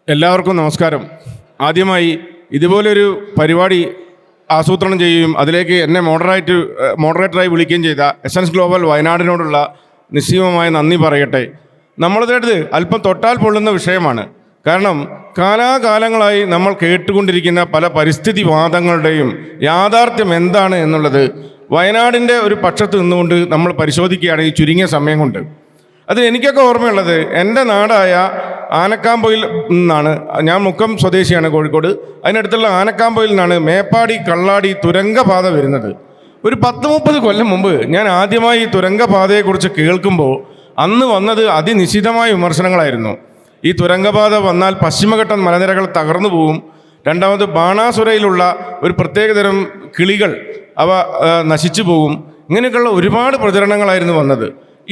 എല്ലാവർക്കും നമസ്കാരം. ആദ്യമായി ഇതുപോലൊരു പരിപാടി ആസൂത്രണം ചെയ്യുകയും അതിലേക്ക് എന്നെ മോഡറേറ്ററായി വിളിക്കുകയും ചെയ്ത എസൻസ് ഗ്ലോബൽ വയനാടിനോടുള്ള നിസ്സീമമായ നന്ദി പറയട്ടെ. നമ്മളുടേത് അല്പം തൊട്ടാൽ പൊള്ളുന്ന വിഷയമാണ്. കാരണം കാലാകാലങ്ങളായി നമ്മൾ കേട്ടുകൊണ്ടിരിക്കുന്ന പല പരിസ്ഥിതി വാദങ്ങളുടെയും യാഥാർത്ഥ്യം എന്താണ് എന്നുള്ളത് വയനാടിൻ്റെ ഒരു പക്ഷത്ത് നിന്നുകൊണ്ട് നമ്മൾ പരിശോധിക്കുകയാണ് ഈ ചുരുങ്ങിയ സമയം കൊണ്ട്. അത് എനിക്കൊക്കെ ഓർമ്മയുള്ളത് എൻ്റെ നാടായ ആനക്കാമ്പൊയിൽ നിന്നാണ്. ഞാൻ മുക്കം സ്വദേശിയാണ്, കോഴിക്കോട്. അതിനടുത്തുള്ള ആനക്കാമ്പൊയിൽ നിന്നാണ് മേപ്പാടി കള്ളാടി തുരങ്കപാത വരുന്നത്. ഒരു 10-30 കൊല്ലം മുമ്പ് ഞാൻ ആദ്യമായി ഈ തുരങ്കപാതയെക്കുറിച്ച് കേൾക്കുമ്പോൾ അന്ന് വന്നത് അതിനിശിതമായ വിമർശനങ്ങളായിരുന്നു. ഈ തുരങ്കപാത വന്നാൽ പശ്ചിമഘട്ട മലനിരകൾ തകർന്നു പോകും, രണ്ടാമത് ബാണാസുരയിലുള്ള ഒരു പ്രത്യേകതരം കിളികൾ അവ നശിച്ചു പോകും, ഇങ്ങനെയൊക്കെയുള്ള ഒരുപാട് പ്രചരണങ്ങളായിരുന്നു വന്നത്.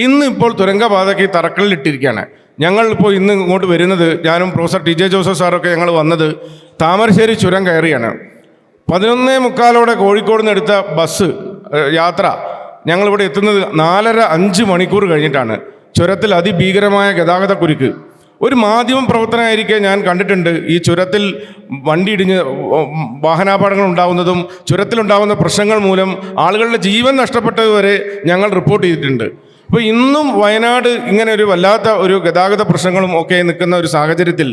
ഇന്നിപ്പോൾ തുരങ്കപാതയ്ക്ക് തറക്കല്ലിട്ടിരിക്കുകയാണ്. ഞങ്ങളിപ്പോൾ ഇന്ന് ഇങ്ങോട്ട് വരുന്നത്, ഞാനും പ്രൊഫസർ ടി ജെ ജോസഫ് സാറൊക്കെ ഞങ്ങൾ വന്നത് താമരശ്ശേരി ചുരം കയറിയാണ്. 11:45 കോഴിക്കോട് നിന്ന് എടുത്ത ബസ് യാത്ര ഞങ്ങളിവിടെ എത്തുന്നത് 4:30-5 മണിക്കൂർ കഴിഞ്ഞിട്ടാണ്. ചുരത്തിൽ അതിഭീകരമായ ഗതാഗത കുരുക്ക്. ഒരു മാധ്യമ പ്രവർത്തനമായിരിക്കെ ഞാൻ കണ്ടിട്ടുണ്ട് ഈ ചുരത്തിൽ വണ്ടി ഇടിഞ്ഞ് വാഹനാപകടങ്ങൾ ഉണ്ടാകുന്നതും ചുരത്തിലുണ്ടാകുന്ന പ്രശ്നങ്ങൾ മൂലം ആളുകളുടെ ജീവൻ നഷ്ടപ്പെട്ടത് വരെ ഞങ്ങൾ റിപ്പോർട്ട് ചെയ്തിട്ടുണ്ട്. അപ്പോൾ ഇന്നും വയനാട് ഇങ്ങനെ ഒരു വല്ലാത്ത ഒരു ഗതാഗത പ്രശ്നങ്ങളും ഒക്കെ നിൽക്കുന്ന ഒരു സാഹചര്യത്തിൽ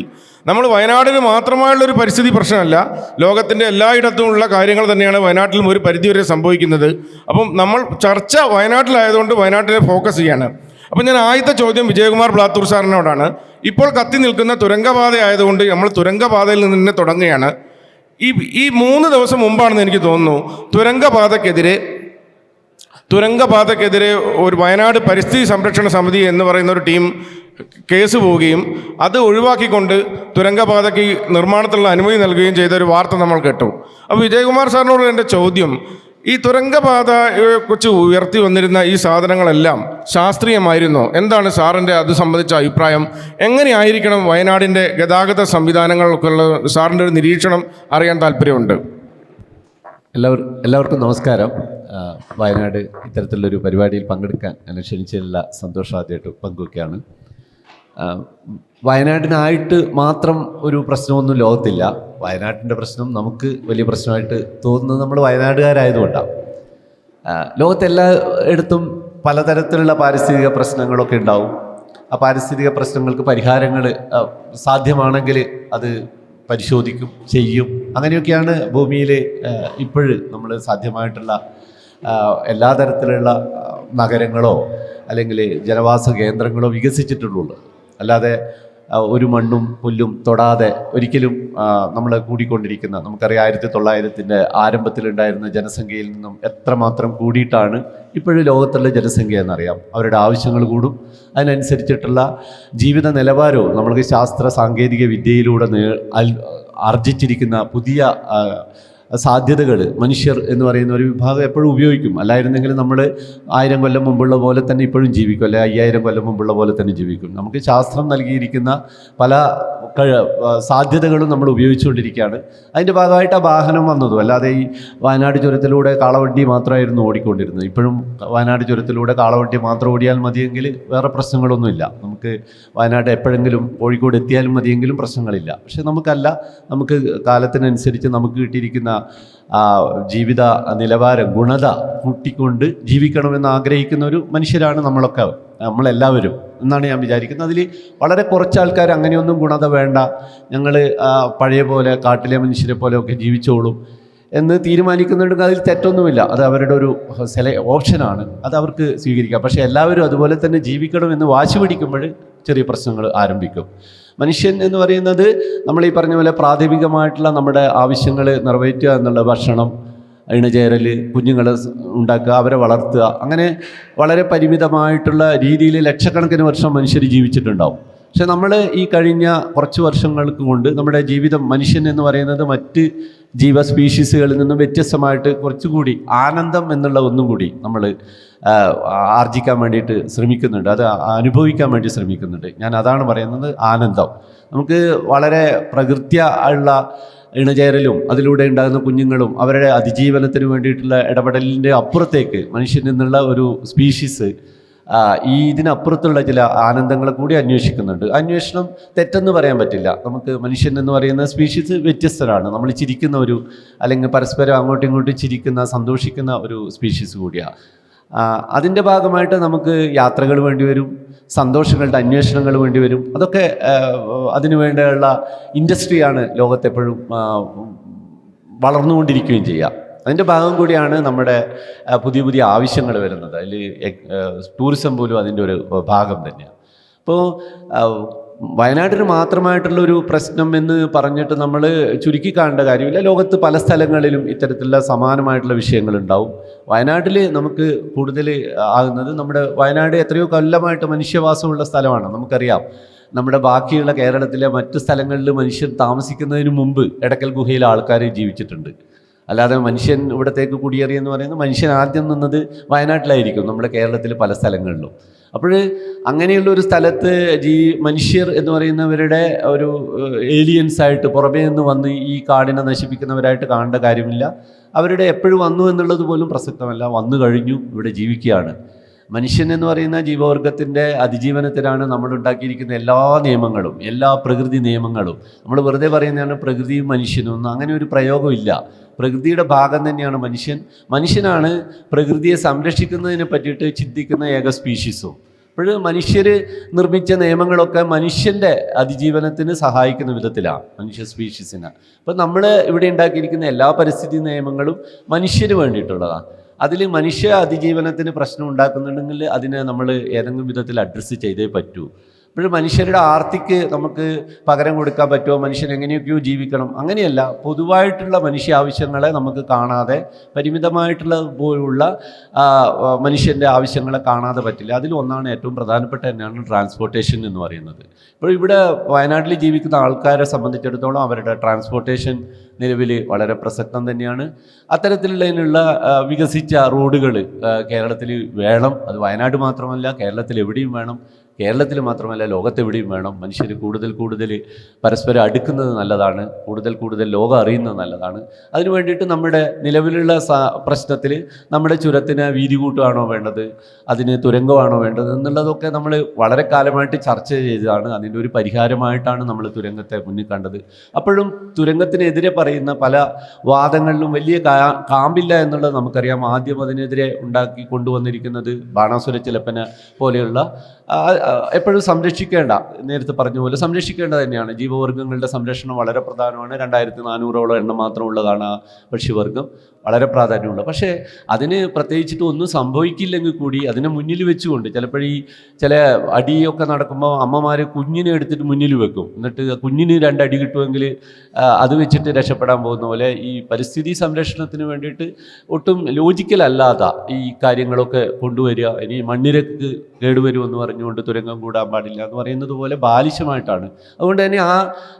നമ്മൾ വയനാടിന് മാത്രമായുള്ളൊരു പരിസ്ഥിതി പ്രശ്നമല്ല, ലോകത്തിൻ്റെ എല്ലായിടത്തുമുള്ള കാര്യങ്ങൾ തന്നെയാണ് വയനാട്ടിലും ഒരു പരിധിവരെ സംഭവിക്കുന്നത്. അപ്പം നമ്മൾ ചർച്ച വയനാട്ടിലായതുകൊണ്ട് വയനാട്ടിലെ ഫോക്കസ് ചെയ്യാണ്. അപ്പം ഞാൻ ആദ്യത്തെ ചോദ്യം വിജയകുമാർ ബ്ലാത്തൂർ സാറിനോടാണ്. ഇപ്പോൾ കത്തി നിൽക്കുന്ന തുരങ്കപാത ആയതുകൊണ്ട് നമ്മൾ തുരങ്കപാതയിൽ നിന്ന് തന്നെ തുടങ്ങുകയാണ്. ഈ 3 ദിവസം മുമ്പാണെന്ന് എനിക്ക് തോന്നുന്നു തുരങ്കപാതക്കെതിരെ ഒരു വയനാട് പരിസ്ഥിതി സംരക്ഷണ സമിതി എന്ന് പറയുന്ന ഒരു ടീം കേസ് പോവുകയും അത് ഒഴിവാക്കിക്കൊണ്ട് തുരങ്കപാതയ്ക്ക് നിർമ്മാണത്തിലുള്ള അനുമതി നൽകുകയും ചെയ്ത ഒരു വാർത്ത നമ്മൾ കേട്ടു. അപ്പോൾ വിജയകുമാർ സാറിനോട് എൻ്റെ ചോദ്യം, ഈ തുരങ്കപാതയെക്കുറിച്ച് ഉയർത്തി വന്നിരുന്ന ഈ സാധനങ്ങളെല്ലാം ശാസ്ത്രീയമായിരുന്നോ? എന്താണ് സാറിൻ്റെ അത് സംബന്ധിച്ച അഭിപ്രായം? എങ്ങനെയായിരിക്കണം വയനാടിൻ്റെ ഗതാഗത സംവിധാനങ്ങൾക്കുള്ള സാറിൻ്റെ ഒരു നിരീക്ഷണം അറിയാൻ താല്പര്യമുണ്ട്. എല്ലാവർക്കും നമസ്കാരം. വയനാട് ഇത്തരത്തിലുള്ളൊരു പരിപാടിയിൽ പങ്കെടുക്കാൻ എന്നെ ക്ഷണിച്ചതിലുള്ള സന്തോഷം ആദ്യമായിട്ട് പങ്കുവയ്ക്കുകയാണ്. വയനാടിനായിട്ട് മാത്രം ഒരു പ്രശ്നമൊന്നും ലോകത്തില്ല. വയനാട്ടിൻ്റെ പ്രശ്നം നമുക്ക് വലിയ പ്രശ്നമായിട്ട് തോന്നുന്നത് നമ്മൾ വയനാടുകാരായതുകൊണ്ടാണ്. ലോകത്തെല്ലായിടത്തും പലതരത്തിലുള്ള പാരിസ്ഥിതിക പ്രശ്നങ്ങളൊക്കെ ഉണ്ടാവും. ആ പാരിസ്ഥിതിക പ്രശ്നങ്ങൾക്ക് പരിഹാരങ്ങൾ സാധ്യമാണെങ്കിൽ അത് പരിശോധിക്കും, ചെയ്യും. അങ്ങനെയൊക്കെയാണ് ഭൂമിയിൽ ഇപ്പോഴും നമ്മൾ സാധ്യമായിട്ടുള്ള എല്ലാ തരത്തിലുള്ള നഗരങ്ങളോ അല്ലെങ്കിൽ ജനവാസ കേന്ദ്രങ്ങളോ വികസിച്ചിട്ടുള്ളത്. അല്ലാതെ ഒരു മണ്ണും പുല്ലും തൊടാതെ ഒരിക്കലും നമ്മൾ കൂടിക്കൊണ്ടിരിക്കുന്ന, നമുക്കറിയാം 1900-ൻ്റെ ആരംഭത്തിലുണ്ടായിരുന്ന ജനസംഖ്യയിൽ നിന്നും എത്രമാത്രം കൂടിയിട്ടാണ് ഇപ്പോഴും ലോകത്തുള്ള ജനസംഖ്യ എന്നറിയാം. അവരുടെ ആവശ്യങ്ങൾ കൂടും, അതിനനുസരിച്ചിട്ടുള്ള ജീവിത നിലവാരവും നമ്മൾക്ക് ശാസ്ത്ര സാങ്കേതിക വിദ്യയിലൂടെ ആർജിച്ചിരിക്കുന്ന പുതിയ സാധ്യതകൾ മനുഷ്യർ എന്ന് പറയുന്ന ഒരു വിഭാഗം എപ്പോഴും ഉപയോഗിക്കും. അല്ലായിരുന്നെങ്കിൽ നമ്മൾ 1000 കൊല്ലം മുമ്പുള്ള പോലെ തന്നെ ഇപ്പോഴും ജീവിക്കും, അല്ലെ 5000 കൊല്ലം മുമ്പുള്ള പോലെ തന്നെ ജീവിക്കും. നമുക്ക് ശാസ്ത്രം നൽകിയിരിക്കുന്ന പല സാധ്യതകളും നമ്മൾ ഉപയോഗിച്ചുകൊണ്ടിരിക്കുകയാണ്. അതിൻ്റെ ഭാഗമായിട്ട് ആ വാഹനം വന്നതും. അല്ലാതെ ഈ വയനാട് ചുരത്തിലൂടെ കാളവണ്ടി മാത്രമായിരുന്നു ഓടിക്കൊണ്ടിരുന്നത്. ഇപ്പോഴും വയനാട് ചുരത്തിലൂടെ കാളവണ്ടി മാത്രം ഓടിയാൽ മതിയെങ്കിൽ വേറെ പ്രശ്നങ്ങളൊന്നുമില്ല. നമുക്ക് വയനാട് എപ്പോഴെങ്കിലും കോഴിക്കോട് എത്തിയാലും മതിയെങ്കിലും പ്രശ്നങ്ങളില്ല. പക്ഷെ നമുക്കല്ല, നമുക്ക് കാലത്തിനനുസരിച്ച് നമുക്ക് കിട്ടിയിരിക്കുന്ന ജീവിത നിലവാരം, ഗുണത കൂട്ടിക്കൊണ്ട് ജീവിക്കണമെന്ന് ആഗ്രഹിക്കുന്ന ഒരു മനുഷ്യരാണ് നമ്മളെല്ലാവരും എന്നാണ് ഞാൻ വിചാരിക്കുന്നത്. അതിൽ വളരെ കുറച്ച് ആൾക്കാർ അങ്ങനെയൊന്നും ഗുണത വേണ്ട, ഞങ്ങൾ പഴയ പോലെ കാട്ടിലെ മനുഷ്യരെ പോലെയൊക്കെ ജീവിച്ചോളും എന്ന് തീരുമാനിക്കുന്നുണ്ടെങ്കിൽ അതിൽ തെറ്റൊന്നുമില്ല. അത് അവരുടെ ഒരു ഓപ്ഷനാണ്, അത് അവർക്ക് സ്വീകരിക്കാം. പക്ഷേ എല്ലാവരും അതുപോലെ തന്നെ ജീവിക്കണമെന്ന് വാശി പിടിക്കുമ്പോൾ ചെറിയ പ്രശ്നങ്ങൾ ആരംഭിക്കും. മനുഷ്യൻ എന്ന് പറയുന്നത് നമ്മൾ ഈ പറഞ്ഞ പോലെ പ്രാഥമികമായിട്ടുള്ള നമ്മുടെ ആവശ്യങ്ങൾ നിറവേറ്റുക എന്നുള്ള ഭക്ഷണം, ഇണചേരൽ, കുഞ്ഞുങ്ങളെ ഉണ്ടാക്കുക, അവരെ വളർത്തുക, അങ്ങനെ വളരെ പരിമിതമായിട്ടുള്ള രീതിയിൽ ലക്ഷക്കണക്കിന് വർഷം മനുഷ്യർ ജീവിച്ചിട്ടുണ്ടാവും. പക്ഷെ നമ്മൾ ഈ കഴിഞ്ഞ കുറച്ച് വർഷങ്ങൾക്ക് കൊണ്ട് നമ്മുടെ ജീവിതം, മനുഷ്യൻ എന്ന് പറയുന്നത് മറ്റ് സ്പീഷീസുകളിൽ നിന്നും വ്യത്യസ്തമായിട്ട് കുറച്ചുകൂടി ആനന്ദം എന്നുള്ള ഒന്നും കൂടി നമ്മൾ ആർജിക്കാൻ വേണ്ടിയിട്ട് ശ്രമിക്കുന്നുണ്ട്, അത് അനുഭവിക്കാൻ വേണ്ടി ശ്രമിക്കുന്നുണ്ട്. ഞാൻ അതാണ് പറയുന്നത്, ആനന്ദം. നമുക്ക് വളരെ പ്രകൃതിയുള്ള ഇണചേരലും അതിലൂടെ ഉണ്ടാകുന്ന കുഞ്ഞുങ്ങളും അവരുടെ അതിജീവനത്തിന് വേണ്ടിയിട്ടുള്ള ഇടപെടലിൻ്റെ അപ്പുറത്തേക്ക് മനുഷ്യൻ എന്നുള്ള ഒരു സ്പീഷീസ് ഈ ഇതിനപ്പുറത്തുള്ള ചില ആനന്ദങ്ങളെ കൂടി അന്വേഷിക്കുന്നുണ്ട്. അന്വേഷണം തെറ്റെന്ന് പറയാൻ പറ്റില്ല. നമുക്ക് മനുഷ്യൻ എന്ന് പറയുന്ന സ്പീഷീസ് വ്യത്യസ്തരാണ്. നമ്മൾ ചിരിക്കുന്ന ഒരു, അല്ലെങ്കിൽ പരസ്പരം അങ്ങോട്ടും ഇങ്ങോട്ടും ചിരിക്കുന്ന സന്തോഷിക്കുന്ന ഒരു സ്പീഷീസ് കൂടിയാണ്. അതിൻ്റെ ഭാഗമായിട്ട് നമുക്ക് യാത്രകൾ വേണ്ടി വരും, സന്തോഷങ്ങളുടെ അന്വേഷണങ്ങൾ വേണ്ടി വരും. അതൊക്കെ അതിനു വേണ്ടിയുള്ള ഇൻഡസ്ട്രിയാണ് ലോകത്തെപ്പോഴും വളർന്നുകൊണ്ടിരിക്കുകയും ചെയ്യുക. അതിൻ്റെ ഭാഗം കൂടിയാണ് നമ്മുടെ പുതിയ പുതിയ ആവശ്യങ്ങൾ വരുന്നത്. അതിൽ ടൂറിസം പോലും അതിൻ്റെ ഒരു ഭാഗം തന്നെയാണ്. അപ്പോൾ വയനാട്ടിന് മാത്രമായിട്ടുള്ളൊരു പ്രശ്നം എന്ന് പറഞ്ഞിട്ട് നമ്മൾ ചുരുക്കി കാണേണ്ട കാര്യമില്ല. ലോകത്ത് പല സ്ഥലങ്ങളിലും ഇത്തരത്തിലുള്ള സമാനമായിട്ടുള്ള വിഷയങ്ങളുണ്ടാവും. വയനാട്ടിൽ നമുക്ക് കൂടുതൽ ആകുന്നത്, നമ്മുടെ വയനാട് എത്രയോ കൊല്ലമായിട്ട് മനുഷ്യവാസമുള്ള സ്ഥലമാണ്. നമുക്കറിയാം, നമ്മുടെ ബാക്കിയുള്ള കേരളത്തിലെ മറ്റ് സ്ഥലങ്ങളിൽ മനുഷ്യൻ താമസിക്കുന്നതിന് മുമ്പ് എടക്കൽ ഗുഹയിൽ ആൾക്കാർ ജീവിച്ചിട്ടുണ്ട്. അല്ലാതെ മനുഷ്യൻ ഇവിടത്തേക്ക് കുടിയേറിയെന്ന് പറയുന്നത് മനുഷ്യൻ ആദ്യം നിന്നത് വയനാട്ടിലായിരിക്കും, നമ്മുടെ കേരളത്തിലെ പല സ്ഥലങ്ങളിലും. അപ്പോൾ അങ്ങനെയുള്ള ഒരു സ്ഥലത്ത് മനുഷ്യർ എന്ന് പറയുന്നവരുടെ ഒരു ഏലിയൻസായിട്ട് പുറമേ നിന്ന് വന്ന് ഈ കാടിനെ നശിപ്പിക്കുന്നവരായിട്ട് കാണേണ്ട കാര്യമില്ല. അവരുടെ എപ്പോഴും വന്നു എന്നുള്ളത് പോലും പ്രസക്തമല്ല. വന്നു കഴിഞ്ഞു, ഇവിടെ ജീവിക്കുകയാണ്. മനുഷ്യൻ എന്ന് പറയുന്ന ജീവവർഗത്തിൻ്റെ അതിജീവനത്തിനാണ് നമ്മൾ ഉണ്ടാക്കിയിരിക്കുന്ന എല്ലാ നിയമങ്ങളും, എല്ലാ പ്രകൃതി നിയമങ്ങളും. നമ്മൾ വെറുതെ പറയുന്നതാണ് പ്രകൃതിയും മനുഷ്യനും ഒന്നും, അങ്ങനെ ഒരു പ്രയോഗമില്ല. പ്രകൃതിയുടെ ഭാഗം തന്നെയാണ് മനുഷ്യൻ. മനുഷ്യനാണ് പ്രകൃതിയെ സംരക്ഷിക്കുന്നതിനെ പറ്റിയിട്ട് ചിന്തിക്കുന്ന ഏക സ്പീഷീസും. അപ്പോൾ മനുഷ്യർ നിർമ്മിച്ച നിയമങ്ങളൊക്കെ മനുഷ്യൻ്റെ അതിജീവനത്തിന് സഹായിക്കുന്ന വിധത്തിലാണ്, മനുഷ്യ സ്പീഷീസിന്. അപ്പോൾ നമ്മൾ ഇവിടെ ഉണ്ടാക്കിയിരിക്കുന്ന എല്ലാ പരിസ്ഥിതി നിയമങ്ങളും മനുഷ്യന് വേണ്ടിയിട്ടുള്ളതാണ്. അതിൽ മനുഷ്യ അതിജീവനത്തിന് പ്രശ്നം ഉണ്ടാക്കുന്നുണ്ടെങ്കിൽ അതിനെ നമ്മൾ ഏതെങ്കിലും വിധത്തിൽ അഡ്രസ്സ് ചെയ്തേ പറ്റൂ. അപ്പോൾ മനുഷ്യരുടെ ആർത്തിക്ക് നമുക്ക് പകരം കൊടുക്കാൻ പറ്റുമോ? മനുഷ്യൻ എങ്ങനെയൊക്കെയോ ജീവിക്കണം, അങ്ങനെയല്ല. പൊതുവായിട്ടുള്ള മനുഷ്യ ആവശ്യങ്ങളെ നമുക്ക് കാണാതെ, പരിമിതമായിട്ടുള്ള പോലുള്ള മനുഷ്യൻ്റെ ആവശ്യങ്ങളെ കാണാതെ പറ്റില്ല. അതിലൊന്നാണ്, ഏറ്റവും പ്രധാനപ്പെട്ട തന്നെയാണ് ട്രാൻസ്പോർട്ടേഷൻ എന്ന് പറയുന്നത്. ഇപ്പോൾ ഇവിടെ വയനാട്ടിൽ ജീവിക്കുന്ന ആൾക്കാരെ സംബന്ധിച്ചിടത്തോളം അവരുടെ ട്രാൻസ്പോർട്ടേഷൻ നിലവിൽ വളരെ പ്രസക്തം തന്നെയാണ്. അത്തരത്തിലുള്ളതിനുള്ള വികസിച്ച റോഡുകൾ കേരളത്തിൽ വേണം. അത് വയനാട് മാത്രമല്ല, കേരളത്തിൽ എവിടെയും വേണം. കേരളത്തിൽ മാത്രമല്ല, ലോകത്തെവിടെയും വേണം. മനുഷ്യർ കൂടുതൽ കൂടുതൽ പരസ്പരം അടുക്കുന്നത് നല്ലതാണ്, കൂടുതൽ കൂടുതൽ ലോകം അറിയുന്നത് നല്ലതാണ്. അതിനു വേണ്ടിയിട്ട് നമ്മുടെ നിലവിലുള്ള പ്രശ്നത്തിൽ നമ്മുടെ ചുരത്തിന് വീതി കൂട്ടുകയാണോ വേണ്ടത്, അതിന് തുരങ്കമാണോ വേണ്ടത് എന്നുള്ളതൊക്കെ നമ്മൾ വളരെ കാലമായിട്ട് ചർച്ച ചെയ്തതാണ്. അതിൻ്റെ ഒരു പരിഹാരമായിട്ടാണ് നമ്മൾ തുരങ്കത്തെ മുന്നിൽ കണ്ടത്. അപ്പോഴും തുരങ്കത്തിനെതിരെ പറയുന്ന പല വാദങ്ങളിലും വലിയ കാമ്പില്ല എന്നുള്ളത് നമുക്കറിയാം. ആദ്യം അതിനെതിരെ ഉണ്ടാക്കി കൊണ്ടുവന്നിരിക്കുന്നത് ബാണാസുര ചിലപ്പന പോലെയുള്ള എപ്പോഴും സംരക്ഷിക്കേണ്ട, നേരത്തെ പറഞ്ഞ പോലെ സംരക്ഷിക്കേണ്ടത് തന്നെയാണ്. ജീവവർഗങ്ങളുടെ സംരക്ഷണം വളരെ പ്രധാനമാണ്. 2400ഓളം എണ്ണം മാത്രമുള്ളതാണ് ആ പക്ഷിവർഗം, വളരെ പ്രാധാന്യമുള്ള. പക്ഷേ അതിന് പ്രത്യേകിച്ചിട്ട് ഒന്നും സംഭവിക്കില്ലെങ്കിൽ കൂടി അതിനെ മുന്നിൽ വെച്ചുകൊണ്ട് ചിലപ്പോൾ ഈ ചില അടിയൊക്കെ നടക്കുമ്പോൾ അമ്മമാർ കുഞ്ഞിനെ എടുത്തിട്ട് മുന്നിൽ വെക്കും. എന്നിട്ട് കുഞ്ഞിന് 2 അടി കിട്ടുമെങ്കിൽ അത് വെച്ചിട്ട് രക്ഷപ്പെടാൻ പോകുന്ന പോലെ ഈ പരിസ്ഥിതി സംരക്ഷണത്തിന് വേണ്ടിയിട്ട് ഒട്ടും ലോജിക്കലല്ലാത്ത ഈ കാര്യങ്ങളൊക്കെ കൊണ്ടുവരിക. ഇനി മണ്ണിരക്ക് കേടുവരുമെന്ന് പറഞ്ഞുകൊണ്ട് തുരങ്കം കൂടാൻ പാടില്ല എന്ന് പറയുന്നത് പോലെ ബാലിശമായിട്ടാണ്. അതുകൊണ്ട് തന്നെ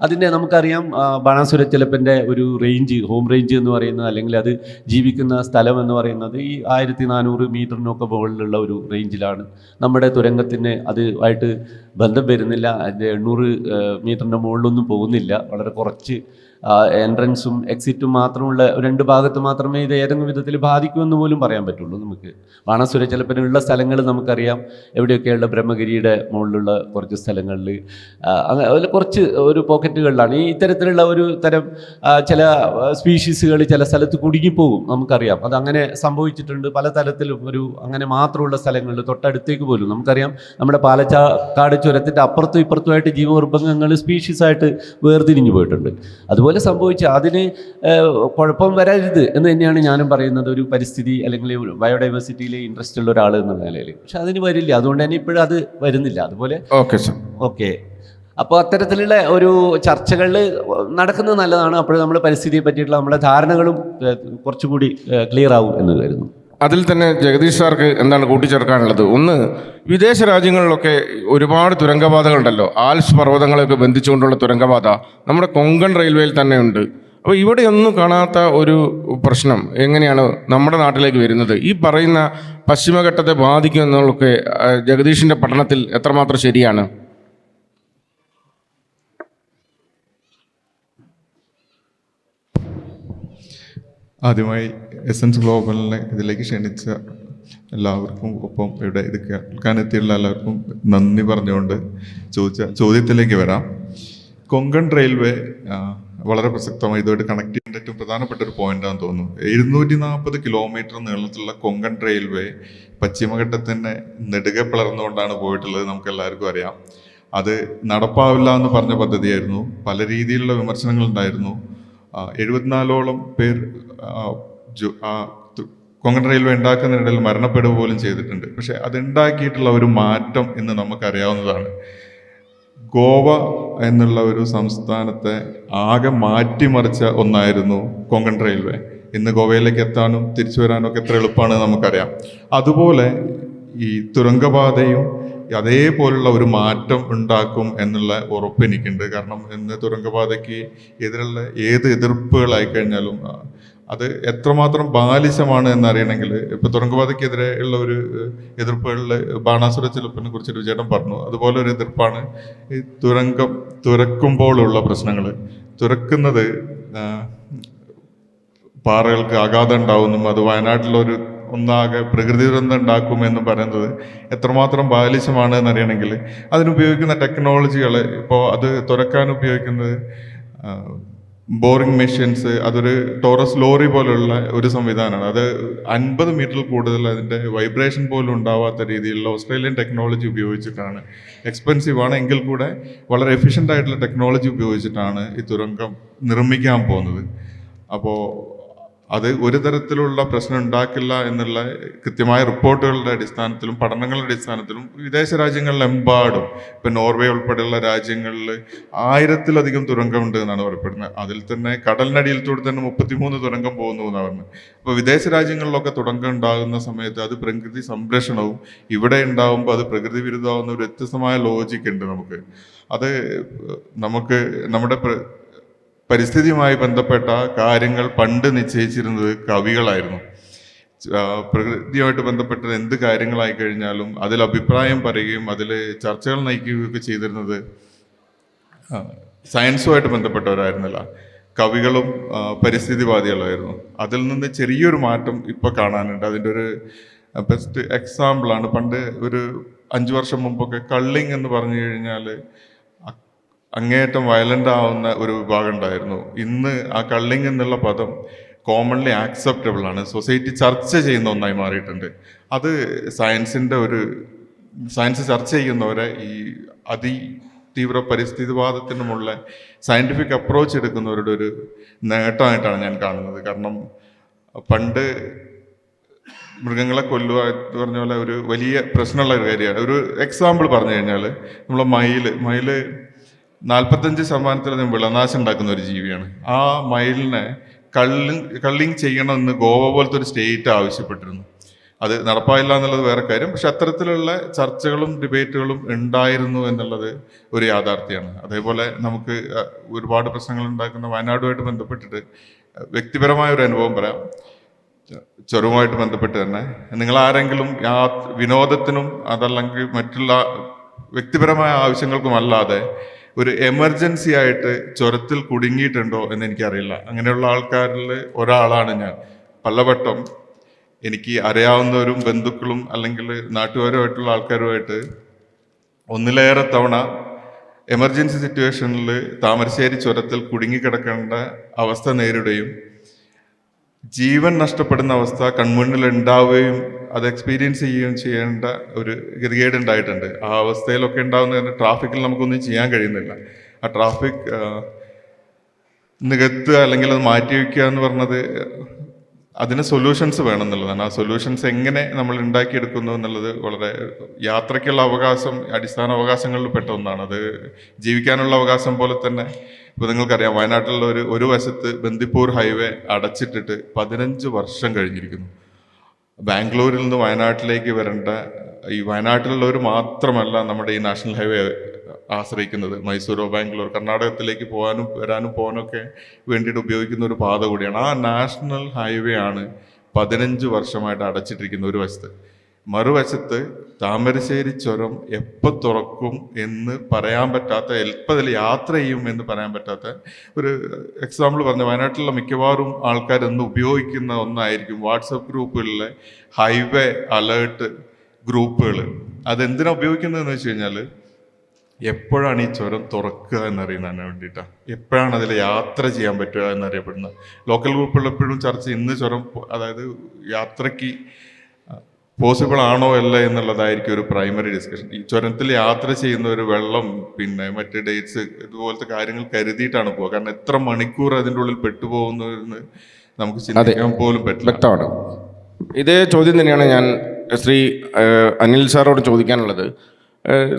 അതിൻ്റെ നമുക്കറിയാം, ബാണാസുര ചിലപ്പൻ്റെ ഒരു റേഞ്ച്, ഹോം റേഞ്ച് എന്ന് പറയുന്നത്, അല്ലെങ്കിൽ അത് ജീവിക്കുന്ന സ്ഥലം എന്ന് പറയുന്നത് ഈ 1400 മീറ്ററിനൊക്കെ മുകളിലുള്ള ഒരു റേഞ്ചിലാണ്. നമ്മുടെ തുരങ്കത്തിന് അതുമായിട്ട് ബന്ധം വരുന്നില്ല. അതിൻ്റെ 800 മീറ്ററിൻ്റെ മുകളിലൊന്നും പോകുന്നില്ല. വളരെ കുറച്ച് എൻട്രൻസും എക്സിറ്റും മാത്രമുള്ള 2 ഭാഗത്ത് മാത്രമേ ഇത് ഏതെങ്കിലും വിധത്തിൽ ബാധിക്കുമെന്ന് പോലും പറയാൻ പറ്റുള്ളൂ. നമുക്ക് ബാണാസുര ചിലപ്പനുള്ള സ്ഥലങ്ങൾ നമുക്കറിയാം, എവിടെയൊക്കെയുള്ള ബ്രഹ്മഗിരിയുടെ മുകളിലുള്ള കുറച്ച് സ്ഥലങ്ങളിൽ, അതിൽ കുറച്ച് ഒരു പോക്കറ്റുകളിലാണ് ഈ ഇത്തരത്തിലുള്ള ഒരു തരം ചില സ്പീഷീസുകൾ ചില സ്ഥലത്ത് കുടുങ്ങിപ്പോകും. നമുക്കറിയാം, അതങ്ങനെ സംഭവിച്ചിട്ടുണ്ട് പല തരത്തിലും. ഒരു അങ്ങനെ മാത്രമുള്ള സ്ഥലങ്ങളിൽ തൊട്ടടുത്തേക്ക് പോലും നമുക്കറിയാം, നമ്മുടെ പാലക്കാട് ചുരത്തിൻ്റെ അപ്പുറത്തും ഇപ്പുറത്തുമായിട്ട് ജീവവർഗങ്ങൾ സ്പീഷീസായിട്ട് വേർതിരിഞ്ഞു പോയിട്ടുണ്ട്. അതുപോലെ സംഭവിച്ച അതിന് കുഴപ്പം വരരുത് എന്ന് തന്നെയാണ് ഞാനും പറയുന്നത്, ഒരു പരിസ്ഥിതി അല്ലെങ്കിൽ ബയോഡൈവേഴ്സിറ്റിയിൽ ഇൻട്രസ്റ്റ് ഉള്ള ഒരാൾ എന്നുള്ള നിലയിൽ. പക്ഷെ അതിന് വരില്ല, അതുകൊണ്ട് തന്നെ ഇപ്പോഴും അത് വരുന്നില്ല. അതുപോലെ ഓക്കെ. അപ്പോൾ അത്തരത്തിലുള്ള ഒരു ചർച്ചകൾ നടക്കുന്നത് നല്ലതാണ്. അപ്പോൾ നമ്മൾ പരിസ്ഥിതിയെ പറ്റിയിട്ടുള്ള നമ്മുടെ ധാരണകളും കുറച്ചുകൂടി ക്ലിയർ ആവും എന്ന് കരുതുന്നു. അതിൽ തന്നെ ജഗദീഷ് സാർക്ക് എന്താണ് കൂട്ടിച്ചേർക്കാനുള്ളത്? ഒന്ന്, വിദേശ രാജ്യങ്ങളിലൊക്കെ ഒരുപാട് തുരങ്കപാതകളുണ്ടല്ലോ, ആൽപ്സ് പർവ്വതങ്ങളെയൊക്കെ ബന്ധിച്ചുകൊണ്ടുള്ള തുരങ്കപാത നമ്മുടെ കൊങ്കൺ റെയിൽവേയിൽ തന്നെ ഉണ്ട്. അപ്പോൾ ഇവിടെയൊന്നും കാണാത്ത ഒരു പ്രശ്നം എങ്ങനെയാണ് നമ്മുടെ നാട്ടിലേക്ക് വരുന്നത്? ഈ പറയുന്ന പശ്ചിമഘട്ടത്തെ ബാധിക്കും എന്നുള്ളതൊക്കെ ജഗദീഷിൻ്റെ പഠനത്തിൽ എത്രമാത്രം ശരിയാണ്? ആദ്യമായി എസൻസ് ഗ്ലോബലിനെ ഇതിലേക്ക് ക്ഷണിച്ച എല്ലാവർക്കും ഒപ്പം ഇവിടെ ഇത് കേൾക്കാനെത്തിയുള്ള എല്ലാവർക്കും നന്ദി പറഞ്ഞുകൊണ്ട് ചോദ്യത്തിലേക്ക് വരാം. കൊങ്കൺ റെയിൽവേ വളരെ പ്രസക്തമായി ഇതുമായിട്ട് കണക്ട് ചെയ്യേണ്ട ഏറ്റവും പ്രധാനപ്പെട്ട ഒരു പോയിന്റാണെന്ന് തോന്നുന്നു. 240 കിലോമീറ്റർ നീളത്തിലുള്ള കൊങ്കൺ റെയിൽവേ പശ്ചിമഘട്ടത്തിൻ്റെ നെടുകെ പിളർന്നുകൊണ്ടാണ് പോയിട്ടുള്ളത്. നമുക്ക് എല്ലാവർക്കും അറിയാം. അത് നടപ്പാവില്ല എന്ന് പറഞ്ഞ പദ്ധതിയായിരുന്നു. പല രീതിയിലുള്ള വിമർശനങ്ങളുണ്ടായിരുന്നു. 74ഓളം പേർ കൊങ്കൺ റെയിൽവേ ഉണ്ടാക്കുന്നതിനിടയിൽ മരണപ്പെടുക പോലും ചെയ്തിട്ടുണ്ട്. പക്ഷെ അതുണ്ടാക്കിയിട്ടുള്ള ഒരു മാറ്റം ഇന്ന് നമുക്കറിയാവുന്നതാണ്. ഗോവ എന്നുള്ള ഒരു സംസ്ഥാനത്തെ ആകെ മാറ്റിമറിച്ച ഒന്നായിരുന്നു കൊങ്കൺ റെയിൽവേ. ഇന്ന് ഗോവയിലേക്ക് എത്താനും തിരിച്ചു വരാനും ഒക്കെ എത്ര എളുപ്പമാണ് നമുക്കറിയാം. അതുപോലെ ഈ തുരങ്കപാതയും അതേപോലുള്ള ഒരു മാറ്റം ഉണ്ടാക്കും എന്നുള്ള ഉറപ്പ് എനിക്കുണ്ട്. കാരണം ഇന്ന് തുരങ്കപാതയ്ക്ക് എതിരുള്ള ഏത് എതിർപ്പുകളായി കഴിഞ്ഞാലും അത് എത്രമാത്രം ബാലിശമാണ് എന്നറിയണമെങ്കിൽ ഇപ്പോൾ തുരങ്കപാതയ്ക്കെതിരെ ഉള്ള ഒരു എതിർപ്പുകളിൽ ബാണാസുര ചിലപ്പിനെ കുറിച്ചൊരു ചേട്ടൻ പറഞ്ഞു. അതുപോലെ ഒരു എതിർപ്പാണ് ഈ തുരക്കുമ്പോഴുള്ള പ്രശ്നങ്ങൾ. തുരക്കുന്നത് പാറകൾക്ക് ആഘാതം ഉണ്ടാവുമെന്നും അത് വയനാട്ടിലൊരു ഒന്നാകെ പ്രകൃതി ദുരന്തം ഉണ്ടാക്കുമെന്ന് പറയുന്നത് എത്രമാത്രം ബാലിശമാണ് എന്നറിയണമെങ്കിൽ അതിനുപയോഗിക്കുന്ന ടെക്നോളജികൾ, ഇപ്പോൾ അത് തുറക്കാൻ ഉപയോഗിക്കുന്നത് ബോറിംഗ് മെഷീൻസ്, അതൊരു ടോറസ് ലോറി പോലുള്ള ഒരു സംവിധാനമാണ്. അത് 50 മീറ്ററിൽ കൂടുതൽ അതിൻ്റെ വൈബ്രേഷൻ പോലും ഉണ്ടാവാത്ത രീതിയിലുള്ള ഓസ്ട്രേലിയൻ ടെക്നോളജി ഉപയോഗിച്ചിട്ടാണ്. എക്സ്പെൻസീവ് ആണ് എങ്കിൽ കൂടെ വളരെ എഫിഷ്യൻ്റ് ആയിട്ടുള്ള ടെക്നോളജി ഉപയോഗിച്ചിട്ടാണ് ഈ തുരങ്കം നിർമ്മിക്കാൻ പോകുന്നത്. അപ്പോൾ അത് ഒരു തരത്തിലുള്ള പ്രശ്നം ഉണ്ടാക്കില്ല എന്നുള്ള കൃത്യമായ റിപ്പോർട്ടുകളുടെ അടിസ്ഥാനത്തിലും പഠനങ്ങളുടെ അടിസ്ഥാനത്തിലും വിദേശ രാജ്യങ്ങളിലെമ്പാടും ഇപ്പം നോർവേ ഉൾപ്പെടെയുള്ള രാജ്യങ്ങളിൽ 1000-ലധികം തുരങ്കമുണ്ട് എന്നാണ് പറയപ്പെടുന്നത്. അതിൽ തന്നെ കടലിനടിയിലൂടെ തന്നെ 33 തുരങ്കം പോകുന്നു എന്നാണ് പറഞ്ഞത്. അപ്പോൾ വിദേശ രാജ്യങ്ങളിലൊക്കെ തുരങ്കം ഉണ്ടാകുന്ന സമയത്ത് അത് പ്രകൃതി സംരക്ഷണവും ഇവിടെ ഉണ്ടാകുമ്പോൾ അത് പ്രകൃതി വിരുദ്ധമാകുന്ന ഒരു വ്യത്യസ്തമായ ലോജിക്ക് ഉണ്ട് നമുക്ക്. അത് നമുക്ക് നമ്മുടെ പരിസ്ഥിതിയുമായി ബന്ധപ്പെട്ട കാര്യങ്ങൾ പണ്ട് നിശ്ചയിച്ചിരുന്നത് കവികളായിരുന്നു. പ്രകൃതിയുമായിട്ട് ബന്ധപ്പെട്ട എന്ത് കാര്യങ്ങളായി കഴിഞ്ഞാലും അതിൽ അഭിപ്രായം പറയുകയും അതിൽ ചർച്ചകൾ നയിക്കുകയൊക്കെ ചെയ്തിരുന്നത് സയൻസുമായിട്ട് ബന്ധപ്പെട്ടവരായിരുന്നില്ല, കവികളും പരിസ്ഥിതിവാദികളായിരുന്നു. അതിൽ നിന്ന് ചെറിയൊരു മാറ്റം ഇപ്പോൾ കാണാനുണ്ട്. അതിൻ്റെ ഒരു ബെസ്റ്റ് എക്സാമ്പിളാണ് പണ്ട് ഒരു 5 വർഷം മുമ്പൊക്കെ കള്ളിങ് എന്ന് പറഞ്ഞു കഴിഞ്ഞാൽ അങ്ങേയറ്റം വയലൻ്റ് ആവുന്ന ഒരു വിഭാഗം ഉണ്ടായിരുന്നു. ഇന്ന് ആ കള്ളിങ് എന്നുള്ള പദം കോമൺലി ആക്സെപ്റ്റബിൾ ആണ്. സൊസൈറ്റി ചർച്ച ചെയ്യുന്ന ഒന്നായി മാറിയിട്ടുണ്ട്. അത് സയൻസ് ചർച്ച ചെയ്യുന്നവരെ ഈ തീവ്ര പരിസ്ഥിതിവാദത്തിനുമുള്ള സയൻറ്റിഫിക് അപ്രോച്ച് എടുക്കുന്നവരുടെ ഒരു നേട്ടമായിട്ടാണ് ഞാൻ കാണുന്നത്. കാരണം പണ്ട് മൃഗങ്ങളെ കൊല്ലുക എന്ന് പറഞ്ഞ പോലെ ഒരു വലിയ പ്രശ്നമുള്ള ഒരു കാര്യമാണ്. ഒരു എക്സാമ്പിൾ പറഞ്ഞു കഴിഞ്ഞാൽ നമ്മളെ മയില് 45% വിളനാശം ഉണ്ടാക്കുന്ന ഒരു ജീവിയാണ്. ആ മയിലിനെ കള്ളിങ് ചെയ്യണമെന്ന് ഗോവ പോലത്തെ ഒരു സ്റ്റേറ്റ് ആവശ്യപ്പെട്ടിരുന്നു. അത് നടപ്പായില്ല എന്നുള്ളത് വേറെ കാര്യം. പക്ഷെ അത്തരത്തിലുള്ള ചർച്ചകളും ഡിബേറ്റുകളും ഉണ്ടായിരുന്നു എന്നുള്ളത് ഒരു യാഥാർത്ഥ്യമാണ്. അതേപോലെ നമുക്ക് ഒരുപാട് പ്രശ്നങ്ങൾ ഉണ്ടാക്കുന്ന വയനാടുമായിട്ട് ബന്ധപ്പെട്ടിട്ട് വ്യക്തിപരമായ ഒരു അനുഭവം പറയാം. ചുരവുമായിട്ട് ബന്ധപ്പെട്ട് തന്നെ നിങ്ങൾ ആരെങ്കിലും വിനോദത്തിനും അതല്ലെങ്കിൽ മറ്റുള്ള വ്യക്തിപരമായ ആവശ്യങ്ങൾക്കും അല്ലാതെ ഒരു എമർജൻസി ആയിട്ട് ചുരത്തിൽ കുടുങ്ങിയിട്ടുണ്ടോ എന്ന് എനിക്കറിയില്ല. അങ്ങനെയുള്ള ആൾക്കാരിൽ ഒരാളാണ് ഞാൻ. പലവട്ടം എനിക്ക് അറിയാവുന്നവരും ബന്ധുക്കളും അല്ലെങ്കിൽ നാട്ടുകാരുമായിട്ടുള്ള ആൾക്കാരുമായിട്ട് ഒന്നിലേറെ തവണ എമർജൻസി സിറ്റുവേഷനിൽ താമരശ്ശേരി ചുരത്തിൽ കുടുങ്ങിക്കിടക്കേണ്ട അവസ്ഥ നേരിടുകയും ജീവൻ നഷ്ടപ്പെടുന്ന അവസ്ഥ കൺമുന്നിൽ ഉണ്ടാവുകയും അത് എക്സ്പീരിയൻസ് ചെയ്യുകയും ചെയ്യേണ്ട ഒരു ഗതികേട് ഉണ്ടായിട്ടുണ്ട്. ആ അവസ്ഥയിലൊക്കെ ഉണ്ടാകുന്ന ട്രാഫിക്കിൽ നമുക്കൊന്നും ചെയ്യാൻ കഴിയുന്നില്ല. ആ ട്രാഫിക് നികത്തുക അല്ലെങ്കിൽ അത് മാറ്റി വയ്ക്കുക എന്ന് പറഞ്ഞത് അതിന് സൊല്യൂഷൻസ് വേണം എന്നുള്ളതാണ്. ആ സൊല്യൂഷൻസ് എങ്ങനെ നമ്മൾ ഉണ്ടാക്കിയെടുക്കുന്നു എന്നുള്ളത് വളരെ യാത്രയ്ക്കുള്ള അവകാശം അടിസ്ഥാന അവകാശങ്ങളിൽ പെട്ട ഒന്നാണ്. അത് ജീവിക്കാനുള്ള അവകാശം പോലെ തന്നെ ഇപ്പോൾ നിങ്ങൾക്കറിയാം വയനാട്ടിലുള്ള ഒരു വശത്ത് ബന്ദിപ്പൂർ ഹൈവേ അടച്ചിട്ടിട്ട് 15 വർഷം കഴിഞ്ഞിരിക്കുന്നു. ബാംഗ്ലൂരിൽ നിന്ന് വയനാട്ടിലേക്ക് വരേണ്ട ഈ വയനാട്ടിലുള്ളവർ മാത്രമല്ല നമ്മുടെ ഈ നാഷണൽ ഹൈവേ ആശ്രയിക്കുന്നത്. മൈസൂരോ ബാംഗ്ലൂർ കർണാടകത്തിലേക്ക് വരാനും പോകാനൊക്കെ വേണ്ടിയിട്ട് ഉപയോഗിക്കുന്ന ഒരു പാത കൂടിയാണ്. ആ നാഷണൽ ഹൈവേ ആണ് 15 വർഷമായിട്ട് അടച്ചിട്ടിരിക്കുന്ന ഒരു വശത്ത്. മറുവശത്ത് താമരശ്ശേരി ചുരം എപ്പോൾ തുറക്കും എന്ന് പറയാൻ പറ്റാത്ത, എപ്പോൾ അതിൽ യാത്ര ചെയ്യും എന്ന് പറയാൻ പറ്റാത്ത ഒരു എക്സാമ്പിൾ പറഞ്ഞു. വയനാട്ടിലുള്ള മിക്കവാറും ആൾക്കാരൊന്ന് ഉപയോഗിക്കുന്ന ഒന്നായിരിക്കും വാട്സപ്പ് ഗ്രൂപ്പുകളിലെ ഹൈവേ അലേർട്ട് ഗ്രൂപ്പുകൾ. അതെന്തിനാണ് ഉപയോഗിക്കുന്നതെന്ന് വെച്ച് കഴിഞ്ഞാൽ എപ്പോഴാണ് ഈ ചുരം തുറക്കുക എന്നറിയുന്നതിന് വേണ്ടിയിട്ടാണ്, എപ്പോഴാണ് അതിൽ യാത്ര ചെയ്യാൻ പറ്റുക എന്നറിയപ്പെടുന്നത്. ലോക്കൽ ഗ്രൂപ്പുകൾ എപ്പോഴും ചർച്ച ഇന്ന് ചുരം, അതായത് യാത്രയ്ക്ക് പോസിബിൾ ആണോ അല്ല എന്നുള്ളതായിരിക്കും ഒരു പ്രൈമറി ഡിസ്കഷൻ. ഈ ചുരത്തിൽ യാത്ര ചെയ്യുന്നവർ വെള്ളം, പിന്നെ മറ്റ് ഡേറ്റ്സ്, ഇതുപോലത്തെ കാര്യങ്ങൾ കരുതിയിട്ടാണ് പോകുക. കാരണം എത്ര മണിക്കൂർ അതിൻ്റെ ഉള്ളിൽ പെട്ടുപോകുന്നതെന്ന് നമുക്ക് ചിന്തിക്കാൻ പോലും പറ്റില്ല. വ്യക്തമാണ്. ഇതേ ചോദ്യം തന്നെയാണ് ഞാൻ ശ്രീ അനിൽ സാറോട് ചോദിക്കാനുള്ളത്.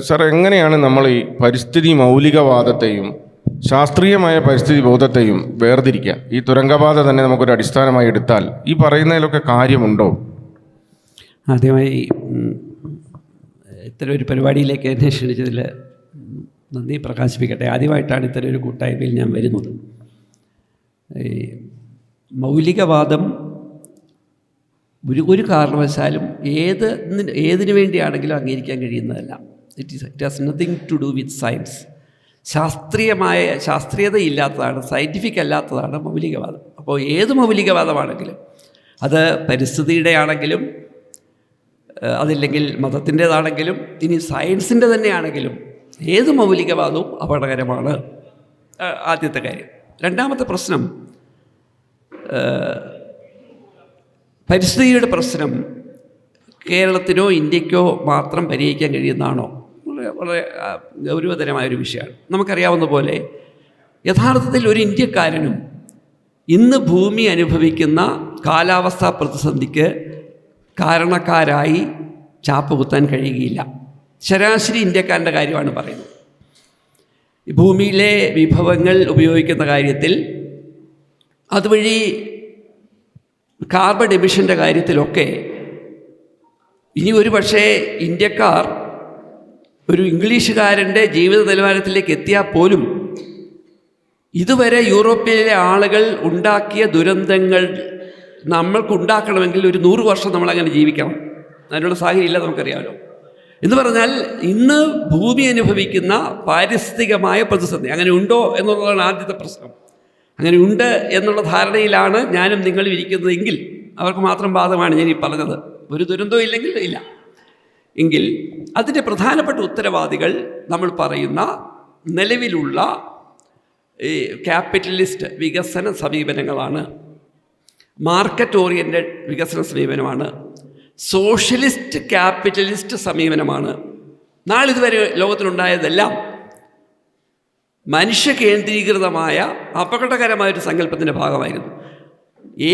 സാർ, എങ്ങനെയാണ് നമ്മൾ ഈ പരിസ്ഥിതി മൗലികവാദത്തെയും ശാസ്ത്രീയമായ പരിസ്ഥിതി ബോധത്തെയും വേർതിരിക്കുക? ഈ തുരങ്കപാത തന്നെ നമുക്കൊരു അടിസ്ഥാനമായി എടുത്താൽ ഈ പറയുന്നതിലൊക്കെ കാര്യമുണ്ടോ? ആദ്യമായി ഇത്തരം ഒരു പരിപാടിയിലേക്ക് എന്നെ ക്ഷണിച്ചതിൽ നന്ദി പ്രകാശിപ്പിക്കട്ടെ. ആദ്യമായിട്ടാണ് ഇത്തരം ഒരു കൂട്ടായ്മയിൽ ഞാൻ വരുന്നത്. ഈ മൗലികവാദം ഒരു കാരണവശാലും ഏതിനു വേണ്ടിയാണെങ്കിലും അംഗീകരിക്കാൻ കഴിയുന്നതല്ല. It has nothing to do with science. ശാസ്ത്രീയതയില്ലാത്തതാണ്, സയൻറ്റിഫിക് അല്ലാത്തതാണ് മൗലികവാദം. അപ്പോൾ ഏത് മൗലികവാദമാണെങ്കിലും, അത് പരിസ്ഥിതിയുടെ ആണെങ്കിലും, അതില്ലെങ്കിൽ മതത്തിൻ്റേതാണെങ്കിലും, ഇനി സയൻസിൻ്റെ തന്നെയാണെങ്കിലും, ഏത് മൗലികവാദവും അപകടകരമാണ്. ആദ്യത്തെ കാര്യം. രണ്ടാമത്തെ പ്രശ്നം, പരിസ്ഥിതിയുടെ പ്രശ്നം കേരളത്തിനോ ഇന്ത്യക്കോ മാത്രം പരിഹരിക്കാൻ കഴിയുന്നതാണോ? വളരെ ഗൗരവതരമായൊരു വിഷയമാണ്. നമുക്കറിയാവുന്ന പോലെ യഥാർത്ഥത്തിൽ ഒരു ഇന്ത്യക്കാരനും ഇന്ന് ഭൂമി അനുഭവിക്കുന്ന കാലാവസ്ഥാ പ്രതിസന്ധിക്ക് കാരണക്കാരായി ചാപ്പ് കുത്താൻ കഴിയുകയില്ല. ശരാശരി ഇന്ത്യക്കാരൻ്റെ കാര്യമാണ് പറയുന്നത്. ഭൂമിയിലെ വിഭവങ്ങൾ ഉപയോഗിക്കുന്ന കാര്യത്തിൽ, അതുവഴി കാർബൺ എമിഷൻ്റെ കാര്യത്തിലൊക്കെ ഇനി ഒരു പക്ഷേ ഇന്ത്യക്കാർ ഒരു ഇംഗ്ലീഷുകാരൻ്റെ ജീവിത നിലവാരത്തിലേക്ക് എത്തിയാൽ പോലും ഇതുവരെ യൂറോപ്പിലെ ആളുകൾ ഉണ്ടാക്കിയ ദുരന്തങ്ങൾ നമ്മൾക്കുണ്ടാക്കണമെങ്കിൽ ഒരു 100 വർഷം നമ്മളങ്ങനെ ജീവിക്കണം. അതിനുള്ള സാഹചര്യം ഇല്ല, നമുക്കറിയാമല്ലോ. എന്ന് പറഞ്ഞാൽ ഇന്ന് ഭൂമി അനുഭവിക്കുന്ന പാരിസ്ഥിതികമായ പ്രതിസന്ധി അങ്ങനെ ഉണ്ടോ എന്നുള്ളതാണ് ആദ്യത്തെ പ്രശ്നം. അങ്ങനെ ഉണ്ട് എന്നുള്ള ധാരണയിലാണ് ഞാനും നിങ്ങളും ഇരിക്കുന്നതെങ്കിൽ അവർക്ക് മാത്രം ബാധകമാണ് ഞാൻ ഈ പറഞ്ഞത്. ഒരു ദുരന്തവും ഇല്ലെങ്കിൽ ഇല്ല. എങ്കിൽ അതിൻ്റെ പ്രധാനപ്പെട്ട ഉത്തരവാദികൾ നമ്മൾ പറയുന്ന നിലവിലുള്ള ഈ ക്യാപിറ്റലിസ്റ്റ് വികസന സമീപനങ്ങളാണ്, മാർക്കറ്റ് ഓറിയൻറ്റഡ് വികസന സമീപനമാണ്, സോഷ്യലിസ്റ്റ് ക്യാപിറ്റലിസ്റ്റ് സമീപനമാണ്. നാളിതുവരെ ലോകത്തിലുണ്ടായതെല്ലാം മനുഷ്യ കേന്ദ്രീകൃതമായ അപകടകരമായൊരു സങ്കല്പത്തിൻ്റെ ഭാഗമായിരുന്നു.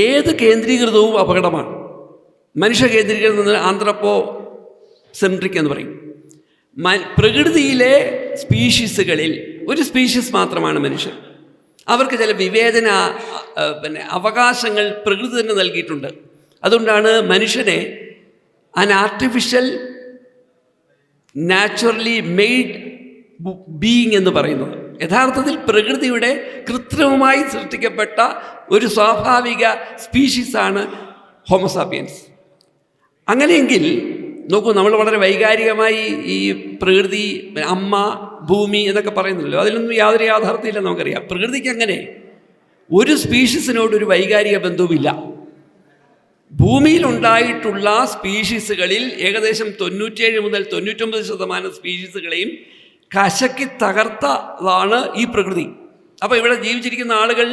ഏത് കേന്ദ്രീകൃതവും അപകടമാണ്. മനുഷ്യ കേന്ദ്രീകൃതം ആന്ത്രപ്പോ സെൻട്രിക് എന്ന് പറയും. പ്രകൃതിയിലെ സ്പീഷീസുകളിൽ ഒരു സ്പീഷീസ് മാത്രമാണ് മനുഷ്യൻ. അവർക്ക് ചില വിവേചന അവകാശങ്ങൾ പ്രകൃതി തന്നെ നൽകിയിട്ടുണ്ട്. അതുകൊണ്ടാണ് മനുഷ്യനെ an artificial naturally made being എന്ന് പറയുന്നത്. യഥാർത്ഥത്തിൽ പ്രകൃതിയുടെ കൃത്രിമമായി സൃഷ്ടിക്കപ്പെട്ട ഒരു സ്വാഭാവിക സ്പീഷീസാണ് ഹോമോസാപ്പിയൻസ്. അങ്ങനെയെങ്കിൽ നോക്കൂ, നമ്മൾ വളരെ വൈകാരികമായി ഈ പ്രകൃതി, അമ്മ, ഭൂമി എന്നൊക്കെ പറയുന്നല്ലോ, അതിലൊന്നും യാതൊരു യാഥാർത്ഥ്യമില്ല. നമുക്കറിയാം പ്രകൃതിക്ക് അങ്ങനെ ഒരു സ്പീഷീസിനോടൊരു വൈകാരിക ബന്ധവുമില്ല. ഭൂമിയിലുണ്ടായിട്ടുള്ള സ്പീഷീസുകളിൽ ഏകദേശം 97 മുതൽ 99% സ്പീഷീസുകളെയും കശക്കി തകർത്തതാണ് ഈ പ്രകൃതി. അപ്പോൾ ഇവിടെ ജീവിച്ചിരിക്കുന്ന ആളുകൾ,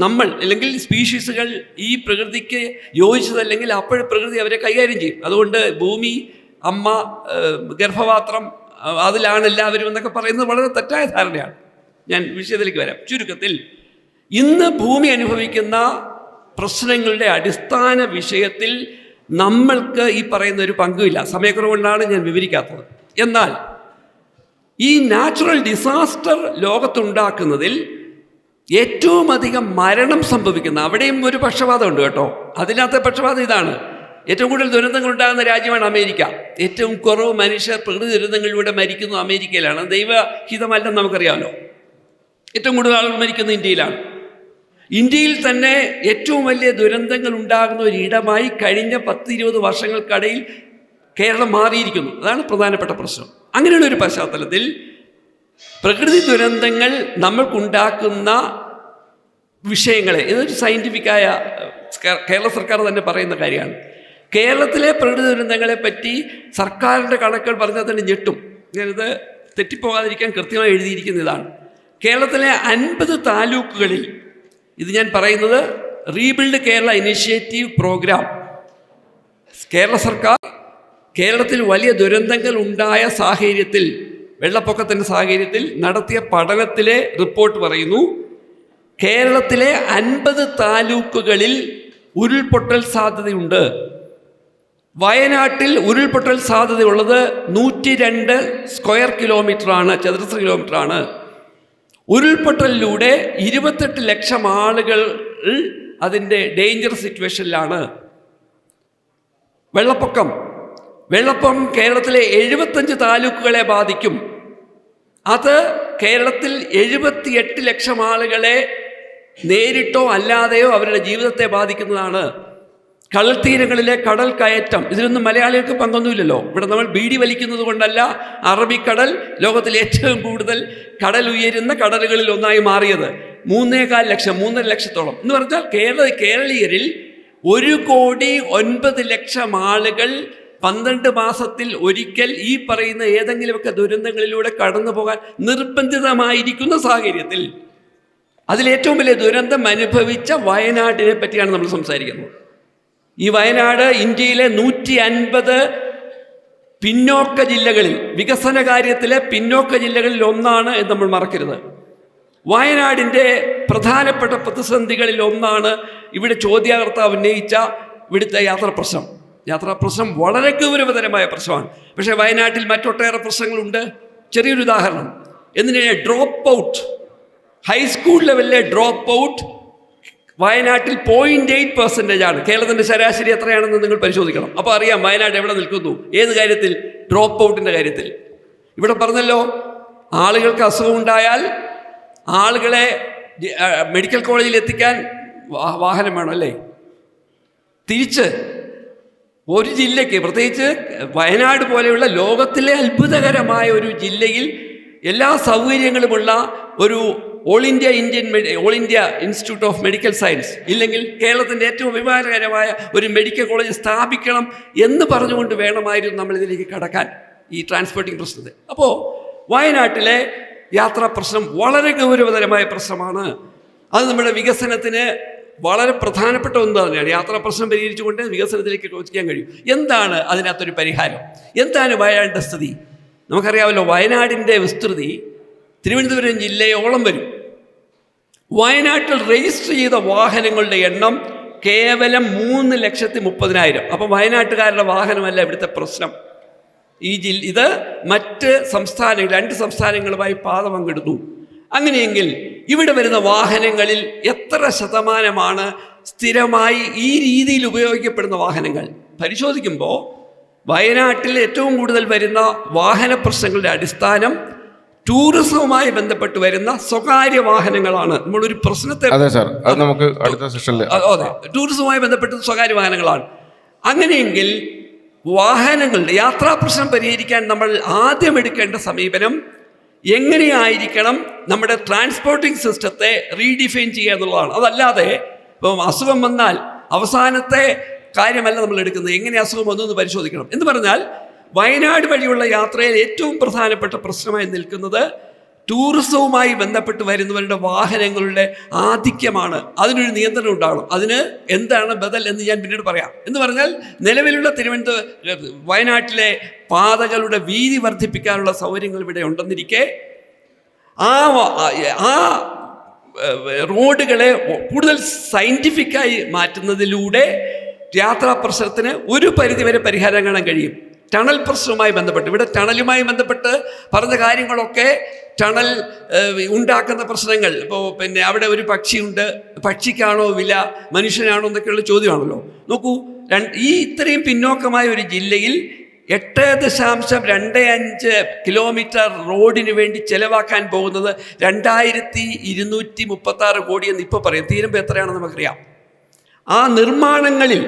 നമ്മൾ അല്ലെങ്കിൽ സ്പീഷീസുകൾ ഈ പ്രകൃതിക്ക് യോജിച്ചതല്ലെങ്കിൽ അപ്പോൾ പ്രകൃതി അവരെ കൈകാര്യം ചെയ്യും. അതുകൊണ്ട് ഭൂമി, അമ്മ, ഗർഭപാത്രം, അതിലാണ് എല്ലാവരും എന്നൊക്കെ പറയുന്നത് വളരെ തെറ്റായ ധാരണയാണ്. ഞാൻ വിഷയത്തിലേക്ക് വരാം. ചുരുക്കത്തിൽ ഇന്ന് ഭൂമി അനുഭവിക്കുന്ന പ്രശ്നങ്ങളുടെ അടിസ്ഥാന വിഷയത്തിൽ നമ്മൾക്ക് ഈ പറയുന്ന ഒരു പങ്കുമില്ല. സമയക്കുറവുകൊണ്ടാണ് ഞാൻ വിവരിക്കാത്തത്. എന്നാൽ ഈ നാച്ചുറൽ ഡിസാസ്റ്റർ ലോകത്തുണ്ടാക്കുന്നതിൽ ഏറ്റവും അധികം മരണം സംഭവിക്കുന്ന, അവിടെയും ഒരു പക്ഷപാതമുണ്ട് കേട്ടോ. അതിനകത്തെ പക്ഷപാതം ഇതാണ്: ഏറ്റവും കൂടുതൽ ദുരന്തങ്ങൾ ഉണ്ടാകുന്ന രാജ്യമാണ് അമേരിക്ക. ഏറ്റവും കുറവ് മനുഷ്യർ പ്രകൃതി ദുരന്തങ്ങളിലൂടെ മരിക്കുന്നത് അമേരിക്കയിലാണ്. ദൈവഹിതമല്ലെന്ന് നമുക്കറിയാമല്ലോ. ഏറ്റവും കൂടുതൽ ആളുകൾ മരിക്കുന്നത് ഇന്ത്യയിലാണ്. ഇന്ത്യയിൽ തന്നെ ഏറ്റവും വലിയ ദുരന്തങ്ങൾ ഉണ്ടാകുന്ന ഒരിടമായി കഴിഞ്ഞ 10-20 വർഷങ്ങൾക്കിടയിൽ കേരളം മാറിയിരിക്കുന്നു. അതാണ് പ്രധാനപ്പെട്ട പ്രശ്നം. അങ്ങനെയുള്ള ഒരു പശ്ചാത്തലത്തിൽ പ്രകൃതി ദുരന്തങ്ങൾ നമ്മൾക്കുണ്ടാക്കുന്ന വിഷയങ്ങളെ, ഇതൊരു സയൻറ്റിഫിക്കായ കേരള സർക്കാർ തന്നെ പറയുന്ന കാര്യമാണ്. കേരളത്തിലെ പ്രകൃതി ദുരന്തങ്ങളെ പറ്റി സർക്കാരിൻ്റെ കണക്കുകൾ പറഞ്ഞാൽ തന്നെ ഞെട്ടും. ഞാനിത് തെറ്റിപ്പോകാതിരിക്കാൻ കൃത്യമായി എഴുതിയിരിക്കുന്ന ഇതാണ്. കേരളത്തിലെ 50 താലൂക്കുകളിൽ, ഇത് ഞാൻ പറയുന്നത് rebuild Kerala initiative programme, Kerala സർക്കാർ കേരളത്തിൽ വലിയ ദുരന്തങ്ങൾ ഉണ്ടായ സാഹചര്യത്തിൽ, വെള്ളപ്പൊക്കത്തിൻ്റെ സാഹചര്യത്തിൽ നടത്തിയ പഠനത്തിലെ റിപ്പോർട്ട് പറയുന്നു, കേരളത്തിലെ 50 താലൂക്കുകളിൽ ഉരുൾപൊട്ടൽ സാധ്യതയുണ്ട്. വയനാട്ടിൽ ഉരുൾപൊട്ടൽ സാധ്യതയുള്ളത് 102 സ്ക്വയർ കിലോമീറ്ററാണ്, ചതുരശ്ര കിലോമീറ്ററാണ്. ഉരുൾപൊട്ടലിലൂടെ 28 ലക്ഷം ആളുകൾ അതിൻ്റെ ഡേഞ്ചർ സിറ്റുവേഷനിലാണ്. വെള്ളപ്പൊക്കം കേരളത്തിലെ 75 താലൂക്കുകളെ ബാധിക്കും. അത് കേരളത്തിൽ 78 ലക്ഷം ആളുകളെ നേരിട്ടോ അല്ലാതെയോ അവരുടെ ജീവിതത്തെ ബാധിക്കുന്നതാണ്. കടൽ തീരങ്ങളിലെ കടൽ കയറ്റം, ഇതിലൊന്നും മലയാളികൾക്ക് പങ്കൊന്നുമില്ലല്ലോ. ഇവിടെ നമ്മൾ ബീഡി വലിക്കുന്നത് കൊണ്ടല്ല അറബിക്കടൽ ലോകത്തിലെ ഏറ്റവും കൂടുതൽ കടൽ ഉയരുന്ന കടലുകളിൽ ഒന്നായി മാറിയത്. 3.25 ലക്ഷം, 3.5 ലക്ഷത്തോളം എന്ന് പറഞ്ഞാൽ കേരളീയരിൽ 1,09,00,000 ആളുകൾ 12 മാസത്തിൽ ഒരിക്കൽ ഈ പറയുന്ന ഏതെങ്കിലുമൊക്കെ ദുരന്തങ്ങളിലൂടെ കടന്നു പോകാൻ നിർബന്ധിതമായിരിക്കുന്ന സാഹചര്യത്തിൽ അതിലേറ്റവും വലിയ ദുരന്തം അനുഭവിച്ച വയനാട്ടിനെ പറ്റിയാണ് നമ്മൾ സംസാരിക്കുന്നത്. ഈ വയനാട് ഇന്ത്യയിലെ 150 പിന്നോക്ക ജില്ലകളിൽ, വികസന കാര്യത്തിലെ പിന്നോക്ക ജില്ലകളിൽ ഒന്നാണ് എന്ന് നമ്മൾ മറക്കരുത്. വയനാടിൻ്റെ പ്രധാനപ്പെട്ട പ്രതിസന്ധികളിൽ ഒന്നാണ് ഇവിടെ ചോദ്യകർത്താവ് ഉന്നയിച്ച ഇവിടുത്തെ യാത്രാപ്രശ്നം വളരെ ഗൗരവതരമായ പ്രശ്നമാണ്. പക്ഷേ വയനാട്ടിൽ മറ്റൊട്ടേറെ പ്രശ്നങ്ങളുണ്ട്. ചെറിയൊരു ഉദാഹരണം, ഡ്രോപ്പ് ഔട്ട്, ഹൈസ്കൂൾ ലെവലിലെ ഡ്രോപ്പ് ഔട്ട് വയനാട്ടിൽ 0.8% കേരളത്തിൻ്റെ ശരാശരി എത്രയാണെന്ന് നിങ്ങൾ പരിശോധിക്കണം. അപ്പോൾ അറിയാം വയനാട് എവിടെ നിൽക്കുന്നു, ഏത് കാര്യത്തിൽ, ഡ്രോപ്പ് ഔട്ടിൻ്റെ കാര്യത്തിൽ. ഇവിടെ പറഞ്ഞല്ലോ, ആളുകൾക്ക് അസുഖമുണ്ടായാൽ ആളുകളെ മെഡിക്കൽ കോളേജിൽ എത്തിക്കാൻ വാഹനം വേണം അല്ലേ? തിരിച്ച് ഒരു ജില്ലയ്ക്ക്, പ്രത്യേകിച്ച് വയനാട് പോലെയുള്ള ലോകത്തിലെ അത്ഭുതകരമായ ഒരു ജില്ലയിൽ എല്ലാ സൗകര്യങ്ങളുമുള്ള ഒരു all India institute of medical science, ഇല്ലെങ്കിൽ കേരളത്തിൻ്റെ ഏറ്റവും അഭിമാനകരമായ ഒരു മെഡിക്കൽ കോളേജ് സ്ഥാപിക്കണം എന്ന് പറഞ്ഞുകൊണ്ട് വേണമായിരുന്നു നമ്മളിതിലേക്ക് കടക്കാൻ, ഈ ട്രാൻസ്പോർട്ടിംഗ് പ്രശ്നത്തെ. അപ്പോൾ വയനാട്ടിലെ യാത്രാ പ്രശ്നം വളരെ ഗൗരവതരമായ പ്രശ്നമാണ്. അത് നമ്മുടെ വികസനത്തിന് വളരെ പ്രധാനപ്പെട്ട ഒന്ന് തന്നെയാണ്. യാത്രാ പ്രശ്നം പരിഹരിച്ചുകൊണ്ട് വികസനത്തിലേക്ക് ചോദിക്കാൻ കഴിയും. എന്താണ് അതിനകത്തൊരു പരിഹാരം? എന്താണ് വയനാടിൻ്റെ സ്ഥിതി? നമുക്കറിയാമല്ലോ, വയനാടിൻ്റെ വിസ്തൃതി തിരുവനന്തപുരം ജില്ലയോളം വരും. വയനാട്ടിൽ രജിസ്റ്റർ ചെയ്ത വാഹനങ്ങളുടെ എണ്ണം കേവലം 3,30,000. അപ്പം വയനാട്ടുകാരുടെ വാഹനമല്ല ഇവിടുത്തെ പ്രശ്നം. ഇത് മറ്റ് സംസ്ഥാനങ്ങൾ, 2 സംസ്ഥാനങ്ങളുമായി പാത പങ്കിടുന്നു. അങ്ങനെയെങ്കിൽ ഇവിടെ വരുന്ന വാഹനങ്ങളിൽ എത്ര ശതമാനമാണ് സ്ഥിരമായി ഈ രീതിയിൽ ഉപയോഗിക്കപ്പെടുന്ന വാഹനങ്ങൾ? പരിശോധിക്കുമ്പോൾ വയനാട്ടിൽ ഏറ്റവും കൂടുതൽ വരുന്ന വാഹന പ്രശ്നങ്ങളുടെ അടിസ്ഥാനം ടൂറിസവുമായി ബന്ധപ്പെട്ട് വരുന്ന സ്വകാര്യ വാഹനങ്ങളാണ്. നമ്മളൊരു പ്രശ്നത്തെ, അതെ സാർ, അത് നമുക്ക് അടുത്ത സെഷനിൽ, അതെ, ടൂറിസവുമായി ബന്ധപ്പെട്ട് സ്വകാര്യ വാഹനങ്ങളാണ്. അങ്ങനെയെങ്കിൽ വാഹനങ്ങളുടെ യാത്രാ പ്രശ്നം പരിഹരിക്കാൻ നമ്മൾ ആദ്യം എടുക്കേണ്ട സമീപനം എങ്ങനെയായിരിക്കണം നമ്മുടെ ട്രാൻസ്പോർട്ടിംഗ് സിസ്റ്റത്തെ റീഡിഫൈൻ ചെയ്യുക എന്നുള്ളതാണ്. അതല്ലാതെ ഇപ്പം അസുഖം വന്നാൽ അവസാനത്തെ കാര്യമല്ല നമ്മൾ എടുക്കുന്നത്, എങ്ങനെ അസുഖം വന്നു എന്ന് പരിശോധിക്കണം. എന്ന് പറഞ്ഞാൽ വയനാട് വഴിയുള്ള യാത്രയിൽ ഏറ്റവും പ്രധാനപ്പെട്ട പ്രശ്നമായി നിൽക്കുന്നത് ടൂറിസവുമായി ബന്ധപ്പെട്ട് വരുന്നവരുടെ വാഹനങ്ങളുടെ ആധിക്യമാണ്. അതിനൊരു നിയന്ത്രണം ഉണ്ടാകണം. അതിന് എന്താണ് ബദൽ എന്ന് ഞാൻ പിന്നീട് പറയാം. എന്ന് പറഞ്ഞാൽ നിലവിലുള്ള വയനാട്ടിലെ പാതകളുടെ വീതി വർദ്ധിപ്പിക്കാനുള്ള സൗകര്യങ്ങൾ ഇവിടെ ഉണ്ടെന്നിരിക്കെ ആ റോഡുകളെ കൂടുതൽ സയൻറ്റിഫിക്കായി മാറ്റുന്നതിലൂടെ യാത്രാ പ്രശ്നത്തിന് ഒരു പരിധിവരെ പരിഹാരം കാണാൻ കഴിയും. ടണൽ പ്രശ്നവുമായി ബന്ധപ്പെട്ട്, ഇവിടെ ടണലുമായി ബന്ധപ്പെട്ട് പറഞ്ഞ കാര്യങ്ങളൊക്കെ ടണൽ ഉണ്ടാക്കുന്ന പ്രശ്നങ്ങൾ. ഇപ്പോൾ അവിടെ ഒരു പക്ഷിയുണ്ട്, പക്ഷിക്കാണോ വില, മനുഷ്യനാണോ എന്നൊക്കെയുള്ള ചോദ്യമാണല്ലോ. നോക്കൂ, ഈ ഇത്രയും പിന്നോക്കമായ ഒരു ജില്ലയിൽ 8.25 കിലോമീറ്റർ റോഡിന് വേണ്ടി ചെലവാക്കാൻ പോകുന്നത് 2236 കോടി എന്ന് ഇപ്പോൾ പറയും. തീരുമ്പോൾ എത്രയാണെന്ന് നമുക്കറിയാം. ആ നിർമ്മാണങ്ങളിൽ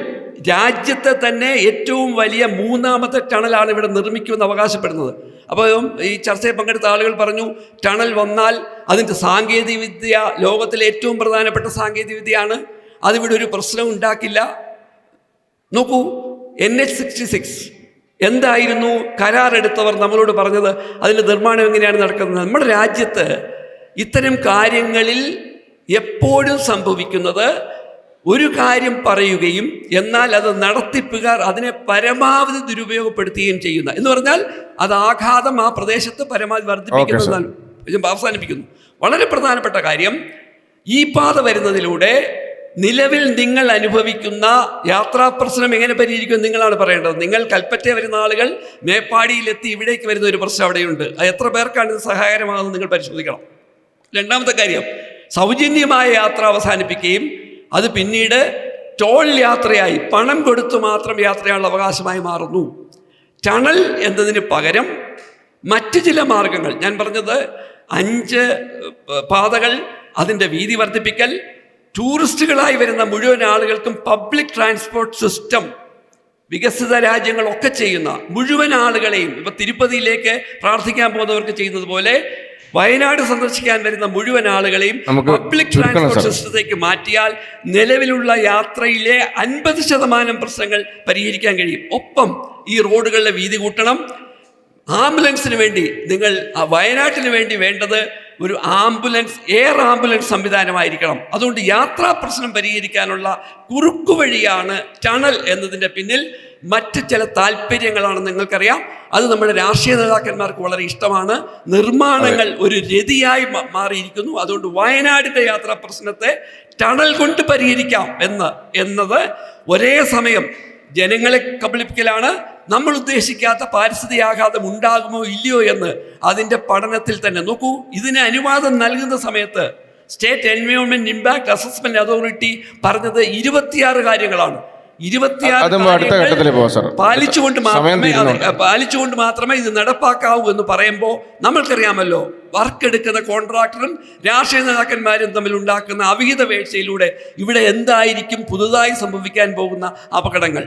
രാജ്യത്തെ തന്നെ ഏറ്റവും വലിയ 3ാമത്തെ ടണലാണ് ഇവിടെ നിർമ്മിക്കുമെന്ന് അവകാശപ്പെടുന്നത്. അപ്പോൾ ഈ ചർച്ചയിൽ പങ്കെടുത്ത ആളുകൾ പറഞ്ഞു, ടണൽ വന്നാൽ അതിൻ്റെ സാങ്കേതികവിദ്യ ലോകത്തിലെ ഏറ്റവും പ്രധാനപ്പെട്ട സാങ്കേതികവിദ്യയാണ്, അതിവിടെ ഒരു പ്രശ്നം ഉണ്ടാക്കില്ല. നോക്കൂ, NH-66 എന്തായിരുന്നു കരാറെടുത്തവർ നമ്മളോട് പറഞ്ഞത്? അതിൻ്റെ നിർമ്മാണം എങ്ങനെയാണ് നടക്കുന്നത്? നമ്മുടെ രാജ്യത്ത് ഇത്തരം കാര്യങ്ങളിൽ എപ്പോഴും സംഭവിക്കുന്നത് ഒരു കാര്യം പറയുകയും എന്നാൽ അത് നടത്തിപ്പുകാർ അതിനെ പരമാവധി ദുരുപയോഗപ്പെടുത്തുകയും ചെയ്യുന്ന എന്ന് പറഞ്ഞാൽ അത് ആഘാതം ആ പ്രദേശത്ത് പരമാവധി വർദ്ധിപ്പിക്കുന്നതാണ്. അവസാനിപ്പിക്കുന്നു. വളരെ പ്രധാനപ്പെട്ട കാര്യം, ഈ പാത വരുന്നതിലൂടെ നിലവിൽ നിങ്ങൾ അനുഭവിക്കുന്ന യാത്രാ പ്രശ്നം എങ്ങനെ പരിഹരിക്കും നിങ്ങളാണ് പറയേണ്ടത്. നിങ്ങൾ കൽപ്പറ്റ വരുന്ന ആളുകൾ മേപ്പാടിയിലെത്തി ഇവിടേക്ക് വരുന്ന ഒരു പ്രശ്നം അവിടെയുണ്ട്. അത് എത്ര പേർക്കാണ് ഇത് സഹായകരമാകുന്നത് നിങ്ങൾ പരിശോധിക്കണം. രണ്ടാമത്തെ കാര്യം, സൗജന്യമായ യാത്ര അവസാനിപ്പിക്കുകയും അത് പിന്നീട് ടോൾ യാത്രയായി പണം കൊടുത്തു മാത്രം യാത്രയുള്ള അവകാശമായി മാറുന്നു. ടണൽ എന്നതിന് പകരം മറ്റ് ചില മാർഗങ്ങൾ, ഞാൻ പറഞ്ഞത് 5 പാതകൾ, അതിൻ്റെ വീതി വർദ്ധിപ്പിക്കൽ, ടൂറിസ്റ്റുകളായി വരുന്ന മുഴുവൻ ആളുകൾക്കും പബ്ലിക് ട്രാൻസ്പോർട്ട് സിസ്റ്റം വികസിത രാജ്യങ്ങളൊക്കെ ചെയ്യുന്ന മുഴുവൻ ആളുകളെയും, ഇപ്പം തിരുപ്പതിയിലേക്ക് പ്രാർത്ഥിക്കാൻ പോകുന്നവർക്ക് ചെയ്യുന്നത് പോലെ വയനാട് സന്ദർശിക്കാൻ വരുന്ന മുഴുവൻ ആളുകളെയും പബ്ലിക് ട്രാൻസ്പോർട്ട് സിസ്റ്റത്തേക്ക് മാറ്റിയാൽ നിലവിലുള്ള യാത്രയിലെ 50% പ്രശ്നങ്ങൾ പരിഹരിക്കാൻ കഴിയും. ഒപ്പം ഈ റോഡുകളിലെ വീതി കൂട്ടണം. ആംബുലൻസിന് വേണ്ടി നിങ്ങൾ വയനാട്ടിന് വേണ്ടി വേണ്ടത് ഒരു എയർ ആംബുലൻസ് സംവിധാനമായിരിക്കണം. അതുകൊണ്ട് യാത്രാ പ്രശ്നം പരിഹരിക്കാനുള്ള കുറുക്കുവഴിയാണ് ടണൽ എന്നതിൻ്റെ പിന്നിൽ മറ്റ് ചില താല്പര്യങ്ങളാണ് നിങ്ങൾക്കറിയാം. അത് നമ്മുടെ രാഷ്ട്രീയ നേതാക്കന്മാർക്ക് വളരെ ഇഷ്ടമാണ്. നിർമ്മാണങ്ങൾ ഒരു രതിയായി മാറിയിരിക്കുന്നു. അതുകൊണ്ട് വയനാടിൻ്റെ യാത്രാ പ്രശ്നത്തെ ടണൽ കൊണ്ട് പരിഹരിക്കാം എന്നത് ഒരേ സമയം ജനങ്ങളെ കബളിപ്പിക്കലാണ്. നമ്മൾ ഉദ്ദേശിക്കാത്ത പാരിസ്ഥിതികാഘാതം ഉണ്ടാകുമോ ഇല്ലയോ എന്ന് അതിൻ്റെ പഠനത്തിൽ തന്നെ നോക്കൂ. ഇതിന് അനുവാദം നൽകുന്ന സമയത്ത് state environment impact assessment authority പറഞ്ഞത് 26 കാര്യങ്ങളാണ്. 26 പാലിച്ചുകൊണ്ട് മാത്രമേ ഇത് നടപ്പാക്കാവൂ എന്ന് പറയുമ്പോൾ നമ്മൾക്കറിയാമല്ലോ, വർക്ക് എടുക്കുന്ന കോൺട്രാക്ടറും രാഷ്ട്രീയ നേതാക്കന്മാരും തമ്മിൽ ഉണ്ടാക്കുന്ന അവിഹിത വീഴ്ചയിലൂടെ ഇവിടെ എന്തായിരിക്കും പുതുതായി സംഭവിക്കാൻ പോകുന്ന അപകടങ്ങൾ.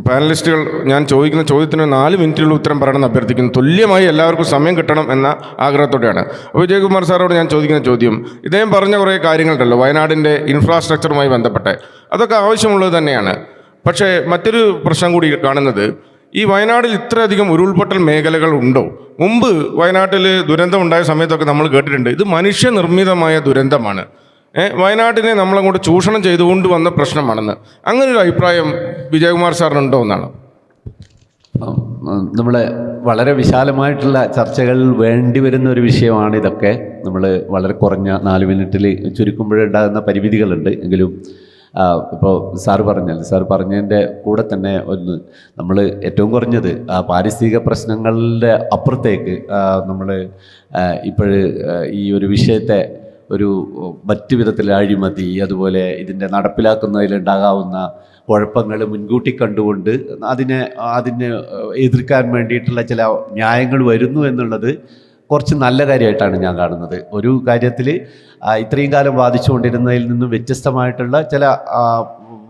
പാനലിസ്റ്റുകൾ ഞാൻ ചോദിക്കുന്ന ചോദ്യത്തിന് 4 മിനിറ്റിലുള്ള ഉത്തരം പറയണമെന്ന് അഭ്യർത്ഥിക്കുന്നു. തുല്യമായി എല്ലാവർക്കും സമയം കിട്ടണം എന്ന ആഗ്രഹത്തോടെയാണ്. അപ്പോൾ വിജയകുമാർ സാറോട് ഞാൻ ചോദിക്കുന്ന ചോദ്യം, ഇദ്ദേഹം പറഞ്ഞ കുറേ കാര്യങ്ങളുണ്ടല്ലോ വയനാടിൻ്റെ ഇൻഫ്രാസ്ട്രക്ചറുമായി ബന്ധപ്പെട്ട്, അതൊക്കെ ആവശ്യമുള്ളത് തന്നെയാണ്. പക്ഷേ മറ്റൊരു പ്രശ്നം കൂടി കാണുന്നത്, ഈ വയനാട്ടിൽ ഇത്രയധികം ഉരുൾപൊട്ടൽ മേഖലകൾ ഉണ്ടോ? മുമ്പ് വയനാട്ടിൽ ദുരന്തം ഉണ്ടായ സമയത്തൊക്കെ നമ്മൾ കേട്ടിട്ടുണ്ട് ഇത് മനുഷ്യനിർമ്മിതമായ ദുരന്തമാണ്, വയനാട്ടിനെ നമ്മളങ്ങോട്ട് ചൂഷണം ചെയ്തുകൊണ്ട് വന്ന പ്രശ്നമാണെന്ന്. അങ്ങനൊരു അഭിപ്രായം വിജയകുമാർ സാറിനുണ്ടോ എന്നാണ്. നമ്മളെ വളരെ വിശാലമായിട്ടുള്ള ചർച്ചകൾ വേണ്ടി വരുന്ന ഒരു വിഷയമാണ് ഇതൊക്കെ. നമ്മൾ വളരെ കുറഞ്ഞ 4 മിനിറ്റിൽ ചുരുക്കുമ്പോഴുണ്ടാകുന്ന പരിമിതികളുണ്ട്. എങ്കിലും ഇപ്പോൾ സാറ് പറഞ്ഞതിൻ്റെ കൂടെ തന്നെ നമ്മൾ ഏറ്റവും കുറഞ്ഞത് പാരിസ്ഥിതിക പ്രശ്നങ്ങളുടെ അപ്പുറത്തേക്ക് നമ്മൾ ഈ ഒരു വിഷയത്തെ ഒരു മറ്റു വിധത്തിൽ അഴിമതി, അതുപോലെ ഇതിൻ്റെ നടപ്പിലാക്കുന്നതിലുണ്ടാകാവുന്ന കുഴപ്പങ്ങൾ മുൻകൂട്ടി കണ്ടുകൊണ്ട് അതിനെ എതിർക്കാൻ വേണ്ടിയിട്ടുള്ള ചില ന്യായങ്ങൾ വരുന്നു എന്നുള്ളത് കുറച്ച് നല്ല കാര്യമായിട്ടാണ് ഞാൻ കാണുന്നത്. ഒരു കാര്യത്തിൽ ഇത്രയും കാലം വാദിച്ചുകൊണ്ടിരുന്നതിൽ നിന്നും വ്യത്യസ്തമായിട്ടുള്ള ചില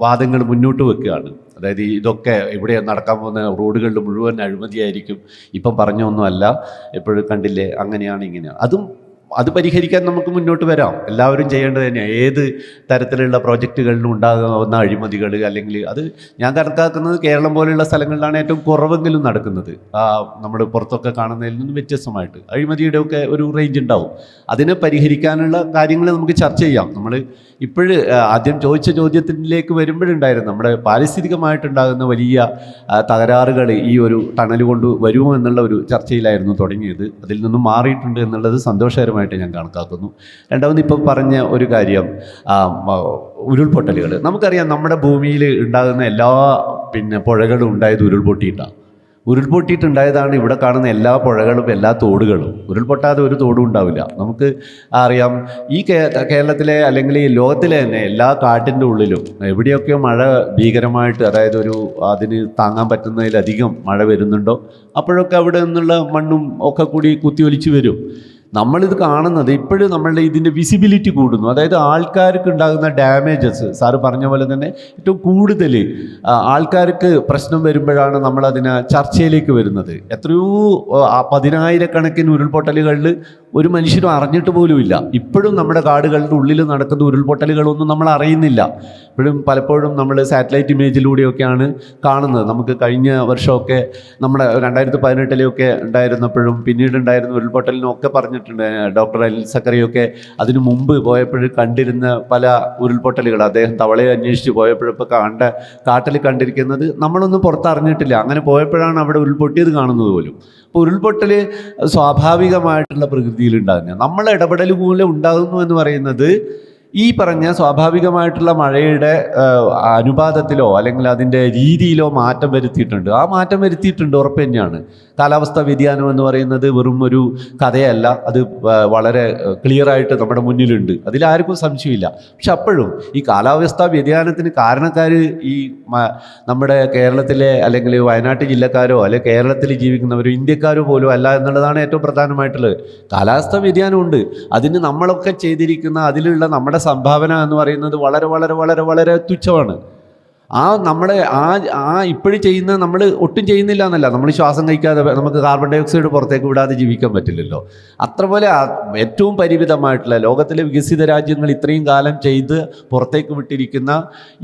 വാദങ്ങൾ മുന്നോട്ട് വെക്കുകയാണ്. അതായത് ഇതൊക്കെ ഇവിടെ നടക്കാൻ പോകുന്ന റോഡുകളിൽ മുഴുവൻ അഴിമതിയായിരിക്കും, ഇപ്പം പറഞ്ഞൊന്നുമല്ല, എപ്പോഴും കണ്ടില്ലേ, അങ്ങനെയാണ് ഇങ്ങനെയാണ്. അത് പരിഹരിക്കാൻ നമുക്ക് മുന്നോട്ട് വരാം. എല്ലാവരും ചെയ്യേണ്ടത് തന്നെയാണ്. ഏത് തരത്തിലുള്ള പ്രോജക്റ്റുകളിലും ഉണ്ടാകുന്ന അഴിമതികൾ, അല്ലെങ്കിൽ അത് ഞാൻ കണക്കാക്കുന്നത് കേരളം പോലെയുള്ള സ്ഥലങ്ങളിലാണ് ഏറ്റവും കുറവെങ്കിലും നടക്കുന്നത്. നമ്മൾ പുറത്തൊക്കെ കാണുന്നതിൽ നിന്നും വ്യത്യസ്തമായിട്ട് അഴിമതിയുടെ ഒക്കെ ഒരു റേഞ്ച് ഉണ്ടാവും. അതിനെ പരിഹരിക്കാനുള്ള കാര്യങ്ങൾ നമുക്ക് ചർച്ച ചെയ്യാം. നമ്മൾ ആദ്യം ചോദിച്ച ചോദ്യത്തിലേക്ക് വരുമ്പോഴുണ്ടായിരുന്നു നമ്മുടെ പാരിസ്ഥിതികമായിട്ടുണ്ടാകുന്ന വലിയ തകരാറുകൾ ഈ ഒരു ടണൽ കൊണ്ട് വരുമോ എന്നുള്ള ഒരു ചർച്ചയിലായിരുന്നു തുടങ്ങിയത്. അതിൽ നിന്നും മാറിയിട്ടുണ്ട് എന്നുള്ളത് സന്തോഷകരമായിട്ട് ഞാൻ കണക്കാക്കുന്നു. രണ്ടാമത് ഇപ്പം പറഞ്ഞ ഒരു കാര്യം, ഉരുൾപൊട്ടലുകൾ. നമുക്കറിയാം നമ്മുടെ ഭൂമിയിൽ ഉണ്ടാകുന്ന എല്ലാ പുഴകളും ഉണ്ടായത് ഉരുൾപൊട്ടിയിട്ടുണ്ടായതാണ് ഇവിടെ കാണുന്ന എല്ലാ പുഴകളും എല്ലാ തോടുകളും. ഉരുൾപൊട്ടാതെ ഒരു തോടും ഉണ്ടാവില്ല. നമുക്ക് അറിയാം, ഈ കേരളത്തിലെ അല്ലെങ്കിൽ ഈ ലോകത്തിലെ തന്നെ എല്ലാ കാട്ടിൻ്റെ ഉള്ളിലും എവിടെയൊക്കെ മഴ ഭീകരമായിട്ട്, അതായത് അതിന് താങ്ങാൻ പറ്റുന്നതിലധികം മഴ വരുന്നുണ്ടോ അപ്പോഴൊക്കെ അവിടെ നിന്നുള്ള മണ്ണും ഒക്കെ കൂടി കുത്തിയൊലിച്ച് വരും. നമ്മളിത് കാണുന്നത് ഇപ്പോഴും നമ്മളുടെ ഇതിൻ്റെ വിസിബിലിറ്റി കൂടുന്നു. അതായത് ആൾക്കാർക്ക് ഉണ്ടാകുന്ന ഡാമേജസ് സാറ് പറഞ്ഞ പോലെ തന്നെ ഏറ്റവും കൂടുതൽ ആൾക്കാർക്ക് പ്രശ്നം വരുമ്പോഴാണ് നമ്മളതിനെ ചർച്ചയിലേക്ക് വരുന്നത്. എത്രയോ 10,000-കണക്കിന് ഉരുൾപൊട്ടലുകളിൽ ഒരു മനുഷ്യരും അറിഞ്ഞിട്ട് പോലുമില്ല. ഇപ്പോഴും നമ്മുടെ കാടുകളുടെ ഉള്ളിൽ നടക്കുന്ന ഉരുൾപൊട്ടലുകളൊന്നും നമ്മൾ അറിയുന്നില്ല. ഇപ്പോഴും പലപ്പോഴും നമ്മൾ സാറ്റലൈറ്റ് ഇമേജിലൂടെയൊക്കെയാണ് കാണുന്നത്. നമുക്ക് കഴിഞ്ഞ വർഷമൊക്കെ നമ്മുടെ 2018 ഉണ്ടായിരുന്നപ്പോഴും പിന്നീട് ഉണ്ടായിരുന്ന ഉരുൾപൊട്ടലിനൊക്കെ പറഞ്ഞിട്ടുണ്ട് ഡോക്ടർ അനിൽ സക്കറിയൊക്കെ അതിനു മുമ്പ് പോയപ്പോഴും കണ്ടിരുന്ന പല ഉരുൾപൊട്ടലുകൾ അദ്ദേഹം തവളയെ അന്വേഷിച്ച് പോയപ്പോഴപ്പോൾ കാട്ടിൽ കണ്ടിരിക്കുന്നത് നമ്മളൊന്നും പുറത്തറിഞ്ഞിട്ടില്ല. അങ്ങനെ പോയപ്പോഴാണ് അവിടെ ഉരുൾപൊട്ടിയത് കാണുന്നത് പോലും. അപ്പോൾ ഉരുൾപൊട്ടൽ സ്വാഭാവികമായിട്ടുള്ള പ്രകൃതിയിലുണ്ടാകുന്നത് നമ്മളെ ഇടപെടൽ മൂലം ഉണ്ടാകുന്നു എന്ന് പറയുന്നത് ഈ പറഞ്ഞ സ്വാഭാവികമായിട്ടുള്ള മഴയുടെ അനുപാതത്തിലോ അല്ലെങ്കിൽ അതിൻ്റെ രീതിയിലോ മാറ്റം വരുത്തിയിട്ടുണ്ട്. ആ മാറ്റം വരുത്തിയിട്ടുണ്ട്, ഉറപ്പ് തന്നെയാണ്. കാലാവസ്ഥാ വ്യതിയാനം എന്ന് പറയുന്നത് വെറും ഒരു കഥയല്ല, അത് വളരെ ക്ലിയറായിട്ട് നമ്മുടെ മുന്നിലുണ്ട്, അതിലാർക്കും സംശയമില്ല. പക്ഷെ അപ്പോഴും ഈ കാലാവസ്ഥാ വ്യതിയാനത്തിന് കാരണക്കാർ ഈ നമ്മുടെ കേരളത്തിലെ അല്ലെങ്കിൽ വയനാട്ട് ജില്ലക്കാരോ അല്ലെങ്കിൽ കേരളത്തിൽ ജീവിക്കുന്നവരോ ഇന്ത്യക്കാരോ പോലും അല്ല എന്നുള്ളതാണ് ഏറ്റവും പ്രധാനമായിട്ടുള്ളത്. കാലാവസ്ഥാ വ്യതിയാനമുണ്ട്, അതിന് നമ്മളൊക്കെ ചെയ്തിരിക്കുന്ന അതിലുള്ള നമ്മുടെ സംഭാവന എന്ന് പറയുന്നത് വളരെ വളരെ വളരെ വളരെ തുച്ഛമാണ്. നമ്മളെ ഇപ്പോഴും ചെയ്യുന്ന നമ്മൾ ഒട്ടും ചെയ്യുന്നില്ല എന്നല്ല, നമ്മൾ ശ്വാസം കഴിക്കാതെ നമുക്ക് കാർബൺ ഡൈ ഓക്സൈഡ് പുറത്തേക്ക് വിടാതെ ജീവിക്കാൻ പറ്റില്ലല്ലോ. അത്ര പോലെ ഏറ്റവും പരിമിതമായിട്ടുള്ള ലോകത്തിലെ വികസിത രാജ്യങ്ങൾ ഇത്രയും കാലം ചെയ്ത് പുറത്തേക്ക് വിട്ടിരിക്കുന്ന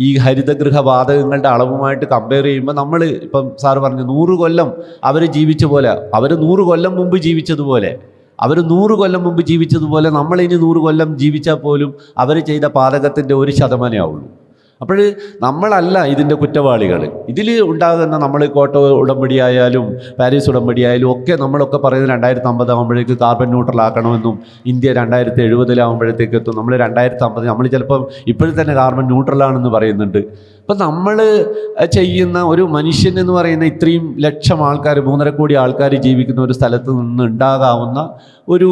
ഈ ഹരിതഗൃഹ വാതകങ്ങളുടെ അളവുമായിട്ട് കമ്പയർ ചെയ്യുമ്പോൾ നമ്മൾ ഇപ്പം സാറ് പറഞ്ഞു 100 കൊല്ലം അവർ ജീവിച്ച പോലെ, അവർ 100 കൊല്ലം മുമ്പ് ജീവിച്ചതുപോലെ, അവർ 100 കൊല്ലം മുമ്പ് ജീവിച്ചതുപോലെ നമ്മളിനി 100 കൊല്ലം ജീവിച്ചാൽ പോലും അവർ ചെയ്ത പാതകത്തിൻ്റെ 1% ആവുള്ളൂ. അപ്പോൾ നമ്മളല്ല ഇതിൻ്റെ കുറ്റവാളികൾ. ഇതിൽ ഉണ്ടാകുന്ന നമ്മൾ കോട്ടോ ഉടമ്പടിയായാലും പാരീസ് ഉടമ്പടിയായാലും ഒക്കെ നമ്മളൊക്കെ പറയുന്നത് 2050 ആകുമ്പോഴേക്ക് കാർബൺ ന്യൂട്രൽ ആക്കണമെന്നും ഇന്ത്യ 2070 എത്തും, നമ്മൾ 2050, നമ്മൾ ചിലപ്പം ഇപ്പോഴും തന്നെ കാർബൺ ന്യൂട്രലാണെന്ന് പറയുന്നുണ്ട്. അപ്പം നമ്മൾ ചെയ്യുന്ന ഒരു മനുഷ്യൻ എന്ന് പറയുന്ന ഇത്രയും ലക്ഷം ആൾക്കാർ, 3.5 കോടി ആൾക്കാർ ജീവിക്കുന്ന ഒരു സ്ഥലത്ത് നിന്ന് ഉണ്ടാകാവുന്ന ഒരു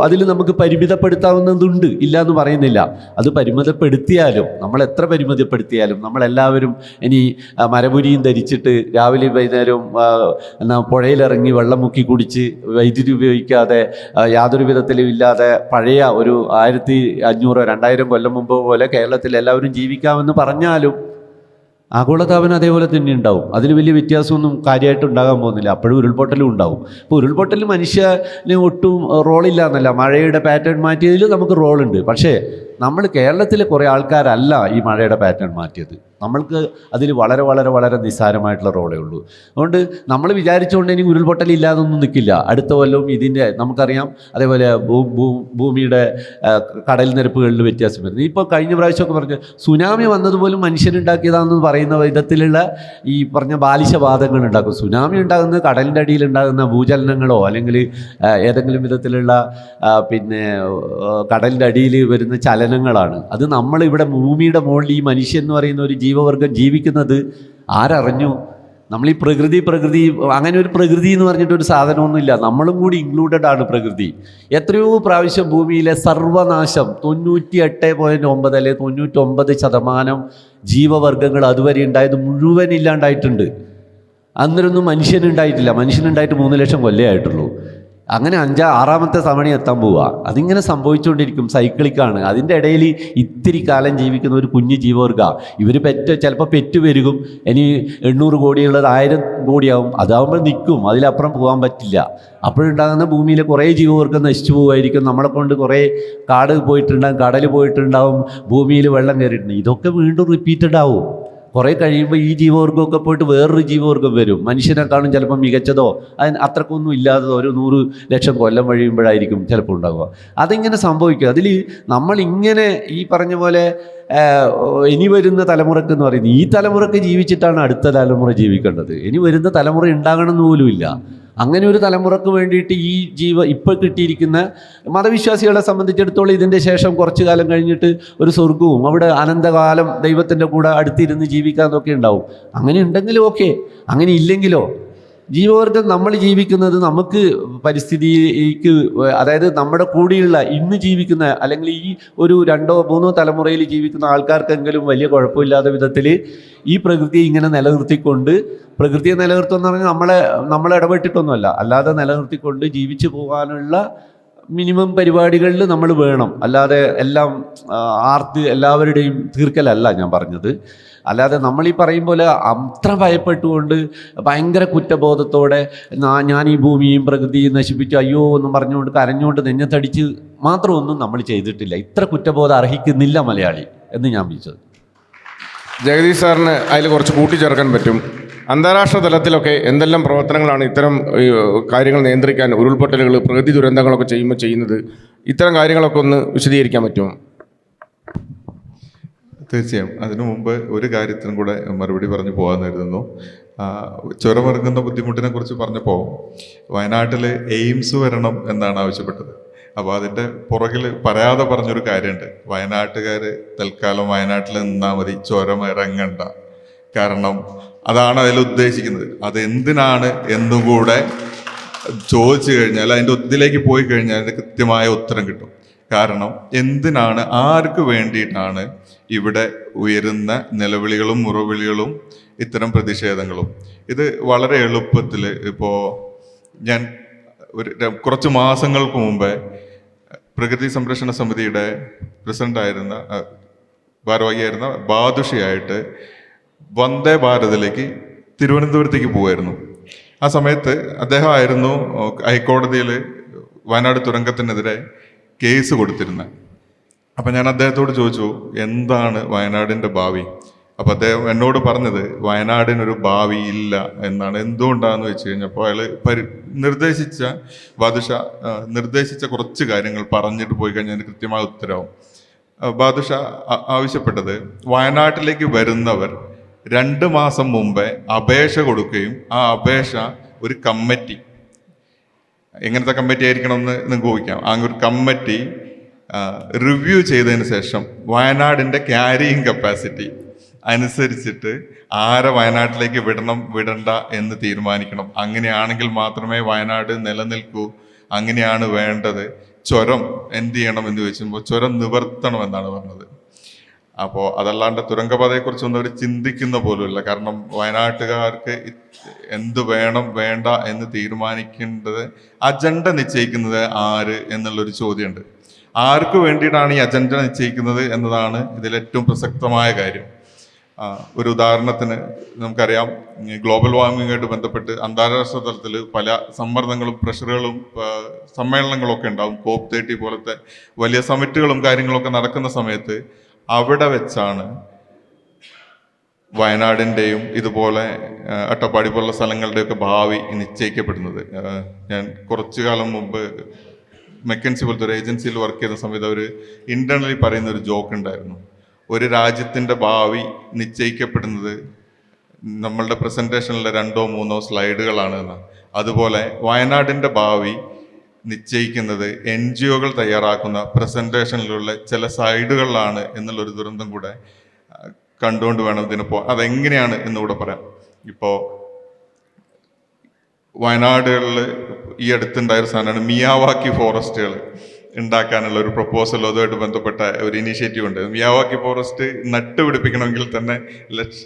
അതിൽ നമുക്ക് പരിമിതപ്പെടുത്താവുന്നതുണ്ട്, ഇല്ല എന്ന് പറയുന്നില്ല. അത് പരിമിതപ്പെടുത്തിയാലും നമ്മൾ എത്ര പരിമിതപ്പെടുത്തിയാലും നമ്മളെല്ലാവരും ഇനി മരമുരിയും ധരിച്ചിട്ട് രാവിലെ വൈകുന്നേരവും പുഴയിലിറങ്ങി വെള്ളം മുക്കി കുടിച്ച് വൈദ്യുതി ഉപയോഗിക്കാതെ യാതൊരു വിധത്തിലും ഇല്ലാതെ പഴയ ഒരു 1500-2000 കൊല്ലം മുമ്പ് പോലെ കേരളത്തിൽ എല്ലാവരും ജീവിക്കാമെന്ന് പറഞ്ഞാലും ആഗോളതാപനം അതേപോലെ തന്നെ ഉണ്ടാവും. അതിൽ വലിയ വ്യത്യാസമൊന്നും കാര്യമായിട്ട് ഉണ്ടാകാൻ പോകുന്നില്ല. അപ്പോഴും ഉരുൾപൊട്ടലും ഉണ്ടാവും. ഇപ്പോൾ ഉരുൾപൊട്ടൽ മനുഷ്യന് ഒട്ടും റോളില്ല എന്നല്ല, മഴയുടെ പാറ്റേൺ മാറ്റിയതിൽ നമുക്ക് റോളുണ്ട്. പക്ഷേ നമ്മൾ കേരളത്തിലെ കുറേ ആൾക്കാരല്ല ഈ മഴയുടെ പാറ്റേൺ മാറ്റിയത്. നമ്മൾക്ക് അതിൽ വളരെ വളരെ വളരെ നിസ്സാരമായിട്ടുള്ള റോളേ ഉള്ളൂ. അതുകൊണ്ട് നമ്മൾ വിചാരിച്ചുകൊണ്ട് ഇനി ഉരുൾപൊട്ടലില്ലാതൊന്നും നിൽക്കില്ല. അടുത്ത കൊല്ലവും ഇതിൻ്റെ നമുക്കറിയാം. അതേപോലെ ഭൂമിയുടെ കടൽ നിരപ്പുകളിൽ വ്യത്യാസം വരുന്നത്. ഇപ്പോൾ കഴിഞ്ഞ പ്രാവശ്യമൊക്കെ പറഞ്ഞ് സുനാമി വന്നതുപോലും മനുഷ്യനുണ്ടാക്കിയതാണെന്ന് പറയുന്ന വിധത്തിലുള്ള ഈ പറഞ്ഞ ബാലിശവാദങ്ങൾ ഉണ്ടാക്കും. സുനാമി ഉണ്ടാകുന്നത് കടലിൻ്റെ അടിയിൽ ഉണ്ടാകുന്ന ഭൂചലനങ്ങളോ അല്ലെങ്കിൽ ഏതെങ്കിലും വിധത്തിലുള്ള കടലിൻ്റെ അടിയിൽ വരുന്ന ചലനങ്ങളാണ്. അത് നമ്മളിവിടെ ഭൂമിയുടെ മുകളിൽ ഈ മനുഷ്യൻ എന്ന് പറയുന്ന ഒരു ജീവവർഗം ജീവിക്കുന്നത് ആരറിഞ്ഞു? നമ്മൾ ഈ പ്രകൃതി അങ്ങനെ ഒരു പ്രകൃതി എന്ന് പറഞ്ഞിട്ടൊരു സാധനമൊന്നുമില്ല. നമ്മളും കൂടി ഇൻക്ലൂഡഡ് ആണ് പ്രകൃതി. എത്രയോ പ്രാവശ്യം ഭൂമിയിലെ സർവനാശം 98.9 അല്ലെങ്കിൽ 99% ജീവവർഗങ്ങൾ അതുവരെ ഉണ്ടായത് മുഴുവൻ ഇല്ലാണ്ടായിട്ടുണ്ട്. അന്നേരൊന്നും മനുഷ്യനുണ്ടായിട്ടില്ല. മനുഷ്യനുണ്ടായിട്ട് 3 ലക്ഷം കൊല്ലമേ ആയിട്ടുള്ളൂ. അങ്ങനെ 5-6ാമത്തെ തവണ എത്താൻ പോവുക. അതിങ്ങനെ സംഭവിച്ചുകൊണ്ടിരിക്കും, സൈക്ലിക്കാണ്. അതിൻ്റെ ഇടയിൽ ഇത്തിരി കാലം ജീവിക്കുന്ന ഒരു കുഞ്ഞു ജീവവർഗ ഇവർ ചിലപ്പോൾ പെറ്റുപെരുകും. ഇനി 800 കോടിയുള്ളത് 1000 കോടിയാവും. അതാവുമ്പോൾ നിൽക്കും, അതിലപ്പുറം പോകാൻ പറ്റില്ല. അപ്പോഴുണ്ടാകുന്ന ഭൂമിയിലെ കുറേ ജീവവർഗം നശിച്ചു പോകുമായിരിക്കും. നമ്മളെ കൊണ്ട് കുറേ കാട് പോയിട്ടുണ്ടാകും, കടൽ പോയിട്ടുണ്ടാവും, ഭൂമിയിൽ വെള്ളം കയറിയിട്ടുണ്ട്. ഇതൊക്കെ വീണ്ടും റിപ്പീറ്റഡ് ആവും. കുറേ കഴിയുമ്പോൾ ഈ ജീവവർഗമൊക്കെ പോയിട്ട് വേറൊരു ജീവവർഗം വരും, മനുഷ്യനെക്കാളും ചിലപ്പോൾ മികച്ചതോ അതിന് അത്രക്കൊന്നും ഇല്ലാത്തതോ, ഒരു 100 ലക്ഷം കൊല്ലം കഴിയുമ്പോഴായിരിക്കും ചിലപ്പോൾ ഉണ്ടാകുക. അതിങ്ങനെ സംഭവിക്കുക. അതിൽ നമ്മളിങ്ങനെ ഈ പറഞ്ഞ പോലെ ഇനി വരുന്ന തലമുറക്ക് എന്ന് പറയുന്നത്, ഈ തലമുറക്ക് ജീവിച്ചിട്ടാണ് അടുത്ത തലമുറ ജീവിക്കേണ്ടത്. ഇനി വരുന്ന തലമുറ ഉണ്ടാകണമെന്ന് പോലുമില്ല. അങ്ങനെ ഒരു തലമുറക്ക് വേണ്ടിയിട്ട് ഈ ഇപ്പോൾ കിട്ടിയിരിക്കുന്ന മതവിശ്വാസികളെ സംബന്ധിച്ചിടത്തോളം ഇതിൻ്റെ ശേഷം കുറച്ചു കാലം കഴിഞ്ഞിട്ട് ഒരു സ്വർഗവും അവിടെ അനന്തകാലം ദൈവത്തിൻ്റെ കൂടെ അടുത്തിരുന്ന് ജീവിക്കാമെന്നൊക്കെ ഉണ്ടാവും. അങ്ങനെ ഉണ്ടെങ്കിലും ഓക്കെ, അങ്ങനെ ഇല്ലെങ്കിലോ ജീവവർഗം നമ്മൾ ജീവിക്കുന്നത് നമുക്ക് പരിസ്ഥിതിക്ക്, അതായത് നമ്മുടെ കൂടെയുള്ള ഇന്ന് ജീവിക്കുന്ന അല്ലെങ്കിൽ ഈ ഒരു 2-3 തലമുറയിൽ ജീവിക്കുന്ന ആൾക്കാർക്കെങ്കിലും വലിയ കുഴപ്പമില്ലാത്ത വിധത്തിൽ ഈ പ്രകൃതിയെ ഇങ്ങനെ നിലനിർത്തിക്കൊണ്ട്, പ്രകൃതിയെ നിലനിർത്തുമെന്ന് പറഞ്ഞാൽ നമ്മളെ ഇടപെട്ടിട്ടൊന്നുമല്ല, അല്ലാതെ നിലനിർത്തിക്കൊണ്ട് ജീവിച്ചു പോകാനുള്ള മിനിമം പരിപാടികളിൽ നമ്മൾ വേണം. അല്ലാതെ എല്ലാം ആർത്ത് എല്ലാവരുടെയും തീർക്കലല്ല ഞാൻ പറഞ്ഞത്. അല്ലാതെ നമ്മളീ പറയും പോലെ അത്ര ഭയപ്പെട്ടുകൊണ്ട് ഭയങ്കര കുറ്റബോധത്തോടെ ഞാൻ ഈ ഭൂമിയും പ്രകൃതിയും നശിപ്പിച്ചു അയ്യോ എന്നും പറഞ്ഞുകൊണ്ട് കരഞ്ഞുകൊണ്ട് നെഞ്ഞത്തടിച്ച് മാത്രമൊന്നും നമ്മൾ ചെയ്തിട്ടില്ല. ഇത്ര കുറ്റബോധം അർഹിക്കുന്നില്ല മലയാളി എന്ന് ഞാൻ വിളിച്ചത്. ജഗദീഷ് സാറിന് അതിൽ കുറച്ച് കൂട്ടിച്ചേർക്കാൻ പറ്റും. അന്താരാഷ്ട്ര തലത്തിലൊക്കെ എന്തെല്ലാം പ്രവർത്തനങ്ങളാണ് ഇത്തരം കാര്യങ്ങൾ നിയന്ത്രിക്കാൻ, ഉരുൾപൊട്ടലുകൾ, പ്രകൃതി ദുരന്തങ്ങളൊക്കെ ചെയ്യുന്നത്? ഇത്തരം കാര്യങ്ങളൊക്കെ ഒന്ന് വിശദീകരിക്കാൻ പറ്റുമോ? തീർച്ചയായും. അതിനു മുമ്പ് ഒരു കാര്യത്തിനും കൂടെ മറുപടി പറഞ്ഞു പോകാമെന്ന് കരുതുന്നു. ചുരമിറങ്ങുന്ന ബുദ്ധിമുട്ടിനെ കുറിച്ച് പറഞ്ഞപ്പോൾ വയനാട്ടിൽ എയിംസ് വരണം എന്നാണ് ആവശ്യപ്പെട്ടത്. അപ്പോൾ അതിൻ്റെ പുറകിൽ പറയാതെ പറഞ്ഞൊരു കാര്യമുണ്ട്. വയനാട്ടുകാർ തൽക്കാലം വയനാട്ടിൽ നിന്നാൽ മതി, ചുരം ഇറങ്ങണ്ട. കാരണം അതാണ് അതിൽ ഉദ്ദേശിക്കുന്നത്. അതെന്തിനാണ് എന്നുകൂടെ ചോദിച്ചു കഴിഞ്ഞാൽ, അതിൻ്റെ ഇതിലേക്ക് പോയി കഴിഞ്ഞാൽ അതിൻ്റെ കൃത്യമായ ഉത്തരം കിട്ടും. കാരണം എന്തിനാണ്, ആർക്ക് വേണ്ടിയിട്ടാണ് ഇവിടെ ഉയരുന്ന നിലവിളികളും മുറവിളികളും ഇത്തരം പ്രതിഷേധങ്ങളും? ഇത് വളരെ എളുപ്പത്തിൽ ഇപ്പോൾ ഞാൻ കുറച്ച് മാസങ്ങൾക്ക് മുമ്പേ പ്രകൃതി സംരക്ഷണ സമിതിയുടെ പ്രസിഡൻ്റായിരുന്ന ഭാരവാഹിയായിരുന്ന ബാദുഷിയായിട്ട് വന്ദേ ഭാരതിലേക്ക് തിരുവനന്തപുരത്തേക്ക് പോകുമായിരുന്നു. ആ സമയത്ത് അദ്ദേഹമായിരുന്നു ഹൈക്കോടതിയിൽ വയനാട് തുരങ്കത്തിനെതിരെ കേസ് കൊടുത്തിരുന്നത്. അപ്പം ഞാൻ അദ്ദേഹത്തോട് ചോദിച്ചു, എന്താണ് വയനാടിൻ്റെ ഭാവി? അപ്പോൾ അദ്ദേഹം എന്നോട് പറഞ്ഞത് വയനാടിനൊരു ഭാവി ഇല്ല എന്നാണ്. എന്തുകൊണ്ടാണെന്ന് വെച്ച് കഴിഞ്ഞപ്പോൾ അയാൾ നിർദ്ദേശിച്ച കുറച്ച് കാര്യങ്ങൾ പറഞ്ഞിട്ട് പോയി കഴിഞ്ഞാൽ അതിന് കൃത്യമായ ഉത്തരവും. ബാദുഷ ആവശ്യപ്പെട്ടത് വയനാട്ടിലേക്ക് വരുന്നവർ 2 മാസം മുമ്പേ അപേക്ഷ കൊടുക്കുകയും ആ അപേക്ഷ ഒരു കമ്മിറ്റി, എങ്ങനത്തെ കമ്മിറ്റി ആയിരിക്കണമെന്ന് നിങ്ങൾക്ക് ഊഹിക്കാം, അങ്ങനെ ഒരു കമ്മിറ്റി റിവ്യൂ ചെയ്തതിന് ശേഷം വയനാടിൻ്റെ ക്യാരിയിങ് കപ്പാസിറ്റി അനുസരിച്ചിട്ട് ആരെ വയനാട്ടിലേക്ക് വിടണ്ട എന്ന് തീരുമാനിക്കണം. അങ്ങനെയാണെങ്കിൽ മാത്രമേ വയനാട് നിലനിൽക്കൂ. അങ്ങനെയാണ് വേണ്ടത്. ചുരം എന്ത് ചെയ്യണം എന്ന് ചോദിക്കുമ്പോൾ ചുരം നിവർത്തണം എന്നാണ് പറഞ്ഞത്. അപ്പോൾ അതല്ലാണ്ട് തുരങ്കപാതയെക്കുറിച്ചൊന്നും അവർ ചിന്തിക്കുന്ന പോലുമില്ല. കാരണം വയനാട്ടുകാർക്ക് എന്ത് വേണം വേണ്ട എന്ന് തീരുമാനിക്കേണ്ടത്, അജണ്ട നിശ്ചയിക്കുന്നത് ആര് എന്നുള്ളൊരു ചോദ്യമുണ്ട്. ആർക്ക് വേണ്ടിയിട്ടാണ് ഈ അജണ്ട നിശ്ചയിക്കുന്നത് എന്നതാണ് ഇതിലേറ്റവും പ്രസക്തമായ കാര്യം. ഒരു ഉദാഹരണത്തിന് നമുക്കറിയാം, ഗ്ലോബൽ വാർമിങ്ങുമായിട്ട് ബന്ധപ്പെട്ട് അന്താരാഷ്ട്ര തലത്തിൽ പല സമ്മർദ്ദങ്ങളും പ്രഷറുകളും സമ്മേളനങ്ങളൊക്കെ ഉണ്ടാവും. COP30 പോലത്തെ വലിയ സമിറ്റുകളും കാര്യങ്ങളൊക്കെ നടക്കുന്ന സമയത്ത് അവിടെ വെച്ചാണ് വയനാടിൻ്റെയും ഇതുപോലെ അട്ടപ്പാടി പോലുള്ള സ്ഥലങ്ങളുടെയൊക്കെ ഭാവി നിശ്ചയിക്കപ്പെടുന്നത്. ഞാൻ കുറച്ചു കാലം മുമ്പ് മെക്കൻസി പോലത്തെ ഒരു ഏജൻസിയിൽ വർക്ക് ചെയ്യുന്ന സമയത്ത് അവർ ഇന്റേണലി പറയുന്ന ഒരു ജോക്ക് ഉണ്ടായിരുന്നു. ഒരു രാജ്യത്തിൻ്റെ ഭാവി നിശ്ചയിക്കപ്പെടുന്നത് നമ്മളുടെ പ്രസൻറ്റേഷനിലെ 2-3 സ്ലൈഡുകളാണ് എന്ന്. അതുപോലെ വയനാടിൻ്റെ ഭാവി നിശ്ചയിക്കുന്നത് NGOകൾ തയ്യാറാക്കുന്ന പ്രസൻറ്റേഷനിലുള്ള ചില സൈഡുകളിലാണ് എന്നുള്ളൊരു ദുരന്തം കൂടെ കണ്ടുകൊണ്ട് വേണം ഇതിനിപ്പോൾ അതെങ്ങനെയാണ് എന്നുകൂടെ പറയാം. ഇപ്പോൾ വയനാടുകളിൽ ഈ അടുത്തുണ്ടായൊരു സാധനമാണ് മിയാവാക്കി ഫോറസ്റ്റുകൾ ഉണ്ടാക്കാനുള്ള ഒരു പ്രപ്പോസൽ. അതുമായിട്ട് ബന്ധപ്പെട്ട ഒരു ഇനീഷ്യേറ്റീവ് ഉണ്ട്. മിയാവാക്കി ഫോറസ്റ്റ് നട്ടുപിടിപ്പിക്കണമെങ്കിൽ തന്നെ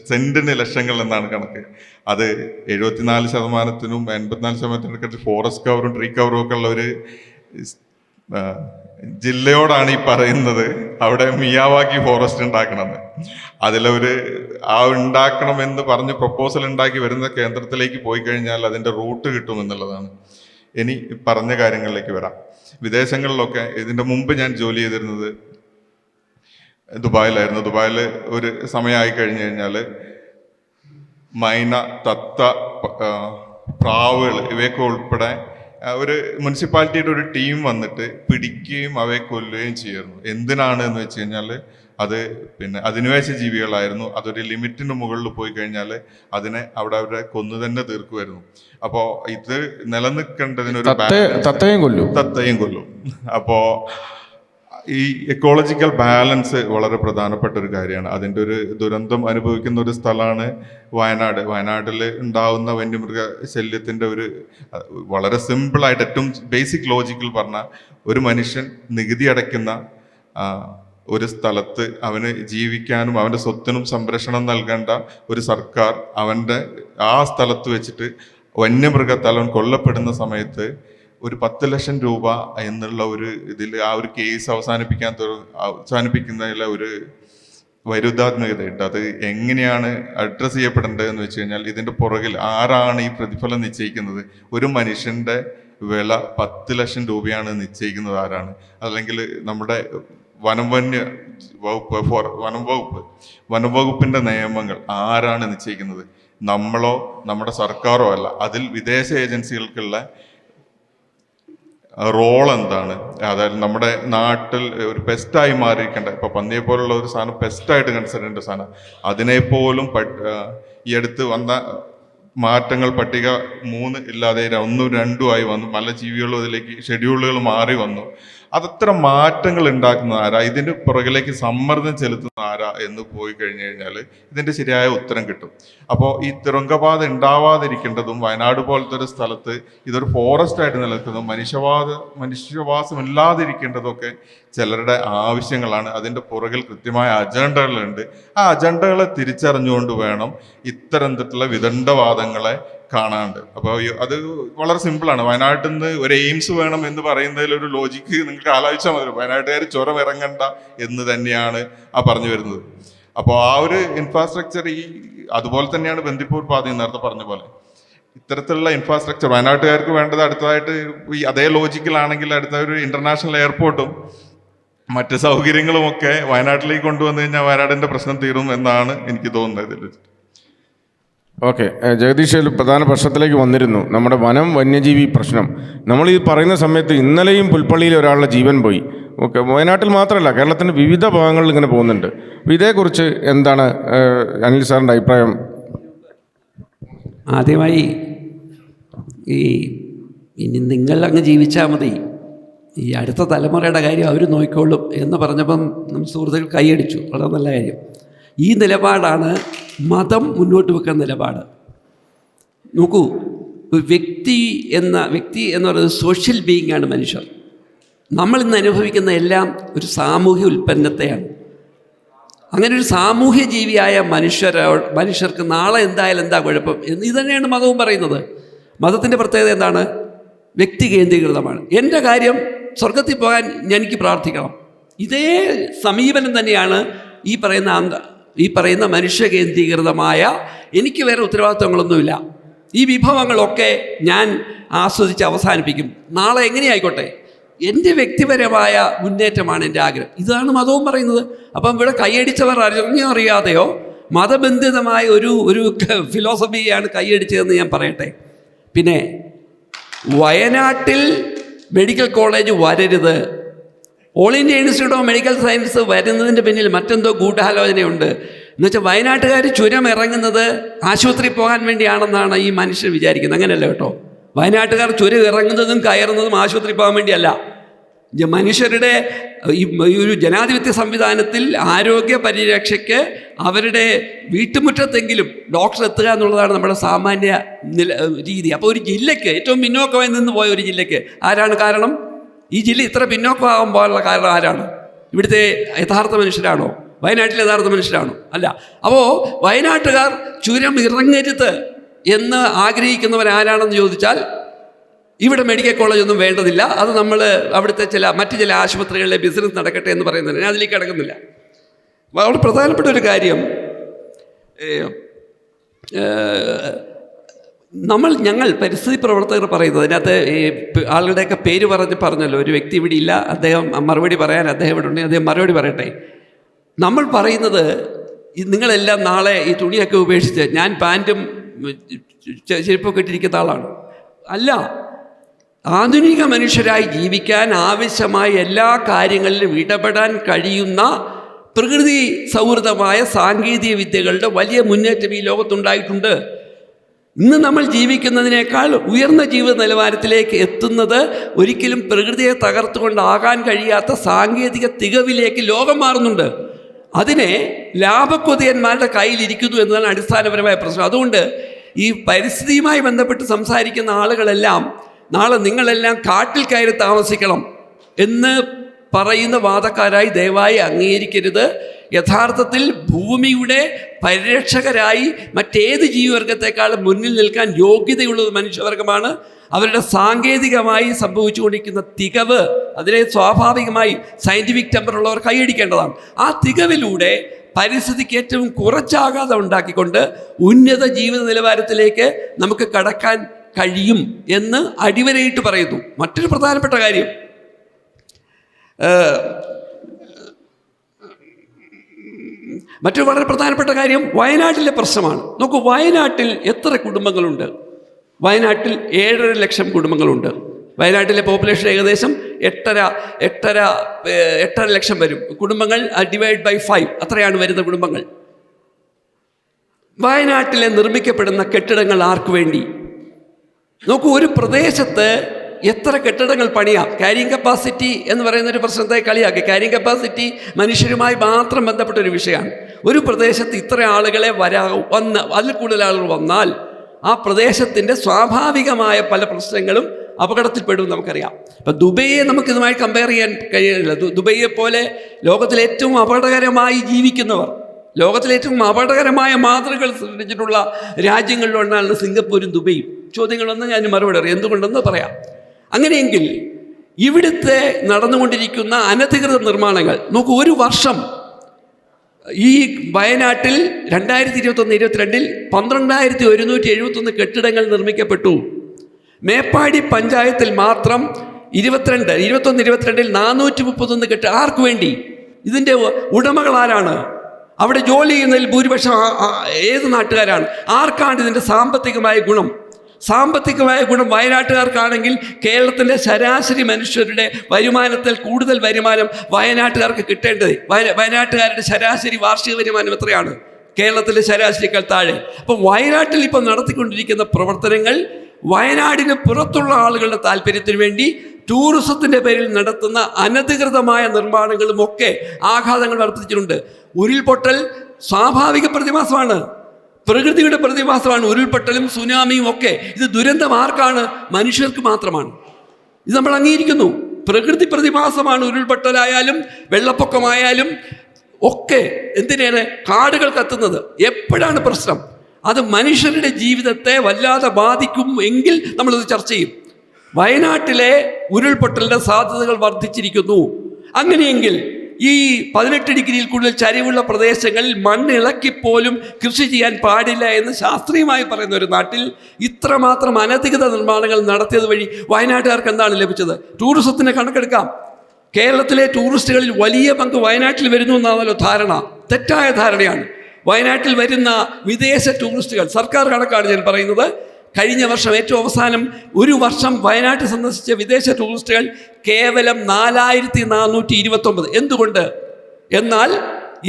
സെന്റിന് ലക്ഷങ്ങൾ എന്നാണ് കണക്ക്. അത് 74%-നും 84%-നും ഫോറസ്റ്റ് കവറും ട്രീ കവറും ഒക്കെ ഉള്ള ഒരു ജില്ലയോടാണ് ഈ പറയുന്നത് അവിടെ മിയാവാക്കി ഫോറസ്റ്റ് ഉണ്ടാക്കണമെന്ന്. അതിലൊരു ഉണ്ടാക്കണമെന്ന് പറഞ്ഞ് പ്രപ്പോസൽ ഉണ്ടാക്കി വരുന്ന കേന്ദ്രത്തിലേക്ക് പോയി കഴിഞ്ഞാൽ അതിൻ്റെ റൂട്ട് കിട്ടുമെന്നുള്ളതാണ്. ഇനി പറഞ്ഞ കാര്യങ്ങളിലേക്ക് വരാം. വിദേശങ്ങളിലൊക്കെ ഇതിൻ്റെ മുമ്പ് ഞാൻ ജോലി ചെയ്തിരുന്നത് ദുബായിലായിരുന്നു. ദുബായിൽ ഒരു സമയമായി കഴിഞ്ഞു കഴിഞ്ഞാൽ മൈന, തത്ത, പ്രാവുകൾ ഇവയൊക്കെ ഉൾപ്പെടെ ഒരു മുനിസിപ്പാലിറ്റിയുടെ ഒരു ടീം വന്നിട്ട് പിടിക്കുകയും അവയെ കൊല്ലുകയും ചെയ്യുമായിരുന്നു. എന്തിനാണ് എന്ന് വെച്ച് കഴിഞ്ഞാൽ അത് അധിനിവേശ ജീവികളായിരുന്നു. അതൊരു ലിമിറ്റിന് മുകളിൽ പോയി കഴിഞ്ഞാൽ അതിനെ അവരെ കൊന്നു തന്നെ തീർക്കുമായിരുന്നു. അപ്പോൾ ഇത് നിലനിൽക്കേണ്ടതിനൊരു തത്തയും കൊല്ലും. അപ്പോൾ ഈ എക്കോളജിക്കൽ ബാലൻസ് വളരെ പ്രധാനപ്പെട്ട ഒരു കാര്യമാണ്. അതിൻ്റെ ഒരു ദുരന്തം അനുഭവിക്കുന്ന ഒരു സ്ഥലമാണ് വയനാട്. വയനാട്ടിൽ ഉണ്ടാവുന്ന വന്യമൃഗ ശല്യത്തിൻ്റെ ഒരു വളരെ സിമ്പിളായിട്ട് ഏറ്റവും ബേസിക് ലോജിക്കിൽ പറഞ്ഞാൽ, ഒരു മനുഷ്യൻ നികുതി അടയ്ക്കുന്ന ഒരു സ്ഥലത്ത് അവന് ജീവിക്കാനും അവൻ്റെ സ്വത്തിനും സംരക്ഷണം നൽകേണ്ട ഒരു സർക്കാർ അവൻ്റെ ആ സ്ഥലത്ത് വെച്ചിട്ട് വന്യമൃഗത്താൽ അവൻ കൊല്ലപ്പെടുന്ന സമയത്ത് ഒരു 10 ലക്ഷം രൂപ എന്നുള്ള ഒരു ഇതിൽ ആ ഒരു കേസ് അവസാനിപ്പിക്കുന്നതിലെ ഒരു വൈരുദ്ധാത്മകതയുണ്ട്. അത് എങ്ങനെയാണ് അഡ്രസ്സ് ചെയ്യപ്പെടേണ്ടത് എന്ന് വെച്ച് കഴിഞ്ഞാൽ ഇതിൻ്റെ പുറകിൽ ആരാണ് ഈ പ്രതിഫലം നിശ്ചയിക്കുന്നത്? ഒരു മനുഷ്യൻ്റെ വില 10 ലക്ഷം രൂപയാണ് നിശ്ചയിക്കുന്നത് ആരാണ്? അല്ലെങ്കിൽ നമ്മുടെ വനംവകുപ്പിൻ്റെ നിയമങ്ങൾ ആരാണ് നിശ്ചയിക്കുന്നത്? നമ്മളോ നമ്മുടെ സർക്കാരോ അല്ല. അതിൽ വിദേശ ഏജൻസികൾക്കുള്ള റോൾ എന്താണ്? അതായത് നമ്മുടെ നാട്ടിൽ ഒരു പെസ്റ്റായി മാറിയിരിക്കേണ്ട, ഇപ്പോൾ പന്നിയെ പോലുള്ള ഒരു സാധനം പെസ്റ്റായിട്ട് കൺസിഡർ ചെയ്യേണ്ട സാധനം, അതിനെപ്പോലും ഈ അടുത്ത് വന്ന മാറ്റങ്ങൾ പട്ടിക 3 ഇല്ലാതെ 1, 2 ആയി വന്നു. പല ജീവികളും അതിലേക്ക് ഷെഡ്യൂളുകൾ മാറി വന്നു. അതത്ര മാറ്റങ്ങൾ ഉണ്ടാക്കുന്ന ആരാ, ഇതിൻ്റെ പുറകിലേക്ക് സമ്മർദ്ദം ചെലുത്തുന്ന ആരാ എന്ന് പോയി കഴിഞ്ഞു കഴിഞ്ഞാൽ ഇതിൻ്റെ ശരിയായ ഉത്തരം കിട്ടും. അപ്പോൾ ഈ തുരങ്കപാത ഉണ്ടാവാതിരിക്കേണ്ടതും വയനാട് പോലത്തെ ഒരു സ്ഥലത്ത് ഇതൊരു ഫോറസ്റ്റായിട്ട് നിലനിൽക്കുന്നതും മനുഷ്യവാസമില്ലാതിരിക്കേണ്ടതൊക്കെ ചിലരുടെ ആവശ്യങ്ങളാണ്. അതിൻ്റെ പുറകിൽ കൃത്യമായ അജണ്ടകളുണ്ട്. ആ അജണ്ടകളെ തിരിച്ചറിഞ്ഞുകൊണ്ട് വേണം ഇത്തരത്തിലുള്ള വിദണ്ഡവാദങ്ങളെ കാണാണ്ട്. അപ്പോൾ അത് വളരെ സിമ്പിളാണ്. വയനാട്ടിൽ നിന്ന് ഒരു എയിംസ് വേണം എന്ന് പറയുന്നതിൽ ഒരു ലോജിക്ക് നിങ്ങൾക്ക് ആലോചിച്ചാൽ മതി. വയനാട്ടുകാർ ചുരം ഇറങ്ങണ്ട എന്ന് തന്നെയാണ് ആ പറഞ്ഞു വരുന്നത്. അപ്പോൾ ആ ഒരു ഇൻഫ്രാസ്ട്രക്ചർ അതുപോലെ തന്നെയാണ് ബന്ദിപ്പൂർ പാതയും നേരത്തെ പറഞ്ഞ പോലെ. ഇത്തരത്തിലുള്ള ഇൻഫ്രാസ്ട്രക്ചർ വയനാട്ടുകാർക്ക് വേണ്ടത് അടുത്തതായിട്ട് ഈ അതേ ലോജിക്കലാണെങ്കിൽ അടുത്ത ഒരു ഇന്റർനാഷണൽ എയർപോർട്ടും മറ്റ് സൗകര്യങ്ങളുമൊക്കെ വയനാട്ടിലേക്ക് കൊണ്ടുവന്നു കഴിഞ്ഞാൽ വയനാടിൻ്റെ പ്രശ്നം തീരും എന്നാണ് എനിക്ക് തോന്നുന്നത്. ഇതിൽ ഓക്കെ, ജഗദീഷ് ഒരു പ്രധാന പ്രശ്നത്തിലേക്ക് വന്നിരുന്നു, നമ്മുടെ വന്യജീവി പ്രശ്നം. നമ്മൾ ഈ പറയുന്ന സമയത്ത് ഇന്നലെയും പുൽപ്പള്ളിയിൽ ഒരാളുടെ ജീവൻ പോയി. ഓക്കെ, വയനാട്ടിൽ മാത്രമല്ല കേരളത്തിൻ്റെ വിവിധ ഭാഗങ്ങളിൽ ഇങ്ങനെ പോകുന്നുണ്ട്. അപ്പോൾ ഇതേക്കുറിച്ച് എന്താണ് അനിൽ സാറിൻ്റെ അഭിപ്രായം? ആദ്യമായി ഇനി നിങ്ങൾ അങ്ങ് ജീവിച്ചാൽ മതി, ഈ അടുത്ത തലമുറയുടെ കാര്യം അവർ നോക്കിക്കോളും എന്ന് പറഞ്ഞപ്പം നമ്മൾ സുഹൃത്തുക്കൾ കൈയടിച്ചു. വളരെ നല്ല കാര്യം. ഈ നിലപാടാണ് മതം മുന്നോട്ട് വെക്കുന്ന നിലപാട്. നോക്കൂ, വ്യക്തി എന്ന് പറയുന്നത് സോഷ്യൽ ബീയിങ് ആണ് മനുഷ്യർ. നമ്മളിന്ന് അനുഭവിക്കുന്ന എല്ലാം ഒരു സാമൂഹ്യ ഉൽപ്പന്നത്തെയാണ്. അങ്ങനെ ഒരു സാമൂഹ്യ ജീവിയായ മനുഷ്യർക്ക് നാളെ എന്തായാലും എന്താ കുഴപ്പം എന്ന് ഇതുതന്നെയാണ് മതവും പറയുന്നത്. മതത്തിൻ്റെ പ്രത്യേകത എന്താണ്? വ്യക്തി കേന്ദ്രീകൃതമാണ്. എൻ്റെ കാര്യം സ്വർഗത്തിൽ പോകാൻ എനിക്ക് പ്രാർത്ഥിക്കണം. ഇതേ സമീപനം തന്നെയാണ് ഈ പറയുന്ന മനുഷ്യ കേന്ദ്രീകൃതമായ എനിക്ക് വേറെ ഉത്തരവാദിത്വങ്ങളൊന്നുമില്ല, ഈ വിഭവങ്ങളൊക്കെ ഞാൻ ആസ്വദിച്ച് അവസാനിപ്പിക്കും, നാളെ എങ്ങനെയായിക്കോട്ടെ, എൻ്റെ വ്യക്തിപരമായ മുന്നേറ്റമാണ് എൻ്റെ ആഗ്രഹം. ഇതാണ് മതവും പറയുന്നത്. അപ്പം ഇവിടെ കൈയടിച്ചവർ അറിഞ്ഞോ അറിയാതെയോ മതബന്ധിതമായ ഒരു ഫിലോസഫിയാണ് കൈയടിച്ചതെന്ന് ഞാൻ പറയട്ടെ. പിന്നെ വയനാട്ടിൽ മെഡിക്കൽ കോളേജ് വരരുത്, all India institute of medical science വരുന്നതിൻ്റെ പിന്നിൽ മറ്റെന്തോ ഗൂഢാലോചനയുണ്ട്. എന്നുവെച്ചാൽ വയനാട്ടുകാർ ചുരം ഇറങ്ങുന്നത് ആശുപത്രി പോകാൻ വേണ്ടിയാണെന്നാണ് ഈ മനുഷ്യർ വിചാരിക്കുന്നത്. അങ്ങനെയല്ല കേട്ടോ. വയനാട്ടുകാർ ചുരം ഇറങ്ങുന്നതും കയറുന്നതും ആശുപത്രി പോകാൻ വേണ്ടിയല്ല. മനുഷ്യരുടെ ഈ ഒരു ജനാധിപത്യ സംവിധാനത്തിൽ ആരോഗ്യ പരിരക്ഷയ്ക്ക് അവരുടെ വീട്ടുമുറ്റത്തെങ്കിലും ഡോക്ടർ എത്തുക എന്നുള്ളതാണ് നമ്മുടെ സാമാന്യ രീതി. അപ്പോൾ ഒരു ജില്ലയ്ക്ക് ഏറ്റവും പിന്നോക്കമായി നിന്ന് പോയ ഒരു ജില്ലയ്ക്ക് ആരാണ് കാരണം? ഈ ജില്ല ഇത്ര പിന്നോക്കമാകാൻ പോകാനുള്ള കാരണം ആരാണ്? ഇവിടുത്തെ യഥാർത്ഥ മനുഷ്യരാണോ? വയനാട്ടിലെ യഥാർത്ഥ മനുഷ്യരാണോ? അല്ല. അപ്പോൾ വയനാട്ടുകാർ ചുരം ഇറങ്ങരുത് എന്ന് ആഗ്രഹിക്കുന്നവരാരാണെന്ന് ചോദിച്ചാൽ ഇവിടെ മെഡിക്കൽ കോളേജൊന്നും വേണ്ടതില്ല, അത് നമ്മൾ അവിടുത്തെ മറ്റ് ചില ആശുപത്രികളിലെ ബിസിനസ് നടക്കട്ടെ എന്ന് പറയുന്നത്. ഞാൻ അതിലേക്ക് കിടക്കുന്നില്ല. വളരെ പ്രധാനപ്പെട്ട ഒരു കാര്യം, ഞങ്ങൾ പരിസ്ഥിതി പ്രവർത്തകർ പറയുന്നത്, അതിനകത്ത് ഈ ആളുകളുടെയൊക്കെ പേര് പറഞ്ഞല്ലോ. ഒരു വ്യക്തി ഇവിടെ ഇല്ല, അദ്ദേഹം മറുപടി പറയാൻ അദ്ദേഹം ഇവിടെ ഉണ്ടെങ്കിൽ അദ്ദേഹം മറുപടി പറയട്ടെ. നമ്മൾ പറയുന്നത് നിങ്ങളെല്ലാം നാളെ ഈ തുണിയൊക്കെ ഉപേക്ഷിച്ച്, ഞാൻ പാൻറ്റും ചെരുപ്പൊക്കെ ഇട്ടിരിക്കുന്ന ആളാണ് അല്ല. ആധുനിക മനുഷ്യരായി ജീവിക്കാൻ ആവശ്യമായ എല്ലാ കാര്യങ്ങളിലും ഇടപെടാൻ കഴിയുന്ന പ്രകൃതി സൗഹൃദമായ സാങ്കേതിക വിദ്യകളുടെ വലിയ മുന്നേറ്റം ഈ ലോകത്തുണ്ടായിട്ടുണ്ട്. ഇന്ന് നമ്മൾ ജീവിക്കുന്നതിനേക്കാൾ ഉയർന്ന ജീവിത നിലവാരത്തിലേക്ക് എത്തുന്നത് ഒരിക്കലും പ്രകൃതിയെ തകർത്തുകൊണ്ടാകാൻ കഴിയാത്ത സാങ്കേതിക തികവിലേക്ക് ലോകം മാറുന്നുണ്ട്. അതിനെ ലാഭക്കൊതിയന്മാരുടെ കയ്യിലിരിക്കുന്നു എന്നതാണ് അടിസ്ഥാനപരമായ പ്രശ്നം. അതുകൊണ്ട് ഈ പരിസ്ഥിതിയുമായി ബന്ധപ്പെട്ട് സംസാരിക്കുന്ന ആളുകളെല്ലാം നാളെ നിങ്ങളെല്ലാം കാട്ടിൽ കയറി താമസിക്കണം എന്ന് പറയുന്ന വാദക്കാരായി ദയവായി അംഗീകരിക്കരുത്. യഥാർത്ഥത്തിൽ ഭൂമിയുടെ പരിരക്ഷകരായി മറ്റേത് ജീവിവർഗത്തെക്കാളും മുന്നിൽ നിൽക്കാൻ യോഗ്യതയുള്ളത് മനുഷ്യവർഗമാണ്. അവരുടെ സാങ്കേതികമായി സംഭവിച്ചുകൊണ്ടിരിക്കുന്ന തികവ്, അതിനെ സ്വാഭാവികമായി സയൻറ്റിഫിക് ടെമ്പറുള്ളവർ കൈയടിക്കേണ്ടതാണ്. ആ തികവിലൂടെ പരിസ്ഥിതിക്ക് ഏറ്റവും കുറച്ചാഘാതം ഉണ്ടാക്കിക്കൊണ്ട് ഉന്നത ജീവിത നിലവാരത്തിലേക്ക് നമുക്ക് കടക്കാൻ കഴിയും എന്ന് അടിവരയിട്ട് പറയുന്നു. മറ്റൊരു പ്രധാനപ്പെട്ട കാര്യം, വളരെ പ്രധാനപ്പെട്ട കാര്യം വയനാട്ടിലെ പ്രശ്നമാണ്. നോക്കൂ, വയനാട്ടിൽ എത്ര കുടുംബങ്ങളുണ്ട്? വയനാട്ടിൽ 7.5 ലക്ഷം കുടുംബങ്ങളുണ്ട്. വയനാട്ടിലെ പോപ്പുലേഷൻ ഏകദേശം 8.5 ലക്ഷം വരും. കുടുംബങ്ങൾ ഡിവൈഡ് ബൈ 5 അത്രയാണ് വരുന്ന കുടുംബങ്ങൾ. വയനാട്ടിലെ നിർമ്മിക്കപ്പെടുന്ന കെട്ടിടങ്ങൾ ആർക്കു വേണ്ടി? നോക്കൂ, ഒരു പ്രദേശത്ത് എത്ര കെട്ടിടങ്ങൾ പണിയാം? ക്യാരിങ് കപ്പാസിറ്റി എന്ന് പറയുന്നൊരു പ്രശ്നത്തെ കളിയാക്കി. ക്യാരിങ് കപ്പാസിറ്റി മനുഷ്യരുമായി മാത്രം ബന്ധപ്പെട്ടൊരു വിഷയമാണ്. ഒരു പ്രദേശത്ത് ഇത്ര ആളുകളെ വന്ന് അതിൽ കൂടുതൽ ആളുകൾ വന്നാൽ ആ പ്രദേശത്തിൻ്റെ സ്വാഭാവികമായ പല പ്രശ്നങ്ങളും അപകടത്തിൽപ്പെടും നമുക്കറിയാം. ഇപ്പം ദുബൈയെ നമുക്കിതുമായി കമ്പയർ ചെയ്യാൻ കഴിയില്ല. ദുബൈയെ പോലെ ലോകത്തിലെ ഏറ്റവും അപകടകരമായി ജീവിക്കുന്നവർ, ലോകത്തിലെ ഏറ്റവും അപകടകരമായ മാതൃകകൾ സൃഷ്ടിച്ചിട്ടുള്ള രാജ്യങ്ങളിലൊന്നാണ് സിംഗപ്പൂരും ദുബൈയും. ചോദ്യങ്ങളൊന്നും ഞാൻ മറുപടി അറിയാം, എന്തുകൊണ്ടെന്ന് പറയാം. അങ്ങനെയെങ്കിൽ ഇവിടുത്തെ നടന്നുകൊണ്ടിരിക്കുന്ന അനധികൃത നിർമ്മാണങ്ങൾ നോക്കൂ. ഒരു വർഷം ഈ വയനാട്ടിൽ 2021-22 12,171 കെട്ടിടങ്ങൾ നിർമ്മിക്കപ്പെട്ടു. മേപ്പാടി പഞ്ചായത്തിൽ മാത്രം 21-22 431 കെട്ടിടം. ആർക്കു വേണ്ടി? ഇതിൻ്റെ ഉടമകളാരാണ്? അവിടെ ജോലി ചെയ്യുന്നതിൽ ഭൂരിപക്ഷം ഏത് നാട്ടുകാരാണ്? ആർക്കാണ് ഇതിൻ്റെ സാമ്പത്തികമായ ഗുണം? സാമ്പത്തികമായ ഗുണം വയനാട്ടുകാർക്കാണെങ്കിൽ കേരളത്തിൻ്റെ ശരാശരി മനുഷ്യരുടെ വരുമാനത്തിൽ കൂടുതൽ വരുമാനം വയനാട്ടുകാർക്ക് കിട്ടേണ്ടത്. വയനാട്ടുകാരുടെ ശരാശരി വാർഷിക വരുമാനം എത്രയാണ്? കേരളത്തിലെ ശരാശരിക്കാൾ താഴെ. അപ്പം വയനാട്ടിൽ ഇപ്പം നടത്തിക്കൊണ്ടിരിക്കുന്ന പ്രവർത്തനങ്ങൾ വയനാടിന് പുറത്തുള്ള ആളുകളുടെ താല്പര്യത്തിന് വേണ്ടി ടൂറിസത്തിൻ്റെ പേരിൽ നടത്തുന്ന അനധികൃതമായ നിർമ്മാണങ്ങളുമൊക്കെ ആഘാതങ്ങൾ വർദ്ധിച്ചിട്ടുണ്ട്. ഉരുൾപൊട്ടൽ സ്വാഭാവിക പ്രതിഭാസമാണ്, പ്രകൃതിയുടെ പ്രതിഭാസമാണ്. ഉരുൾപൊട്ടലും സുനാമിയും ഒക്കെ ഇത് ദുരന്തം ആർക്കാണ്? മനുഷ്യർക്ക് മാത്രമാണ്. ഇത് നമ്മൾ അംഗീകരിക്കുന്നു. പ്രകൃതി പ്രതിഭാസമാണ് ഉരുൾപൊട്ടലായാലും വെള്ളപ്പൊക്കമായാലും ഒക്കെ. എന്തിനേറെ കാടുകൾ കത്തുന്നത് എപ്പോഴാണ് പ്രശ്നം? അത് മനുഷ്യരുടെ ജീവിതത്തെ വല്ലാതെ ബാധിക്കും എങ്കിൽ നമ്മളത് ചർച്ച ചെയ്യും. വയനാട്ടിലെ ഉരുൾപൊട്ടലിൻ്റെ സാധ്യതകൾ വർദ്ധിച്ചിരിക്കുന്നു. അങ്ങനെയെങ്കിൽ ഈ 18 ഡിഗ്രിയിൽ കൂടുതൽ ചരിവുള്ള പ്രദേശങ്ങളിൽ മണ്ണിളക്കിപ്പോലും കൃഷി ചെയ്യാൻ പാടില്ല എന്ന് ശാസ്ത്രീയമായി പറയുന്ന ഒരു നാട്ടിൽ ഇത്രമാത്രം അനധികൃത നിർമ്മാണങ്ങൾ നടത്തിയത് വഴി വയനാട്ടുകാർക്ക് എന്താണ് ലഭിച്ചത്? ടൂറിസത്തിന് കണക്കെടുക്കാം. കേരളത്തിലെ ടൂറിസ്റ്റുകളിൽ വലിയ പങ്ക് വയനാട്ടിൽ വരുന്നു എന്നാണല്ലോ ധാരണ. തെറ്റായ ധാരണയാണ്. വയനാട്ടിൽ വരുന്ന വിദേശ ടൂറിസ്റ്റുകൾ, സർക്കാർ കണക്കാണ് ഞാൻ പറയുന്നത്, കഴിഞ്ഞ വർഷം ഏറ്റവും അവസാനം ഒരു വർഷം വയനാട്ടിൽ സന്ദർശിച്ച വിദേശ ടൂറിസ്റ്റുകൾ കേവലം 4,429. എന്തുകൊണ്ട്? എന്നാൽ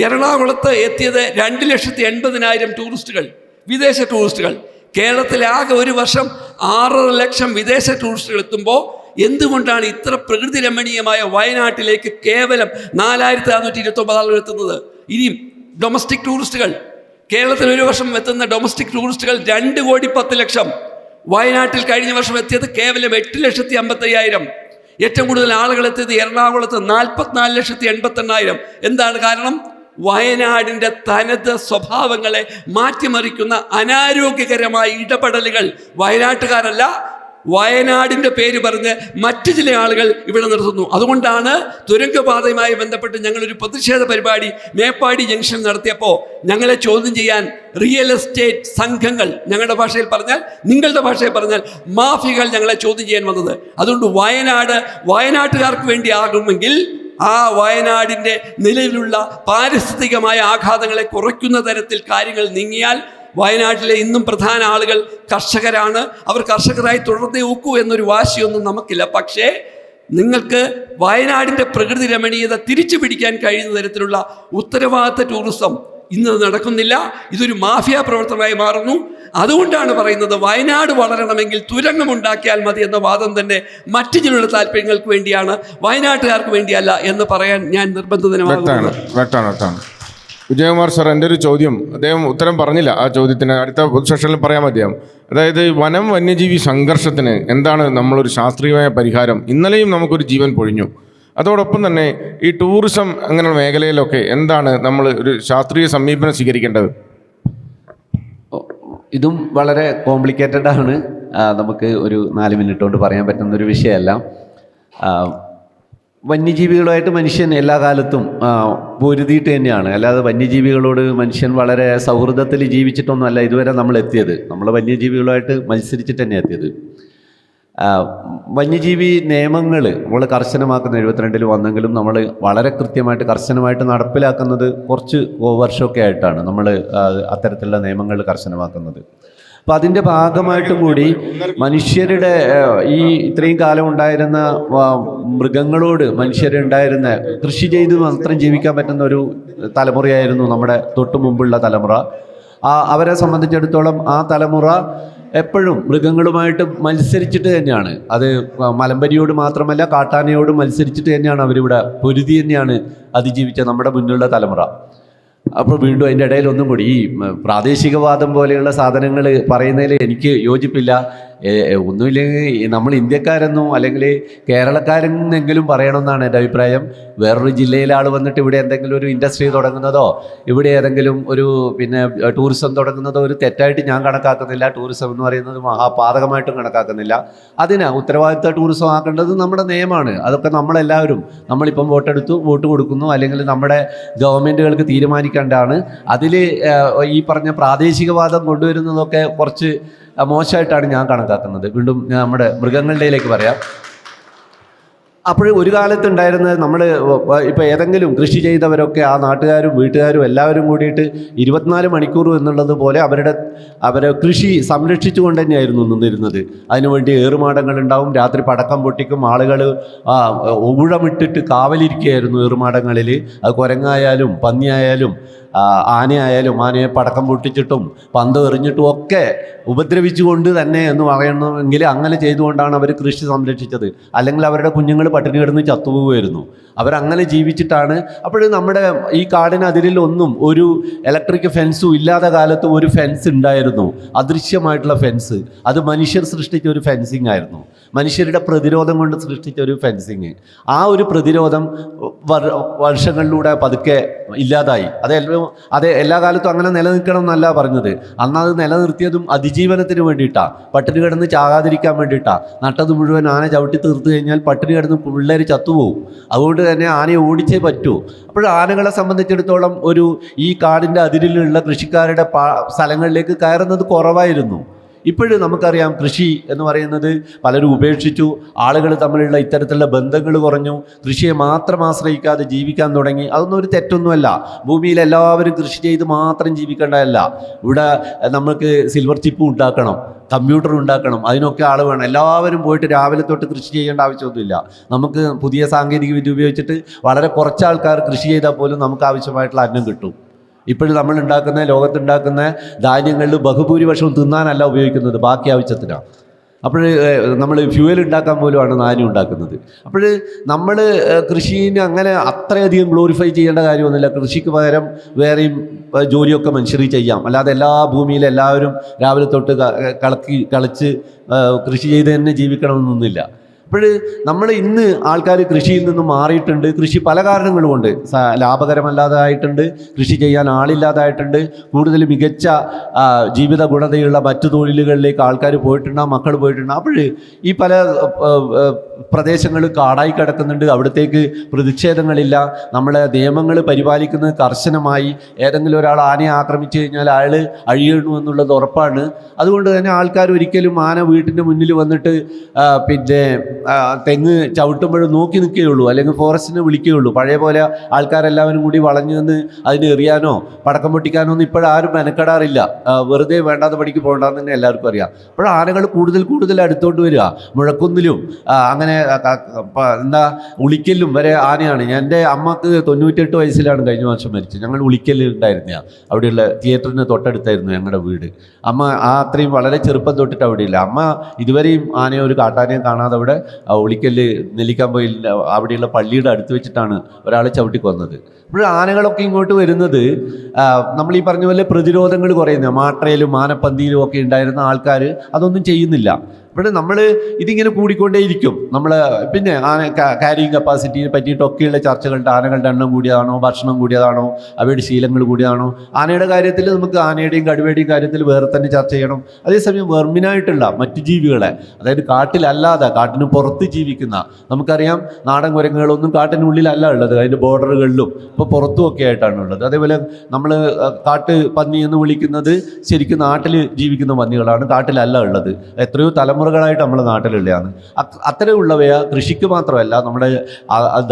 എറണാകുളത്ത് എത്തിയത് 2,80,000 ടൂറിസ്റ്റുകൾ, വിദേശ ടൂറിസ്റ്റുകൾ. കേരളത്തിലെ ആകെ ഒരു വർഷം 6.5 ലക്ഷം വിദേശ ടൂറിസ്റ്റുകൾ എത്തുമ്പോൾ എന്തുകൊണ്ടാണ് ഇത്ര പ്രകൃതി രമണീയമായ വയനാട്ടിലേക്ക് കേവലം 4,429 ആളുകൾ എത്തുന്നത്? ഇനിയും ഡൊമസ്റ്റിക് ടൂറിസ്റ്റുകൾ, കേരളത്തിൽ ഒരു വർഷം എത്തുന്ന ഡൊമസ്റ്റിക് ടൂറിസ്റ്റുകൾ 2,10,00,000. വയനാട്ടിൽ കഴിഞ്ഞ വർഷം എത്തിയത് കേവലം 8,55,000. ഏറ്റവും കൂടുതൽ ആളുകൾ എത്തിയത് എറണാകുളത്ത് 44,88,000. എന്താണ് കാരണം? വയനാടിൻ്റെ തനത് സ്വഭാവങ്ങളെ മാറ്റിമറിക്കുന്ന അനാരോഗ്യകരമായ ഇടപെടലുകൾ വയനാട്ടുകാരല്ല, വയനാടിൻ്റെ പേര് പറഞ്ഞ് മറ്റു ചില ആളുകൾ ഇവിടെ നിർത്തുന്നു. അതുകൊണ്ടാണ് തുരങ്കപാതയുമായി ബന്ധപ്പെട്ട് ഞങ്ങളൊരു പ്രതിഷേധ പരിപാടി മേപ്പാടി ജംഗ്ഷൻ നടത്തിയപ്പോൾ ഞങ്ങളെ ചോദ്യം ചെയ്യാൻ റിയൽ എസ്റ്റേറ്റ് സംഘങ്ങൾ, ഞങ്ങളുടെ ഭാഷയിൽ പറഞ്ഞാൽ, നിങ്ങളുടെ ഭാഷയിൽ പറഞ്ഞാൽ മാഫിയകൾ ഞങ്ങളെ ചോദ്യം ചെയ്യാൻ വന്നത്. അതുകൊണ്ട് വയനാട്ടുകാർക്ക് വേണ്ടി ആകുമെങ്കിൽ ആ വയനാടിൻ്റെ നിലവിലുള്ള പാരിസ്ഥിതികമായ ആഘാതങ്ങളെ കുറയ്ക്കുന്ന തരത്തിൽ കാര്യങ്ങൾ നീങ്ങിയാൽ വയനാട്ടിലെ ഇന്നും പ്രധാന ആളുകൾ കർഷകരാണ്. അവർ കർഷകരായി തുടർന്നേ ഒക്കൂ എന്നൊരു വാശിയൊന്നും നമുക്കില്ല. പക്ഷേ നിങ്ങൾക്ക് വയനാടിൻ്റെ പ്രകൃതി രമണീയത തിരിച്ചു പിടിക്കാൻ കഴിയുന്ന തരത്തിലുള്ള ഉത്തരവാദിത്ത ടൂറിസം ഇന്ന് നടക്കുന്നില്ല. ഇതൊരു മാഫിയ പ്രവർത്തനമായി മാറുന്നു. അതുകൊണ്ടാണ് പറയുന്നത് വയനാട് വളരണമെങ്കിൽ തുരങ്കമുണ്ടാക്കിയാൽ മതി എന്ന വാദം തന്നെ മറ്റു ചിലരുടെ താല്പര്യങ്ങൾക്ക് വേണ്ടിയാണ്, വയനാട്ടുകാർക്ക് വേണ്ടിയല്ല എന്ന് പറയാൻ ഞാൻ നിർബന്ധിതനാണ്. വിജയകുമാർ സാർ, എൻ്റെ ഒരു ചോദ്യം, അദ്ദേഹം ഉത്തരം പറഞ്ഞില്ല ആ ചോദ്യത്തിന്, അടുത്ത സെഷനിൽ പറയാൻ മതിയാവും. അതായത് വനം വന്യജീവി സംഘർഷത്തിന് എന്താണ് നമ്മളൊരു ശാസ്ത്രീയമായ പരിഹാരം? ഇന്നലെയും നമുക്കൊരു ജീവൻ പൊഴിഞ്ഞു. അതോടൊപ്പം തന്നെ ഈ ടൂറിസം അങ്ങനെയുള്ള മേഖലയിലൊക്കെ എന്താണ് നമ്മൾ ഒരു ശാസ്ത്രീയ സമീപനം സ്വീകരിക്കേണ്ടത്? ഇതും വളരെ കോംപ്ലിക്കേറ്റഡ് ആണ്. നമുക്ക് ഒരു 4 മിനിറ്റ് കൊണ്ട് പറയാൻ പറ്റുന്നൊരു വിഷയമല്ല. വന്യജീവികളുമായിട്ട് മനുഷ്യൻ എല്ലാ കാലത്തും പൊരുതിയിട്ട് തന്നെയാണ്. അല്ലാതെ വന്യജീവികളോട് മനുഷ്യൻ വളരെ സൗഹൃദത്തിൽ ജീവിച്ചിട്ടൊന്നുമല്ല ഇതുവരെ നമ്മൾ എത്തിയത്. നമ്മൾ വന്യജീവികളുമായിട്ട് മത്സരിച്ചിട്ട് തന്നെ എത്തിയത്. വന്യജീവി നിയമങ്ങൾ നമ്മൾ കർശനമാക്കുന്ന 72-ൽ വന്നെങ്കിലും നമ്മൾ വളരെ കൃത്യമായിട്ട് കർശനമായിട്ട് നടപ്പിലാക്കുന്നത് കുറച്ച് വർഷമൊക്കെ ആയിട്ടാണ് നമ്മൾ അത്തരത്തിലുള്ള നിയമങ്ങൾ കർശനമാക്കുന്നത്. അപ്പം അതിൻ്റെ ഭാഗമായിട്ടും കൂടി മനുഷ്യരുടെ ഈ ഇത്രയും കാലം ഉണ്ടായിരുന്ന മൃഗങ്ങളോട് മനുഷ്യരുണ്ടായിരുന്ന കൃഷി ചെയ്ത് മാത്രം ജീവിക്കാൻ പറ്റുന്ന ഒരു തലമുറയായിരുന്നു നമ്മുടെ തൊട്ട് മുമ്പുള്ള തലമുറ. അവരെ സംബന്ധിച്ചിടത്തോളം ആ തലമുറ എപ്പോഴും മൃഗങ്ങളുമായിട്ട് മത്സരിച്ചിട്ട് തന്നെയാണ്. അത് മലമ്പരിയോട് മാത്രമല്ല കാട്ടാനയോട് മത്സരിച്ചിട്ട് തന്നെയാണ് അവരിവിടെ പൊരുതി തന്നെയാണ് അതിജീവിച്ച നമ്മുടെ മുന്നിലുള്ള തലമുറ. അപ്പോൾ വീണ്ടും അതിൻ്റെ ഇടയിൽ ഒന്നും കൂടി ഈ പ്രാദേശികവാദം പോലെയുള്ള സാധനങ്ങൾ പറയുന്നതിൽ എനിക്ക് യോജിപ്പില്ല. ഒന്നുമില്ലെങ്കിൽ നമ്മൾ ഇന്ത്യക്കാരെന്നോ അല്ലെങ്കിൽ കേരളക്കാരെന്നെങ്കിലും പറയണമെന്നാണ് എൻ്റെ അഭിപ്രായം. വേറൊരു ജില്ലയിലെ ആൾ വന്നിട്ട് ഇവിടെ എന്തെങ്കിലും ഒരു ഇൻഡസ്ട്രി തുടങ്ങുന്നതോ ഇവിടെ ഏതെങ്കിലും ഒരു ടൂറിസം തുടങ്ങുന്നതോ ഒരു തെറ്റായിട്ട് ഞാൻ കണക്കാക്കുന്നില്ല. ടൂറിസം എന്ന് പറയുന്നത് മഹാപാതകമായിട്ടും കണക്കാക്കുന്നില്ല. അതിന് ഉത്തരവാദിത്ത ടൂറിസം ആക്കേണ്ടത് നമ്മുടെ നിയമമാണ്. അതൊക്കെ നമ്മളെല്ലാവരും നമ്മളിപ്പം വോട്ട് കൊടുക്കുന്നു അല്ലെങ്കിൽ നമ്മുടെ ഗവൺമെൻറ്റുകൾക്ക് തീരുമാനിക്കേണ്ടതാണ്. അതിൽ ഈ പറഞ്ഞ പ്രാദേശികവാദം കൊണ്ടുവരുന്നതൊക്കെ കുറച്ച് മോശമായിട്ടാണ് ഞാൻ കണക്കാക്കുന്നത്. വീണ്ടും ഞാൻ നമ്മുടെ മൃഗങ്ങളുടെയിലേക്ക് പറയാം. അപ്പോൾ ഒരു കാലത്തുണ്ടായിരുന്നത് നമ്മൾ ഇപ്പോൾ ഏതെങ്കിലും കൃഷി ചെയ്തവരൊക്കെ ആ നാട്ടുകാരും വീട്ടുകാരും എല്ലാവരും കൂടിയിട്ട് 24 മണിക്കൂർ എന്നുള്ളത് പോലെ അവരെ കൃഷി സംരക്ഷിച്ചുകൊണ്ട് തന്നെയായിരുന്നു നിന്നിരുന്നത്. അതിനുവേണ്ടി ഏറുമാടങ്ങളുണ്ടാവും, രാത്രി പടക്കം പൊട്ടിക്കും, ആളുകൾ ഊഴമിട്ടിട്ട് കാവലിരിക്കുകയായിരുന്നു ഏറുമാടങ്ങളിൽ. അത് കുരങ്ങായാലും പന്നിയായാലും ആനയായാലും ആനയെ പടക്കം പൊട്ടിച്ചിട്ടും പന്ത് എറിഞ്ഞിട്ടും ഒക്കെ ഉപദ്രവിച്ചുകൊണ്ട് തന്നെ എന്ന് പറയണമെങ്കിൽ അങ്ങനെ ചെയ്തുകൊണ്ടാണ് അവർ കൃഷി സംരക്ഷിച്ചത്. അല്ലെങ്കിൽ അവരുടെ കുഞ്ഞുങ്ങൾ പട്ടിണി കിടന്ന് ചത്തുപോകുമായിരുന്നു. അവരങ്ങനെ ജീവിച്ചിട്ടാണ്. അപ്പോൾ നമ്മുടെ ഈ കാടിന് അതിരിലൊന്നും ഒരു ഇലക്ട്രിക് ഫെൻസും ഇല്ലാത്ത കാലത്ത് ഒരു ഫെൻസ് ഉണ്ടായിരുന്നു, അദൃശ്യമായിട്ടുള്ള ഫെൻസ്. അത് മനുഷ്യർ സൃഷ്ടിച്ച ഒരു ഫെൻസിങ് ആയിരുന്നു, മനുഷ്യരുടെ പ്രതിരോധം കൊണ്ട് സൃഷ്ടിച്ച ഒരു ഫെൻസിങ്. ആ ഒരു പ്രതിരോധം വർഷങ്ങളിലൂടെ പതുക്കെ ഇല്ലാതായി. അത് എല്ലാ കാലത്തും അങ്ങനെ നിലനിൽക്കണം എന്നല്ല പറഞ്ഞത്. അന്നത് നിലനിർത്തിയതും അതിജീവനത്തിന് വേണ്ടിയിട്ടാണ്, പട്ടിണി കിടന്ന് ചാകാതിരിക്കാൻ വേണ്ടിയിട്ടാണ്. നട്ടത് മുഴുവൻ ആന ചവിട്ടി തീർത്ത് കഴിഞ്ഞാൽ പട്ടിണി കിടന്ന് പിള്ളേർ ചത്തുപോകും. അതുകൊണ്ട് തന്നെ ആനയെ ഓടിച്ചേ പറ്റൂ. അപ്പോൾ ആനകളെ സംബന്ധിച്ചിടത്തോളം ഈ കാടിൻ്റെ അതിരിലുള്ള കൃഷിക്കാരുടെ സ്ഥലങ്ങളിലേക്ക് കയറുന്നത് കുറവായിരുന്നു. ഇപ്പോഴും നമുക്കറിയാം കൃഷി എന്ന് പറയുന്നത് പലരും ഉപേക്ഷിച്ചു. ആളുകൾ തമ്മിലുള്ള ഇത്തരത്തിലുള്ള ബന്ധങ്ങൾ കുറഞ്ഞു. കൃഷിയെ മാത്രം ആശ്രയിക്കാതെ ജീവിക്കാൻ തുടങ്ങി. അതൊന്നും ഒരു തെറ്റൊന്നുമല്ല. ഭൂമിയിൽ എല്ലാവരും കൃഷി ചെയ്ത് മാത്രം ജീവിക്കേണ്ടതല്ല. ഇവിടെ നമുക്ക് സിൽവർ ചിപ്പ് ഉണ്ടാക്കണം, കമ്പ്യൂട്ടർ ഉണ്ടാക്കണം, അതിനൊക്കെ ആൾ വേണം. എല്ലാവരും പോയിട്ട് രാവിലെ തൊട്ട് കൃഷി ചെയ്യേണ്ട ആവശ്യമൊന്നുമില്ല. നമുക്ക് പുതിയ സാങ്കേതിക വിദ്യ ഉപയോഗിച്ചിട്ട് വളരെ കുറച്ച് ആൾക്കാർ കൃഷി ചെയ്താൽ പോലും നമുക്ക് ആവശ്യമായിട്ടുള്ള അന്നം കിട്ടും. ഇപ്പോഴും നമ്മൾ ലോകത്തുണ്ടാക്കുന്ന ധാന്യങ്ങളിൽ ബഹുഭൂരിപക്ഷവും തിന്നാനല്ല ഉപയോഗിക്കുന്നത്, ബാക്കി ആവശ്യത്തിനാണ്. അപ്പോൾ നമ്മൾ ഫ്യൂവൽ ഉണ്ടാക്കാൻ പോലുമാണ് ധാന്യം ഉണ്ടാക്കുന്നത്. അപ്പോൾ നമ്മൾ കൃഷിനെ അങ്ങനെ അത്രയധികം ഗ്ലോറിഫൈ ചെയ്യേണ്ട കാര്യമൊന്നുമില്ല. കൃഷിക്ക് പകരം വേറെയും ജോലിയൊക്കെ മനുഷ്യർ ചെയ്യാം. അല്ലാതെ എല്ലാ ഭൂമിയിലും എല്ലാവരും രാവിലെ തൊട്ട് കളിച്ച് കൃഷി ചെയ്ത് തന്നെ ജീവിക്കണമെന്നൊന്നുമില്ല. അപ്പോൾ നമ്മൾ ഇന്ന് ആൾക്കാർ കൃഷിയിൽ നിന്ന് മാറിയിട്ടുണ്ട്. കൃഷി പല കാരണങ്ങൾ കൊണ്ട് ലാഭകരമല്ലാതായിട്ടുണ്ട്, കൃഷി ചെയ്യാൻ ആളില്ലാതായിട്ടുണ്ട്, കൂടുതൽ മികച്ച ജീവിത ഗുണതയുള്ള മറ്റു തൊഴിലുകളിലേക്ക് ആൾക്കാർ പോയിട്ടുണ്ടാകും, മക്കൾ പോയിട്ടുണ്ടാകും. അപ്പോൾ ഈ പല പ്രദേശങ്ങൾ കാടായി കിടക്കുന്നുണ്ട്, അവിടത്തേക്ക് പ്രതിഷേധങ്ങളില്ല. നമ്മളെ നിയമങ്ങൾ പരിപാലിക്കുന്നത് കർശനമായി. ഏതെങ്കിലും ഒരാൾ ആനയെ ആക്രമിച്ചു കഴിഞ്ഞാൽ അയാൾ അഴിയണു എന്നുള്ളത് ഉറപ്പാണ്. അതുകൊണ്ട് തന്നെ ആൾക്കാർ ഒരിക്കലും ആന വീട്ടിൻ്റെ മുന്നിൽ വന്നിട്ട് തെങ്ങ് ചവിട്ടുമ്പോഴും നോക്കി നിൽക്കുകയുള്ളൂ, അല്ലെങ്കിൽ ഫോറസ്റ്റിനെ വിളിക്കുകയുള്ളൂ. പഴയ പോലെ ആൾക്കാരെല്ലാവരും കൂടി വളഞ്ഞു നിന്ന് അതിന് എറിയാനോ പടക്കം പൊട്ടിക്കാനോ ഒന്നും ഇപ്പോഴാരും മെനക്കെടാറില്ല. വെറുതെ വേണ്ടാത്ത പണിക്ക് പോകണ്ടെന്ന് തന്നെ എല്ലാവർക്കും അറിയാം. അപ്പോൾ ആനകൾ കൂടുതൽ അടുത്തോട്ട് വരിക. മുഴക്കുന്നിലും അങ്ങനെ ഉളിക്കലും വരെ ആനയാണ്. എൻ്റെ അമ്മക്ക് 98 വയസ്സിലാണ് കഴിഞ്ഞ വർഷം മരിച്ചത്. ഞങ്ങൾ ഉളിക്കലിൽ ഉണ്ടായിരുന്ന അവിടെയുള്ള തിയേറ്ററിന് തൊട്ടടുത്തായിരുന്നു ഞങ്ങളുടെ വീട്. അമ്മ അത്രയും വളരെ ചെറുപ്പം തൊട്ടിട്ട് അവിടെയില്ല. അമ്മ ഇതുവരെയും ആനയെ ഒരു കാട്ടാനയെ കാണാതെ അവിടെ ഉളിക്കല് നെല്ലിക്കാൻ പോയി അവിടെയുള്ള പള്ളിയുടെ അടുത്ത് വെച്ചിട്ടാണ് ഒരാളെ ചവിട്ടി കൊന്നത്. അപ്പോൾ ആനകളൊക്കെ ഇങ്ങോട്ട് വരുന്നത് നമ്മൾ ഈ പറഞ്ഞ പോലെ പ്രതിരോധങ്ങൾ കുറയുന്ന മാട്രയിലും ആനപ്പന്തിയിലും ഒക്കെ ഉണ്ടായിരുന്ന ആൾക്കാർ അതൊന്നും ചെയ്യുന്നില്ല. ഇവിടെ നമ്മൾ ഇതിങ്ങനെ കൂടിക്കൊണ്ടേയിരിക്കും. നമ്മൾ പിന്നെ ക്യാരിങ് കപ്പാസിറ്റിയെ പറ്റിയിട്ടൊക്കെയുള്ള ചർച്ചകളുണ്ട്. ആനകളുടെ എണ്ണം കൂടിയതാണോ, ഭക്ഷണം കൂടിയതാണോ, അവയുടെ ശീലങ്ങൾ കൂടിയതാണോ. ആനയുടെ കാര്യത്തിൽ നമുക്ക് ആനയുടെയും കടുവയുടെയും കാര്യത്തിൽ വേറെ തന്നെ ചർച്ച ചെയ്യണം. അതേസമയം വെർമിനായിട്ടുള്ള മറ്റു ജീവികളെ, അതായത് കാട്ടിലല്ലാതെ കാട്ടിന് പുറത്ത് ജീവിക്കുന്ന, നമുക്കറിയാം നാടൻ കുരങ്ങുകളൊന്നും കാട്ടിനുള്ളിലല്ല ഉള്ളത്, അതിൻ്റെ ബോർഡറുകളിലും ഇപ്പോൾ പുറത്തുമൊക്കെ ആയിട്ടാണ് ഉള്ളത്. അതേപോലെ നമ്മൾ കാട്ട് പന്നി എന്ന് വിളിക്കുന്നത് ശരിക്കും നാട്ടിൽ ജീവിക്കുന്ന പന്നികളാണ്, കാട്ടിലല്ല ഉള്ളത്. എത്രയോ തലമുറകളായിട്ട് നമ്മുടെ നാട്ടിലുള്ളതാണ്. അത്തരമുള്ളവയെ കൃഷിക്ക് മാത്രമല്ല നമ്മുടെ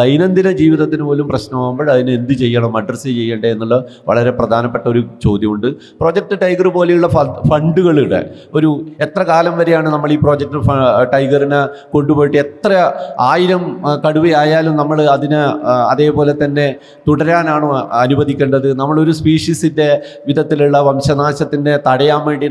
ദൈനംദിന ജീവിതത്തിന് പോലും പ്രശ്നമാകുമ്പോൾ അതിന് എന്ത് ചെയ്യണം, അഡ്രസ്സ് ചെയ്യേണ്ടത് എന്നുള്ള വളരെ പ്രധാനപ്പെട്ട ഒരു ചോദ്യമുണ്ട്. പ്രോജക്റ്റ് ടൈഗർ പോലെയുള്ള ഫണ്ടുകളുടെ ഒരു എത്ര കാലം വരെയാണ് നമ്മൾ ഈ പ്രോജക്റ്റ് ടൈഗറിനെ കൊണ്ടുപോയിട്ട് എത്ര 1000 കടുവയായാലും നമ്മൾ അതിനെ അതേപോലെ തന്നെ തുടരാനാണോ അനുവദിക്കേണ്ടത്? നമ്മളൊരു സ്പീഷീസിൻ്റെ വിധത്തിലുള്ള വംശനാശത്തിനെ തടയാൻ വേണ്ടി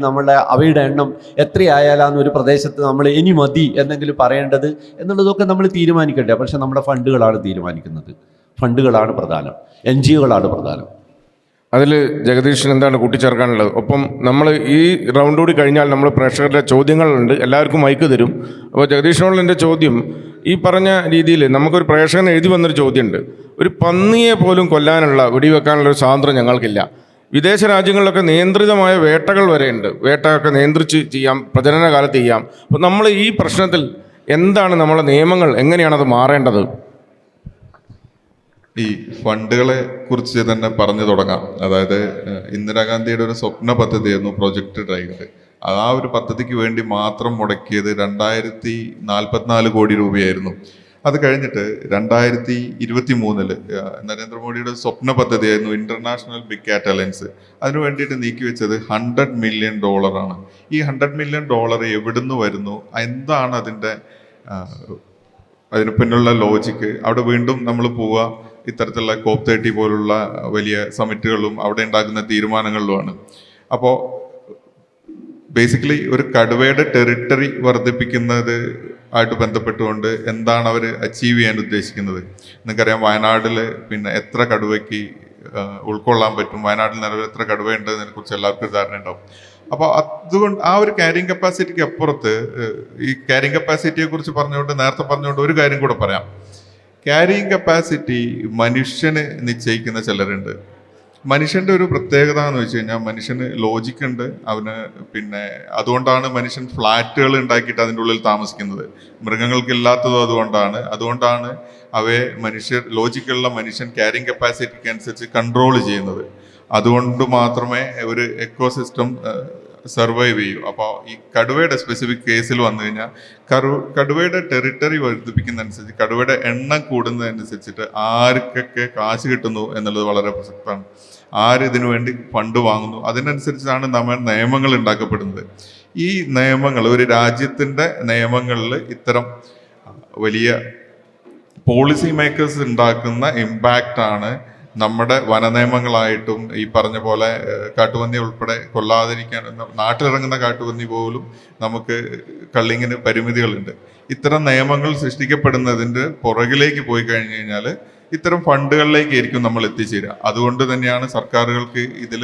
അവയുടെ എണ്ണം എത്രയായാലാണ് ഒരു പ്രദേശത്ത് നമ്മൾ ഇനി മതി എന്നെങ്കിലും പറയേണ്ടത് എന്നുള്ളതൊക്കെ നമ്മൾ തീരുമാനിക്കട്ടെ. പക്ഷെ നമ്മുടെ ഫണ്ടുകളാണ് തീരുമാനിക്കുന്നത്. ഫണ്ടുകളാണ് പ്രധാനം, NGOകളാണ് പ്രധാനം. അതിൽ ജഗദീഷിന് എന്താണ് കൂട്ടിച്ചേർക്കാനുള്ളത്? ഒപ്പം നമ്മൾ ഈ റൗണ്ട് കൂടി കഴിഞ്ഞാൽ നമ്മൾ പ്രേക്ഷകരുടെ ചോദ്യങ്ങളുണ്ട്, എല്ലാവർക്കും മൈക്ക് തരും. അപ്പോൾ ജഗദീഷിനോടുള്ള എൻ്റെ ചോദ്യം, ഈ പറഞ്ഞ രീതിയിൽ നമുക്കൊരു പ്രേക്ഷകൻ എഴുതി വന്നൊരു ചോദ്യമുണ്ട്. ഒരു പന്നിയെ പോലും കൊല്ലാനുള്ള, വെടിവെക്കാനുള്ള ഒരു സ്വാതന്ത്ര്യം ഞങ്ങൾക്കില്ല. വിദേശ രാജ്യങ്ങളിലൊക്കെ നിയന്ത്രിതമായ വേട്ടകൾ വരെയുണ്ട്. വേട്ടയൊക്കെ നിയന്ത്രിച്ച് ചെയ്യാം, പ്രജനന കാലത്ത് ചെയ്യാം. അപ്പോൾ നമ്മൾ ഈ പ്രശ്നത്തിൽ എന്താണ് നമ്മളെ നിയമങ്ങൾ, എങ്ങനെയാണത് മാറേണ്ടത്? ഈ ഫണ്ടുകളെ കുറിച്ച് തന്നെ പറഞ്ഞു തുടങ്ങാം. അതായത് ഇന്ദിരാഗാന്ധിയുടെ ഒരു സ്വപ്ന പദ്ധതിയായിരുന്നു പ്രൊജക്ട് ടൈഗർ. ആ ഒരു പദ്ധതിക്ക് വേണ്ടി മാത്രം മുടക്കിയത് 2044 കോടി രൂപയായിരുന്നു. അത് കഴിഞ്ഞിട്ട് 2023 നരേന്ദ്രമോദിയുടെ സ്വപ്ന പദ്ധതിയായിരുന്നു ഇന്റർനാഷണൽ ബിഗ് കാറ്റ് അലയൻസ്. അതിനു വേണ്ടിയിട്ട് നീക്കിവെച്ചത് $100 മില്യൺ ആണ്. ഈ $100 മില്യൺ എവിടുന്ന് വരുന്നു, എന്താണ് അതിന് പിന്നുള്ള ലോജിക്ക്? അവിടെ വീണ്ടും നമ്മൾ പോവുക ഇത്തരത്തിലുള്ള COP30 പോലുള്ള വലിയ സമിറ്റുകളും അവിടെ ഉണ്ടാക്കുന്ന തീരുമാനങ്ങളിലുമാണ്. അപ്പോൾ ബേസിക്കലി ഒരു കടുവയുടെ ടെറിട്ടറി വർദ്ധിപ്പിക്കുന്നത് ആയിട്ട് ബന്ധപ്പെട്ടുകൊണ്ട് എന്താണ് അവർ അച്ചീവ് ചെയ്യാൻ ഉദ്ദേശിക്കുന്നത്? നിങ്ങൾക്കറിയാം, വയനാട്ടിൽ പിന്നെ എത്ര കടുവയ്ക്ക് ഉൾക്കൊള്ളാൻ പറ്റും, വയനാട്ടിൽ നിലവിൽ എത്ര കടുവയുണ്ട് എന്നതിനെക്കുറിച്ച് എല്ലാവർക്കും ധാരണ ഉണ്ടാവും. അപ്പോൾ അതുകൊണ്ട് ആ ഒരു ക്യാരിങ് കപ്പാസിറ്റിക്ക് അപ്പുറത്ത് ഈ ക്യാരിങ് കപ്പാസിറ്റിയെ കുറിച്ച് നേരത്തെ പറഞ്ഞുകൊണ്ട് ഒരു കാര്യം കൂടെ പറയാം. ക്യാരിങ് കപ്പാസിറ്റി മനുഷ്യന് നിശ്ചയിക്കുന്ന ചിലരുണ്ട്. മനുഷ്യൻ്റെ ഒരു പ്രത്യേകത എന്ന് വെച്ച് കഴിഞ്ഞാൽ മനുഷ്യന് ലോജിക്കുണ്ട്. അവന് പിന്നെ അതുകൊണ്ടാണ് മനുഷ്യൻ ഫ്ലാറ്റുകൾ ഉണ്ടാക്കിയിട്ട് അതിൻ്റെ ഉള്ളിൽ താമസിക്കുന്നത്. മൃഗങ്ങൾക്കില്ലാത്തതും അതുകൊണ്ടാണ് അവയെ ലോജിക്കുള്ള മനുഷ്യൻ ക്യാരിങ് കപ്പാസിറ്റിക്ക് അനുസരിച്ച് കൺട്രോൾ ചെയ്യുന്നത്. അതുകൊണ്ട് മാത്രമേ ഒരു എക്കോസിസ്റ്റം സർവൈവ് ചെയ്യൂ. അപ്പോൾ ഈ കടുവയുടെ സ്പെസിഫിക് കേസിൽ വന്നു കഴിഞ്ഞാൽ കടുവയുടെ ടെറിട്ടറി വർദ്ധിപ്പിക്കുന്നതനുസരിച്ച്, കടുവയുടെ എണ്ണം കൂടുന്നതനുസരിച്ചിട്ട് ആർക്കൊക്കെ കാശ് കിട്ടുന്നു എന്നുള്ളത് വളരെ പ്രസക്തമാണ്. ആര് ഇതിനു വേണ്ടി ഫണ്ട് വാങ്ങുന്നു, അതിനനുസരിച്ചാണ് നമ്മൾ നിയമങ്ങൾ ഉണ്ടാക്കപ്പെടുന്നത്. ഈ നിയമങ്ങൾ, ഒരു രാജ്യത്തിൻ്റെ നിയമങ്ങളിൽ ഇത്തരം വലിയ പോളിസി മേക്കേഴ്സ് ഉണ്ടാക്കുന്ന ഇമ്പാക്റ്റാണ് നമ്മുടെ വനനിയമങ്ങളായിട്ടും ഈ പറഞ്ഞ പോലെ കാട്ടുപന്നി ഉൾപ്പെടെ കൊല്ലാതിരിക്കാൻ, നാട്ടിലിറങ്ങുന്ന കാട്ടുപന്നി പോലും നമുക്ക് കള്ളിങ്ങിന് പരിമിതികളുണ്ട്. ഇത്തരം നിയമങ്ങൾ സൃഷ്ടിക്കപ്പെടുന്നതിൻ്റെ പുറകിലേക്ക് പോയി കഴിഞ്ഞു കഴിഞ്ഞാൽ ഇത്തരം ഫണ്ടുകളിലേക്കായിരിക്കും നമ്മൾ എത്തിച്ചേരുക. അതുകൊണ്ട് തന്നെയാണ് സർക്കാരുകൾക്ക് ഇതിൽ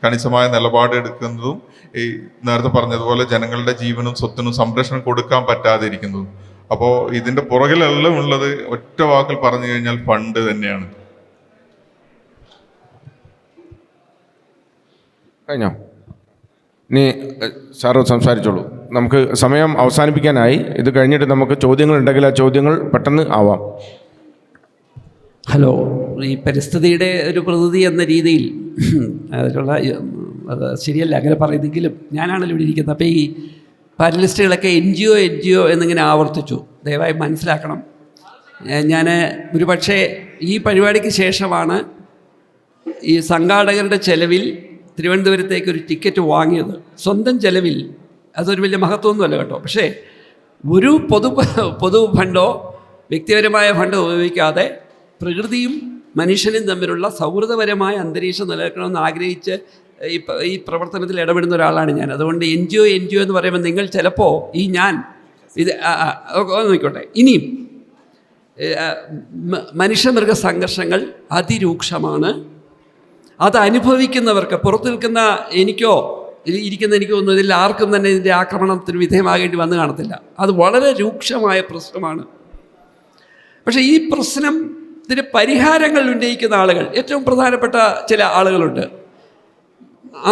കണിശമായ നിലപാട് എടുക്കുന്നതും ഈ നേരത്തെ പറഞ്ഞതുപോലെ ജനങ്ങളുടെ ജീവനും സ്വത്തിനും സംരക്ഷണം കൊടുക്കാൻ പറ്റാതെ ഇരിക്കുന്നതും. അപ്പോൾ ഇതിൻ്റെ പുറകിലെല്ലാം ഉള്ളത് ഒറ്റ വാക്കിൽ പറഞ്ഞു കഴിഞ്ഞാൽ ഫണ്ട് തന്നെയാണ്. കഴിഞ്ഞോ? ഇനി സാറ് സംസാരിച്ചോളൂ. നമുക്ക് സമയം അവസാനിപ്പിക്കാനായി. ഇത് കഴിഞ്ഞിട്ട് നമുക്ക് ചോദ്യങ്ങളുണ്ടെങ്കിൽ ആ ചോദ്യങ്ങൾ പെട്ടെന്ന് ആവാം. ഹലോ, ഈ പരിസ്ഥിതിയുടെ ഒരു പ്രതിനിധി എന്ന രീതിയിൽ അതിലുള്ള അത് ശരിയല്ല അങ്ങനെ പറയുന്നെങ്കിലും ഞാനാണല്ലോ ഇവിടെ ഇരിക്കുന്നത്. അപ്പോൾ ഈ പാനലിസ്റ്റുകളൊക്കെ NGO എന്നിങ്ങനെ ആവർത്തിച്ചു. ദയവായി മനസ്സിലാക്കണം, ഞാൻ ഒരുപക്ഷെ ഈ പരിപാടിക്ക് ശേഷമാണ് ഈ സംഘാടകരുടെ ചെലവിൽ തിരുവനന്തപുരത്തേക്ക് ഒരു ടിക്കറ്റ് വാങ്ങിയത്. സ്വന്തം ചെലവിൽ. അതൊരു വലിയ മഹത്വമൊന്നുമല്ല കേട്ടോ. പക്ഷേ ഒരു പൊതു ഫണ്ടോ വ്യക്തിപരമായ ഫണ്ടോ ഉപയോഗിക്കാതെ പ്രകൃതിയും മനുഷ്യനും തമ്മിലുള്ള സൗഹൃദപരമായ അന്തരീക്ഷം നിലനിൽക്കണമെന്ന് ആഗ്രഹിച്ച് ഈ പ്രവർത്തനത്തിൽ ഇടപെടുന്ന ഒരാളാണ് ഞാൻ. അതുകൊണ്ട് NGO എന്ന് പറയുമ്പോൾ നിങ്ങൾ ചിലപ്പോൾ ഇത് നോക്കിക്കോട്ടെ. ഇനിയും മനുഷ്യമൃഗ സംഘർഷങ്ങൾ അതിരൂക്ഷമാണ്. അത് അനുഭവിക്കുന്നവർക്ക്, പുറത്തു നിൽക്കുന്ന എനിക്കോ ഇരിക്കുന്ന എനിക്ക് തോന്നുന്നു ഇതിൽ ആർക്കും തന്നെ ഇതിൻ്റെ ആക്രമണത്തിന് വിധേയമാകേണ്ടി വന്നു കാണത്തില്ല. അത് വളരെ രൂക്ഷമായ പ്രശ്നമാണ്. പക്ഷേ ഈ പ്രശ്നത്തിന് പരിഹാരങ്ങൾ ഉന്നയിക്കുന്ന ആളുകൾ, ഏറ്റവും പ്രധാനപ്പെട്ട ചില ആളുകളുണ്ട്.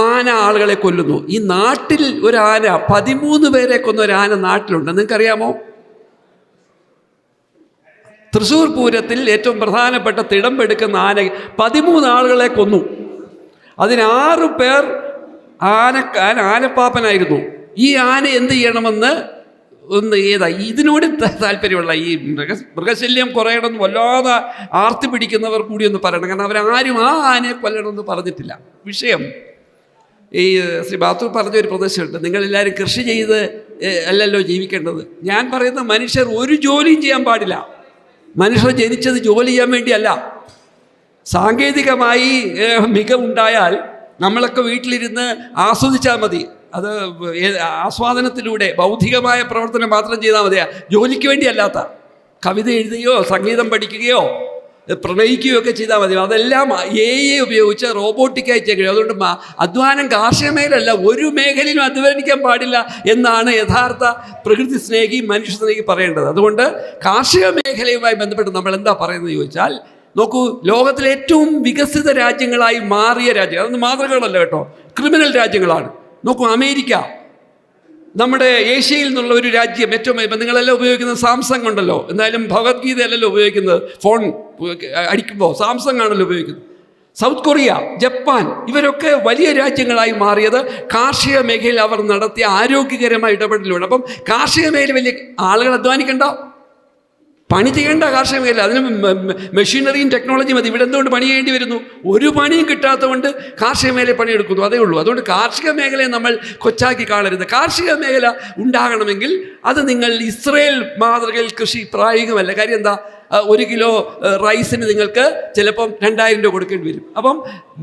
ആന ആളുകളെ കൊല്ലുന്നു. ഈ നാട്ടിൽ ഒരു ആന, 13 പേരെ കൊന്ന ഒരു ആന നാട്ടിലുണ്ട്. നിങ്ങൾക്കറിയാമോ? തൃശ്ശൂർ പൂരത്തിൽ ഏറ്റവും പ്രധാനപ്പെട്ട തിടമ്പെടുക്കുന്ന ആന 13 ആളുകളെ കൊന്നു. അതിന് 6 പേർ ആനപ്പാപ്പനായിരുന്നു. ഈ ആന എന്ത് ചെയ്യണമെന്ന് ഇതിനോട് താല്പര്യമുള്ള ഈ മൃഗശല്യം കുറയണമെന്ന് വല്ലാതെ ആർത്തി പിടിക്കുന്നവർ കൂടി ഒന്ന് പറയണം. കാരണം അവരാരും ആ ആനയെ കൊല്ലണമെന്ന് പറഞ്ഞിട്ടില്ല. വിഷയം ഈ ശ്രീ ബാത്തു പറഞ്ഞൊരു പ്രദേശമുണ്ട്, നിങ്ങളെല്ലാവരും കൃഷി ചെയ്ത് അല്ലല്ലോ ജീവിക്കേണ്ടത്. ഞാൻ പറയുന്ന മനുഷ്യർ ഒരു ജോലിയും ചെയ്യാൻ പാടില്ല. മനുഷ്യർ ജനിച്ചത് ജോലി ചെയ്യാൻ വേണ്ടിയല്ല. സാങ്കേതികമായി മികവുണ്ടായാൽ നമ്മളൊക്കെ വീട്ടിലിരുന്ന് ആസ്വദിച്ചാൽ മതി. അത് ആസ്വാദനത്തിലൂടെ ബൗദ്ധികമായ പ്രവർത്തനം മാത്രം ചെയ്താൽ മതിയാ, ജോലിക്ക് വേണ്ടിയല്ലാത്ത. കവിത എഴുതുകയോ സംഗീതം പഠിക്കുകയോ പ്രണയിക്കുകയോ ഒക്കെ ചെയ്താൽ മതി. അതെല്ലാം AI ഉപയോഗിച്ച് റോബോട്ടിക്കായി ചെയ്യാൻ കഴിയും. അതുകൊണ്ട് അധ്വാനം കാർഷിക മേഖലയല്ല, ഒരു മേഖലയിലും അധ്വാനിക്കാൻ പാടില്ല എന്നാണ് യഥാർത്ഥ പ്രകൃതി സ്നേഹി, മനുഷ്യ സ്നേഹി പറയേണ്ടത്. അതുകൊണ്ട് കാർഷിക മേഖലയുമായി ബന്ധപ്പെട്ട് നമ്മൾ എന്താ പറയുന്നത് ചോദിച്ചാൽ, നോക്കൂ, ലോകത്തിലെ ഏറ്റവും വികസിത രാജ്യങ്ങളായി മാറിയ രാജ്യം, അതൊന്നും മാതൃകകളല്ല കേട്ടോ, ക്രിമിനൽ രാജ്യങ്ങളാണ്. നോക്കൂ, അമേരിക്ക, നമ്മുടെ ഏഷ്യയിൽ നിന്നുള്ള ഒരു രാജ്യം. ഏറ്റവും നിങ്ങളെല്ലാം ഉപയോഗിക്കുന്നത് സാംസങ് ഉണ്ടല്ലോ, എന്തായാലും ഭഗവത്ഗീത അല്ലല്ലോ ഉപയോഗിക്കുന്നത്. ഫോൺ അടിക്കുമ്പോൾ സാംസങ് ആണല്ലോ ഉപയോഗിക്കുന്നത്. സൗത്ത് കൊറിയ, ജപ്പാൻ, ഇവരൊക്കെ വലിയ രാജ്യങ്ങളായി മാറിയത് കാർഷിക മേഖലയിൽ അവർ നടത്തിയ ആരോഗ്യകരമായ ഇടപെടലുണ്ട്. അപ്പം കാർഷിക മേഖല വലിയ ആളുകൾ അധ്വാനിക്കണ്ട, പണി ചെയ്യേണ്ട കാർഷിക മേഖല, അതിന് മെഷീനറിയും ടെക്നോളജിയും മതി. ഇവിടെ എന്തുകൊണ്ട് പണി ചെയ്യേണ്ടി വരുന്നു? ഒരു പണിയും കിട്ടാത്തതുകൊണ്ട് കാർഷിക മേഖലയെ പണിയെടുക്കുന്നു, അതേ ഉള്ളൂ. അതുകൊണ്ട് കാർഷിക മേഖലയെ നമ്മൾ കൊച്ചാക്കി കാണരുത്. കാർഷിക മേഖല ഉണ്ടാകണമെങ്കിൽ അത് നിങ്ങൾ ഇസ്രയേൽ മാതൃകയിൽ കൃഷി പ്രായോഗികമല്ല. കാര്യം എന്താ? 1 കിലോ റൈസിന് നിങ്ങൾക്ക് ചിലപ്പം 2000 രൂപ കൊടുക്കേണ്ടി വരും. അപ്പം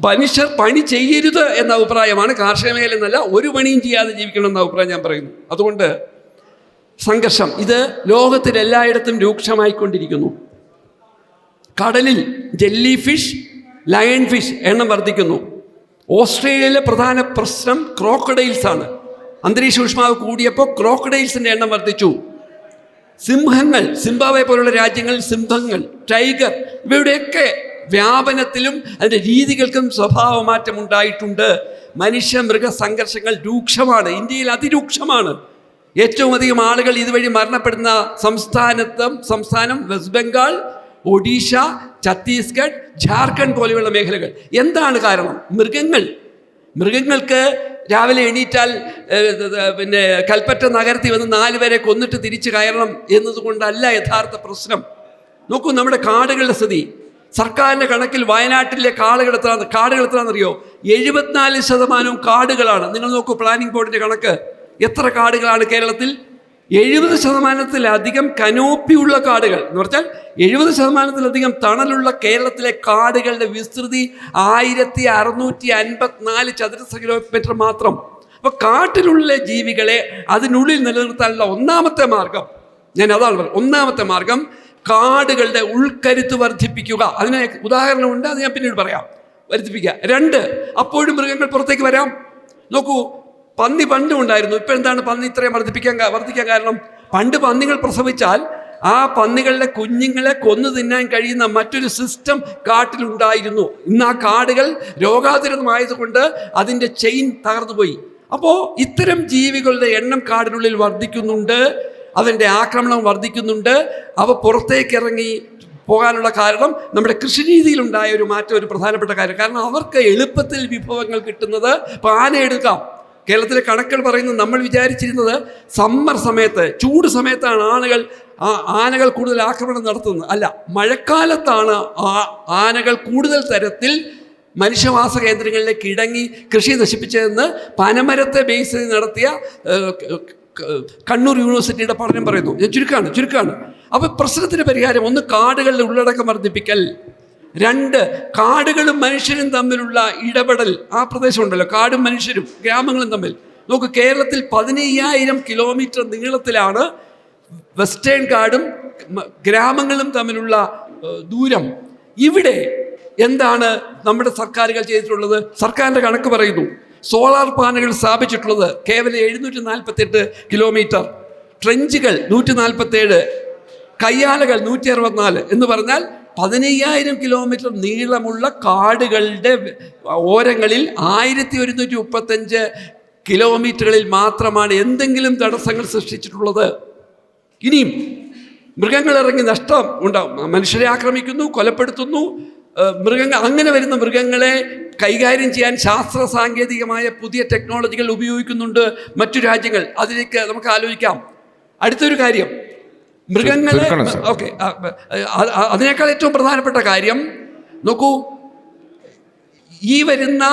മനുഷ്യർ പണി ചെയ്യരുത് എന്ന അഭിപ്രായമാണ്. കാർഷിക മേഖല എന്നല്ല, ഒരു പണിയും ചെയ്യാതെ ജീവിക്കണം എന്ന അഭിപ്രായം ഞാൻ പറയുന്നു. അതുകൊണ്ട് സംഘർഷം ഇത് ലോകത്തിൽ എല്ലായിടത്തും രൂക്ഷമായിക്കൊണ്ടിരിക്കുന്നു. കടലിൽ ജെല്ലി ഫിഷ്, ലയൺ ഫിഷ് എണ്ണം വർദ്ധിക്കുന്നു. ഓസ്ട്രേലിയയിലെ പ്രധാന പ്രശ്നം ക്രോക്കഡൈൽസ് ആണ്. അന്തരീക്ഷ ഊഷ്മാവ് കൂടിയപ്പോൾ ക്രോക്കഡൈൽസിൻ്റെ എണ്ണം വർദ്ധിച്ചു. സിംഹങ്ങൾ, സിംബാബ്വെ പോലുള്ള രാജ്യങ്ങളിൽ സിംഹങ്ങൾ, ടൈഗർ, ഇവയുടെയൊക്കെ വ്യാപനത്തിലും അതിൻ്റെ രീതികൾക്കും സ്വഭാവമാറ്റം ഉണ്ടായിട്ടുണ്ട്. മനുഷ്യ മൃഗ സംഘർഷങ്ങൾ രൂക്ഷമാണ്. ഇന്ത്യയിൽ അതിരൂക്ഷമാണ്. ഏറ്റവും അധികം ആളുകൾ ഇതുവഴി മരണപ്പെടുന്ന സംസ്ഥാനം വെസ്റ്റ് ബംഗാൾ, ഒഡീഷ, ഛത്തീസ്ഗഡ്, ജാർഖണ്ഡ് പോലെയുള്ള മേഖലകൾ. എന്താണ് കാരണം? മൃഗങ്ങൾക്ക് രാവിലെ എണീറ്റാൽ പിന്നെ കൽപ്പറ്റ നഗരത്തിൽ വന്ന് 4 പേരെ കൊന്നിട്ട് തിരിച്ചു കയറണം എന്നതുകൊണ്ടല്ല യഥാർത്ഥ പ്രശ്നം. നോക്കൂ, നമ്മുടെ കാടുകളുടെ സ്ഥിതി. സർക്കാരിൻ്റെ കണക്കിൽ വയനാട്ടിലെ കാടുകൾ എത്രയാണെന്നറിയോ? 74% കാടുകളാണ്. നിങ്ങൾ നോക്കൂ, പ്ലാനിംഗ് ബോർഡിൻ്റെ കണക്ക്. എത്ര കാടുകളാണ് കേരളത്തിൽ? 70%-ലധികം കനോപ്പിയുള്ള കാടുകൾ എന്ന് പറഞ്ഞാൽ 70%-ലധികം തണലുള്ള കേരളത്തിലെ കാടുകളുടെ വിസ്തൃതി 1654 ചതുരശ്ര കിലോമീറ്റർ മാത്രം. അപ്പോൾ കാട്ടിലുള്ള ജീവികളെ അതിനുള്ളിൽ നിലനിർത്താനുള്ള ഒന്നാമത്തെ മാർഗം കാടുകളുടെ ഉൾക്കരുത്ത് വർദ്ധിപ്പിക്കുക. അതിന് ഉദാഹരണമുണ്ട്, അത് ഞാൻ പിന്നീട് പറയാം. വർദ്ധിപ്പിക്കുക. 2, അപ്പോഴും മൃഗങ്ങൾ പുറത്തേക്ക് വരാം. നോക്കൂ, പന്നി പണ്ടും ഉണ്ടായിരുന്നു. ഇപ്പം എന്താണ് പന്നി ഇത്രയും വർദ്ധിക്കാൻ കാരണം? പണ്ട് പന്നികൾ പ്രസവിച്ചാൽ ആ പന്നികളുടെ കുഞ്ഞുങ്ങളെ കൊന്നു തിന്നാൻ കഴിയുന്ന മറ്റൊരു സിസ്റ്റം കാട്ടിലുണ്ടായിരുന്നു. ഇന്ന് ആ കാടുകൾ രോഗാതുരമായതുകൊണ്ട് അതിൻ്റെ ചെയിൻ തകർന്നുപോയി. അപ്പോൾ ഇത്തരം ജീവികളുടെ എണ്ണം കാടിനുള്ളിൽ വർദ്ധിക്കുന്നുണ്ട്, അതിൻ്റെ ആക്രമണം വർദ്ധിക്കുന്നുണ്ട്. അവ പുറത്തേക്ക് ഇറങ്ങി പോകാനുള്ള കാരണം നമ്മുടെ കൃഷി രീതിയിലുണ്ടായ ഒരു മാറ്റം ഒരു പ്രധാനപ്പെട്ട കാര്യം. കാരണം അവർക്ക് എളുപ്പത്തിൽ വിഭവങ്ങൾ കിട്ടുന്നത്. ഇപ്പോൾ ആന എടുക്കാം, കേരളത്തിലെ കണക്കുകൾ പറയുന്നത് നമ്മൾ വിചാരിച്ചിരുന്നത് സമ്മർ സമയത്ത്, ചൂട് സമയത്താണ് ആനകൾ കൂടുതൽ ആക്രമണം നടത്തുന്നത്. അല്ല, മഴക്കാലത്താണ് ആനകൾ കൂടുതൽ തരത്തിൽ മനുഷ്യവാസ കേന്ദ്രങ്ങളിലേക്ക് ഇടങ്ങി കൃഷി നശിപ്പിച്ചതെന്ന് പനമരത്തെ ബേസ് ചെയ്ത് നടത്തിയ കണ്ണൂർ യൂണിവേഴ്സിറ്റിയുടെ പഠനം പറയുന്നു. ഞാൻ ചുരുക്കാണ്. അപ്പോൾ പ്രശ്നത്തിന് പരിഹാരം 1, കാടുകളുടെ ഉള്ളടക്കം വർദ്ധിപ്പിക്കൽ. 2, കാടുകളും മനുഷ്യരും തമ്മിലുള്ള ഇടപെടൽ. ആ പ്രദേശം ഉണ്ടല്ലോ, കാടും മനുഷ്യരും ഗ്രാമങ്ങളും തമ്മിൽ. നോക്ക്, കേരളത്തിൽ 15,000 കിലോമീറ്റർ നീളത്തിലാണ് വെസ്റ്റേൺ കാടും ഗ്രാമങ്ങളും തമ്മിലുള്ള ദൂരം. ഇവിടെ എന്താണ് നമ്മുടെ സർക്കാരുകൾ ചെയ്തിട്ടുള്ളത്? സർക്കാരിൻ്റെ കണക്ക് പറയുന്നു, സോളാർ പാനലുകൾ സ്ഥാപിച്ചിട്ടുള്ളത് കേവലം 748 കിലോമീറ്റർ, ട്രെഞ്ചുകൾ 147, കയ്യാലകൾ 164 എന്ന് പറഞ്ഞാൽ 15,000 കിലോമീറ്റർ നീളമുള്ള കാടുകളുടെ ഓരങ്ങളിൽ 1135 കിലോമീറ്ററുകളിൽ മാത്രമാണ് എന്തെങ്കിലും തടസ്സങ്ങൾ സൃഷ്ടിച്ചിട്ടുള്ളത്. ഇനിയും മൃഗങ്ങളിറങ്ങി നഷ്ടം ഉണ്ടാവും. മനുഷ്യരെ ആക്രമിക്കുന്നു, കൊലപ്പെടുത്തുന്നു. മൃഗങ്ങൾ, അങ്ങനെ വരുന്ന മൃഗങ്ങളെ കൈകാര്യം ചെയ്യാൻ ശാസ്ത്ര സാങ്കേതികമായ പുതിയ ടെക്നോളജികൾ ഉപയോഗിക്കുന്നുണ്ട് മറ്റു രാജ്യങ്ങൾ. അതിലേക്ക് നമുക്ക് ആലോചിക്കാം. അടുത്തൊരു കാര്യം, മൃഗങ്ങളെ, ഓക്കെ, അതിനേക്കാൾ ഏറ്റവും പ്രധാനപ്പെട്ട കാര്യം നോക്കൂ, ഈ വരുന്ന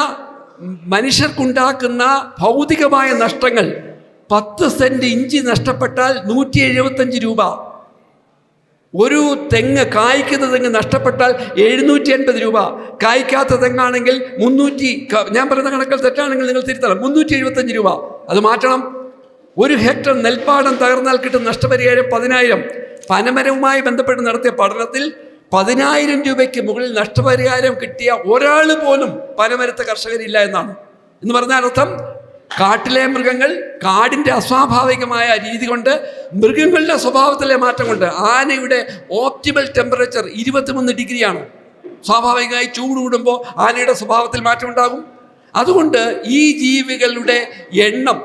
മനുഷ്യർക്കുണ്ടാക്കുന്ന ഭൗതികമായ നഷ്ടങ്ങൾ 10 സെൻറ്റ് ഇഞ്ചി നഷ്ടപ്പെട്ടാൽ 175 രൂപ. ഒരു തെങ്ങ്, കായ്ക്കുന്ന തെങ്ങ് നഷ്ടപ്പെട്ടാൽ 780 രൂപ. കായ്ക്കാത്ത തെങ്ങാണെങ്കിൽ 300, ഞാൻ പറയുന്ന കണക്കുകൾ തെറ്റാണെങ്കിൽ നിങ്ങൾ തിരുത്തണം, 375 രൂപ. അത് മാറ്റണം. 1 ഹെക്ടർ നെൽപ്പാടം തകർന്നാൽ കിട്ടുന്ന നഷ്ടപരിഹാരം 10,000. പനമരവുമായി ബന്ധപ്പെട്ട് നടത്തിയ പഠനത്തിൽ 10,000 രൂപയ്ക്ക് മുകളിൽ നഷ്ടപരിഹാരം കിട്ടിയ ഒരാൾ പോലും പനമരത്തെ കർഷകരില്ല എന്നാണ്. എന്ന് പറഞ്ഞാൽ അർത്ഥം, കാട്ടിലെ മൃഗങ്ങൾ, കാടിൻ്റെ അസ്വാഭാവികമായ രീതി കൊണ്ട്, മൃഗങ്ങളുടെ സ്വഭാവത്തിലെ മാറ്റം കൊണ്ട്, ആനയുടെ ഓപ്റ്റിമൽ ടെമ്പറേച്ചർ 23 ഡിഗ്രിയാണ്. സ്വാഭാവികമായി ചൂട് കൂടുമ്പോൾ ആനയുടെ സ്വഭാവത്തിൽ മാറ്റമുണ്ടാകും. അതുകൊണ്ട് ഈ ജീവികളുടെ എണ്ണം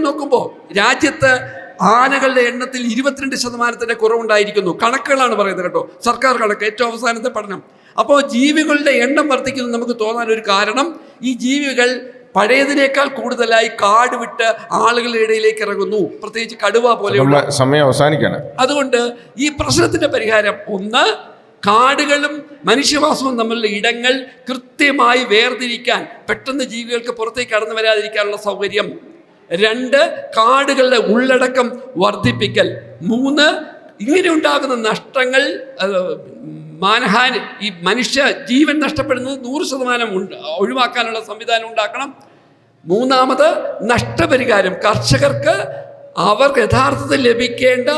നോക്കുമ്പോൾ രാജ്യത്ത് ആനകളുടെ എണ്ണത്തിൽ 22% കുറവുണ്ടായിരിക്കുന്നു. കണക്കുകളാണ് പറയുന്നത് കേട്ടോ, സർക്കാർ കണക്ക്, ഏറ്റവും അവസാനത്തെ പഠനം. അപ്പോൾ ജീവികളുടെ എണ്ണം വർദ്ധിക്കുന്നത് നമുക്ക് തോന്നാനൊരു കാരണം, ഈ ജീവികൾ പഴയതിനേക്കാൾ കൂടുതലായി കാട് വിട്ട് ആളുകളുടെ ഇടയിലേക്ക് ഇറങ്ങുന്നു, പ്രത്യേകിച്ച് കടുവ പോലെയുള്ള. സമയം അവസാനിക്കാണ്. അതുകൊണ്ട് ഈ പ്രശ്നത്തിന്റെ പരിഹാരം, ഒന്ന്, കാടുകളും മനുഷ്യവാസവും തമ്മിലുള്ള ഇടങ്ങൾ കൃത്യമായി വേർതിരിക്കാൻ, പെട്ടെന്ന് ജീവികൾക്ക് പുറത്തേക്ക് കടന്നു വരാതിരിക്കാനുള്ള സൗകര്യം. 2, കാടുകളുടെ ഉള്ളടക്കം വർദ്ധിപ്പിക്കൽ. 3, ഇങ്ങനെ ഉണ്ടാകുന്ന നഷ്ടങ്ങൾ, മാനഹാനി, ഈ മനുഷ്യ ജീവൻ നഷ്ടപ്പെടുന്നത് 100% ഒഴിവാക്കാനുള്ള സംവിധാനം ഉണ്ടാക്കണം. 3, നഷ്ടപരിഹാരം. കർഷകർക്ക് അവർക്ക് യഥാർത്ഥത്തിൽ ലഭിക്കേണ്ട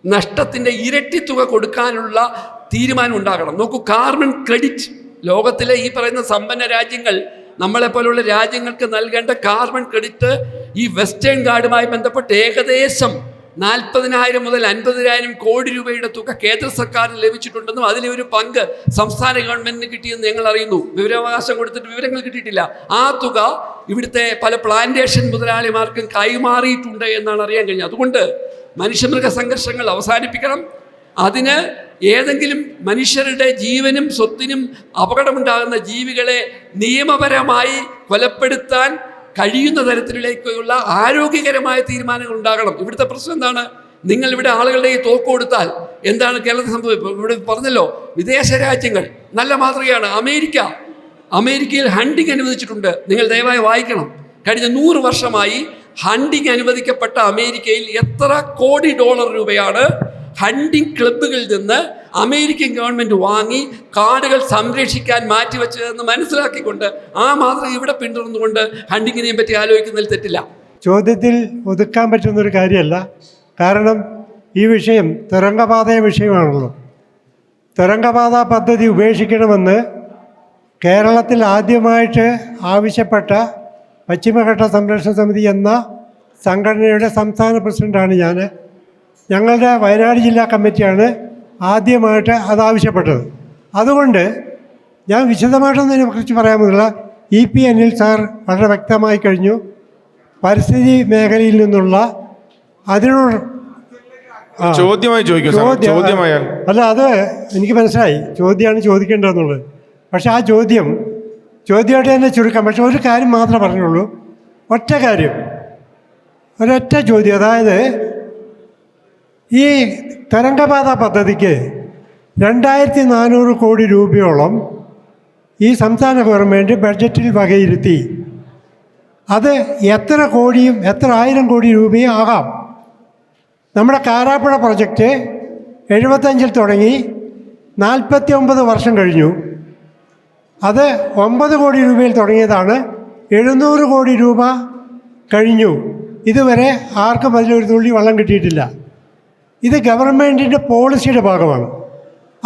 നഷ്ടത്തിൻ്റെ ഇരട്ടി തുക കൊടുക്കാനുള്ള തീരുമാനം ഉണ്ടാകണം. നോക്കൂ, കാർബൺ ക്രെഡിറ്റ്, ലോകത്തിലെ ഈ പറയുന്ന സമ്പന്ന രാജ്യങ്ങൾ, നമ്മളെപ്പോലുള്ള രാജ്യങ്ങൾക്ക് നൽകേണ്ട കാർബൺ ക്രെഡിറ്റ് ഈ വെസ്റ്റേൺ ഗാർഡുമായി ബന്ധപ്പെട്ട് ഏകദേശം 40,000 മുതൽ 50,000 കോടി രൂപയുടെ തുക കേന്ദ്ര സർക്കാരിന് ലഭിച്ചിട്ടുണ്ടെന്നും അതിലെ ഒരു പങ്ക് സംസ്ഥാന ഗവൺമെന്റിന് കിട്ടിയെന്ന് ഞങ്ങൾ അറിയുന്നു. വിവരാവകാശം കൊടുത്തിട്ട് വിവരങ്ങൾ കിട്ടിയിട്ടില്ല. ആ തുക ഇവിടുത്തെ പല പ്ലാന്റേഷൻ മുതലാളിമാർക്കും കൈമാറിയിട്ടുണ്ട് എന്നാണ് അറിയാൻ കഴിഞ്ഞത്. അതുകൊണ്ട് മനുഷ്യമൃഗ സംഘർഷങ്ങൾ അവസാനിപ്പിക്കണം. അതിന് ഏതെങ്കിലും മനുഷ്യരുടെ ജീവനും സ്വത്തിനും അപകടമുണ്ടാകുന്ന ജീവികളെ നിയമപരമായി കൊലപ്പെടുത്താൻ കഴിയുന്ന തരത്തിലേക്കുള്ള ആരോഗ്യകരമായ തീരുമാനങ്ങൾ ഉണ്ടാകണം. ഇവിടുത്തെ പ്രശ്നം എന്താണ്? നിങ്ങൾ ഇവിടെ ആളുകളുടെ ഈ തോക്ക് കൊടുത്താൽ എന്താണ് കേരളത്തിൽ സംഭവിക്കുക? ഇവിടെ പറഞ്ഞല്ലോ, വിദേശ രാജ്യങ്ങൾ നല്ല മാതൃകയാണ്. അമേരിക്കയിൽ ഹണ്ടിങ് അനുവദിച്ചിട്ടുണ്ട്. നിങ്ങൾ ദയവായി വായിക്കണം. കഴിഞ്ഞ 100 വർഷമായി ഹണ്ടിങ് അനുവദിക്കപ്പെട്ട അമേരിക്കയിൽ എത്ര കോടി ഡോളർ രൂപയാണ് ഹണ്ടിങ് ക്ലബ്ബുകളിൽ നിന്ന് അമേരിക്കൻ ഗവൺമെൻറ് വാങ്ങി കാടുകൾ സംരക്ഷിക്കാൻ മാറ്റിവെച്ചതെന്ന് മനസ്സിലാക്കിക്കൊണ്ട് ആ മാതൃക ഇവിടെ പിന്തുടർന്നുകൊണ്ട് ഹണ്ടിങ്ങിനെ പറ്റി ആലോചിക്കുന്നതിൽ തെറ്റില്ല. ചോദ്യത്തിൽ ഒതുക്കാൻ പറ്റുന്നൊരു കാര്യമല്ല. കാരണം ഈ വിഷയം തുരങ്കപാത വിഷയമാണല്ലോ. തുരങ്കപാത പദ്ധതി ഉപേക്ഷിക്കണമെന്ന് കേരളത്തിൽ ആദ്യമായിട്ട് ആവശ്യപ്പെട്ട പശ്ചിമഘട്ട സംരക്ഷണ സമിതി എന്ന സംഘടനയുടെ സംസ്ഥാന പ്രസിഡൻ്റാണ് ഞാൻ. ഞങ്ങളുടെ വയനാട് ജില്ലാ കമ്മിറ്റിയാണ് ആദ്യമായിട്ട് അതാവശ്യപ്പെട്ടത്. അതുകൊണ്ട് ഞാൻ വിശദമായിട്ടൊന്നും ഇതിനെക്കുറിച്ച് പറയാമെന്നില്ല. EP അനിൽ സാർ വളരെ വ്യക്തമായി കഴിഞ്ഞു. പരിസ്ഥിതി മേഖലയിൽ നിന്നുള്ള അതിനോട് അല്ല, അത് എനിക്ക് മനസ്സിലായി, ചോദ്യമാണ് ചോദിക്കേണ്ടതെന്നുള്ളത്. പക്ഷെ ആ ചോദ്യമായിട്ട് തന്നെ ചുരുക്കാം. പക്ഷെ ഒരു കാര്യം മാത്രമേ പറഞ്ഞുള്ളൂ, ഒറ്റ കാര്യം, ഒരൊറ്റ ചോദ്യം. അതായത് ഈ തുരങ്കപാത പദ്ധതിക്ക് 2400 കോടി രൂപയോളം ഈ സംസ്ഥാന ഗവൺമെൻറ് ബഡ്ജറ്റിൽ വകയിരുത്തി. അത് എത്ര കോടിയും എത്ര ആയിരം കോടി രൂപയും ആകാം. നമ്മുടെ കാരാപ്പുഴ പ്രൊജക്റ്റ് 75 തുടങ്ങി 49 വർഷം കഴിഞ്ഞു. അത് 9 കോടി രൂപയിൽ തുടങ്ങിയതാണ്. 700 കോടി രൂപ കഴിഞ്ഞു. ഇതുവരെ ആർക്കും അതിലൊരു തുള്ളി വെള്ളം കിട്ടിയിട്ടില്ല. ഇത് ഗവൺമെൻറ്റിൻ്റെ പോളിസിയുടെ ഭാഗമാണ്.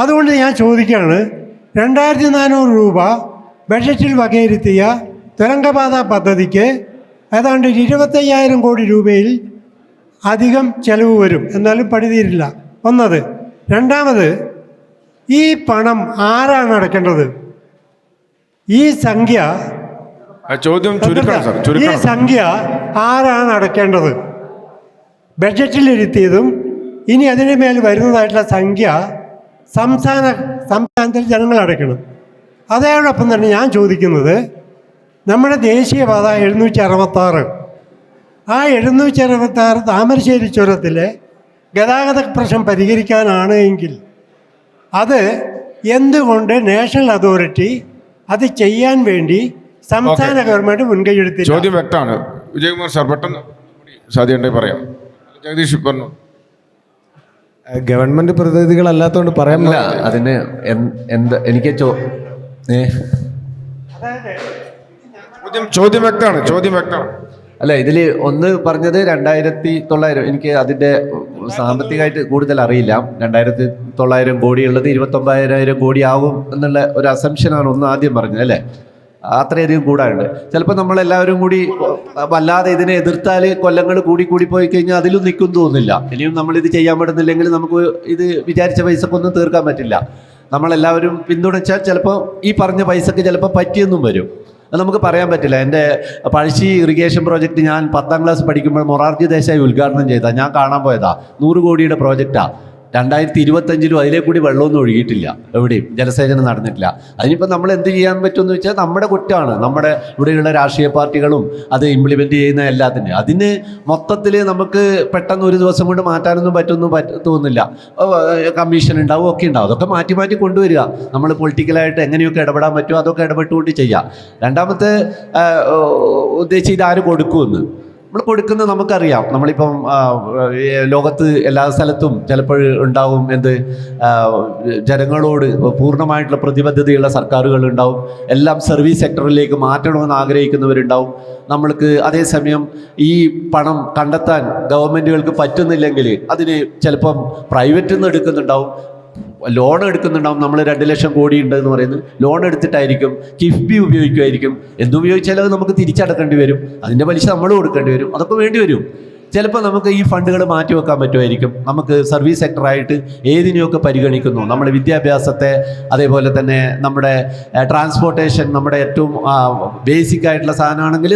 അതുകൊണ്ട് ഞാൻ ചോദിക്കുകയാണ്, 2400 രൂപ ബഡ്ജറ്റിൽ വകയിരുത്തിയ തുരങ്കപാത പദ്ധതിക്ക് ഏതാണ്ട് 25,000 കോടി രൂപയിൽ അധികം ചെലവ് വരും. എന്നാലും പണി തീരില്ല. ഒന്നത്. രണ്ടാമത്, ഈ പണം ആരാണ് അടയ്ക്കേണ്ടത്? ഈ സംഖ്യ ചോദ്യം ഈ ചുരുക്കണം. സംഖ്യ ആരാണ് അടയ്ക്കേണ്ടത്? ബഡ്ജറ്റിലിരുത്തിയതും ഇനി അതിന് മേൽ വരുന്നതായിട്ടുള്ള സംഖ്യ സംസ്ഥാനത്തിൽ ജനങ്ങൾ അടയ്ക്കണം. അതോടൊപ്പം തന്നെ ഞാൻ ചോദിക്കുന്നത്, നമ്മുടെ ദേശീയപാത 766, ആ 766 താമരശ്ശേരി ചുരത്തിലെ ഗതാഗത പ്രശ്നം പരിഹരിക്കാനാണ് എങ്കിൽ അത് എന്തുകൊണ്ട് നാഷണൽ അതോറിറ്റി അത് ചെയ്യാൻ വേണ്ടി സംസ്ഥാന ഗവൺമെൻറ് മുൻകൈ എടുത്തില്ല? ചോദ്യം വ്യക്തമാണ്. വിജയകുമാർ സാർ പെട്ടെന്ന് സാധ്യതയുണ്ടെങ്കിൽ പറയാം. ജഗദീഷ് പറഞ്ഞു. ഗവൺമെന്റ് പ്രതിനിധികളല്ലാത്തതുകൊണ്ട് പറയാൻ അല്ല, അതിന് എന്താ എനിക്ക് ചോദ്യം വ്യക്തമാണ്. അല്ല, ഇതിൽ ഒന്ന് പറഞ്ഞത് 2,900, എനിക്ക് അതിൻ്റെ സാമ്പത്തികമായിട്ട് കൂടുതൽ അറിയില്ല. 2,900 കോടിയുള്ളത് 29,000 കോടി ആവും എന്നുള്ള ഒരു അസംഷനാണ് ഒന്ന് ആദ്യം പറഞ്ഞത്, അല്ലേ? അത്രയധികം കൂടാറുണ്ട്. ചിലപ്പോൾ നമ്മളെല്ലാവരും കൂടി വല്ലാതെ ഇതിനെ എതിർത്താൽ കൊല്ലങ്ങൾ കൂടി പോയി കഴിഞ്ഞാൽ അതിലും നിൽക്കും തോന്നില്ല. ഇനിയും നമ്മളിത് ചെയ്യാൻ പറ്റുന്നില്ലെങ്കിൽ നമുക്ക് ഇത് വിചാരിച്ച പൈസക്കൊന്നും തീർക്കാൻ പറ്റില്ല. നമ്മളെല്ലാവരും പിന്തുണച്ചാൽ ചിലപ്പോൾ ഈ പറഞ്ഞ പൈസക്ക് ചിലപ്പോൾ പറ്റിയെന്നും വരും. അത് നമുക്ക് പറയാൻ പറ്റില്ല. എൻ്റെ പഴശ്ശി ഇറിഗേഷൻ പ്രോജക്റ്റ് ഞാൻ 10ാം ക്ലാസ് പഠിക്കുമ്പോൾ മൊറാർജി ദേശായി ഉദ്ഘാടനം ചെയ്താൽ ഞാൻ കാണാൻ പോയതാ. 100 കോടിയുടെ പ്രോജക്റ്റാണ്. 2025 അതിലേ കൂടി വെള്ളമൊന്നും ഒഴുകിയിട്ടില്ല, എവിടെയും ജലസേചനം നടന്നിട്ടില്ല. അതിനിപ്പോൾ നമ്മൾ എന്ത് ചെയ്യാൻ പറ്റുമെന്ന് വെച്ചാൽ നമ്മുടെ കുറ്റമാണ്. നമ്മുടെ ഇവിടെയുള്ള രാഷ്ട്രീയ പാർട്ടികളും അത് ഇംപ്ലിമെൻ്റ് ചെയ്യുന്ന എല്ലാത്തിനും അതിന് മൊത്തത്തിൽ നമുക്ക് പെട്ടെന്ന് ഒരു ദിവസം കൊണ്ട് മാറ്റാനൊന്നും തോന്നുന്നില്ല. കമ്മീഷൻ ഉണ്ടാവും, ഒക്കെ ഉണ്ടാവും. അതൊക്കെ മാറ്റി കൊണ്ടുവരിക. നമ്മൾ പൊളിറ്റിക്കലായിട്ട് എങ്ങനെയൊക്കെ ഇടപെടാൻ പറ്റുമോ അതൊക്കെ ഇടപെട്ടുകൊണ്ട് ചെയ്യുക. രണ്ടാമത്തെ ഉദ്ദേശിച്ച് ഇതാര് കൊടുക്കുമെന്ന് നമ്മൾ കൊടുക്കുന്നത് നമുക്കറിയാം. നമ്മളിപ്പം ലോകത്ത് എല്ലാ സ്ഥലത്തും ചിലപ്പോൾ ഉണ്ടാവും ജനങ്ങളോട് പൂർണ്ണമായിട്ടുള്ള പ്രതിബദ്ധതയുള്ള സർക്കാരുകൾ ഉണ്ടാവും. എല്ലാം സർവീസ് സെക്ടറിലേക്ക് മാറ്റണമെന്ന് ആഗ്രഹിക്കുന്നവരുണ്ടാവും. നമ്മൾക്ക് അതേസമയം ഈ പണം കണ്ടെത്താൻ ഗവൺമെൻറ്റുകൾക്ക് പറ്റുന്നില്ലെങ്കിൽ അതിന് ചിലപ്പം പ്രൈവറ്റിൽ നിന്ന് എടുക്കുന്നുണ്ടാവും, ലോൺ എടുക്കുന്നുണ്ടാവും. നമ്മൾ 2 ലക്ഷം കോടി ഉണ്ട് എന്ന് പറയുന്നത് ലോൺ എടുത്തിട്ടായിരിക്കും, കിഫ്ബി ഉപയോഗിക്കുമായിരിക്കും. എന്തുപയോഗിച്ചാലും അത് നമുക്ക് തിരിച്ചടക്കേണ്ടി വരും. അതിൻ്റെ പലിശ നമ്മൾ കൊടുക്കേണ്ടി വരും. അതൊക്കെ വേണ്ടി വരും. ചിലപ്പോൾ നമുക്ക് ഈ ഫണ്ടുകൾ മാറ്റി വെക്കാൻ പറ്റുമായിരിക്കും. നമുക്ക് സർവീസ് സെക്ടറായിട്ട് ഏതിനെയൊക്കെ പരിഗണിക്കുന്നു, നമ്മുടെ വിദ്യാഭ്യാസത്തെ, അതേപോലെ തന്നെ നമ്മുടെ ട്രാൻസ്പോർട്ടേഷൻ, നമ്മുടെ ഏറ്റവും ബേസിക് ആയിട്ടുള്ള സാധനമാണെങ്കിൽ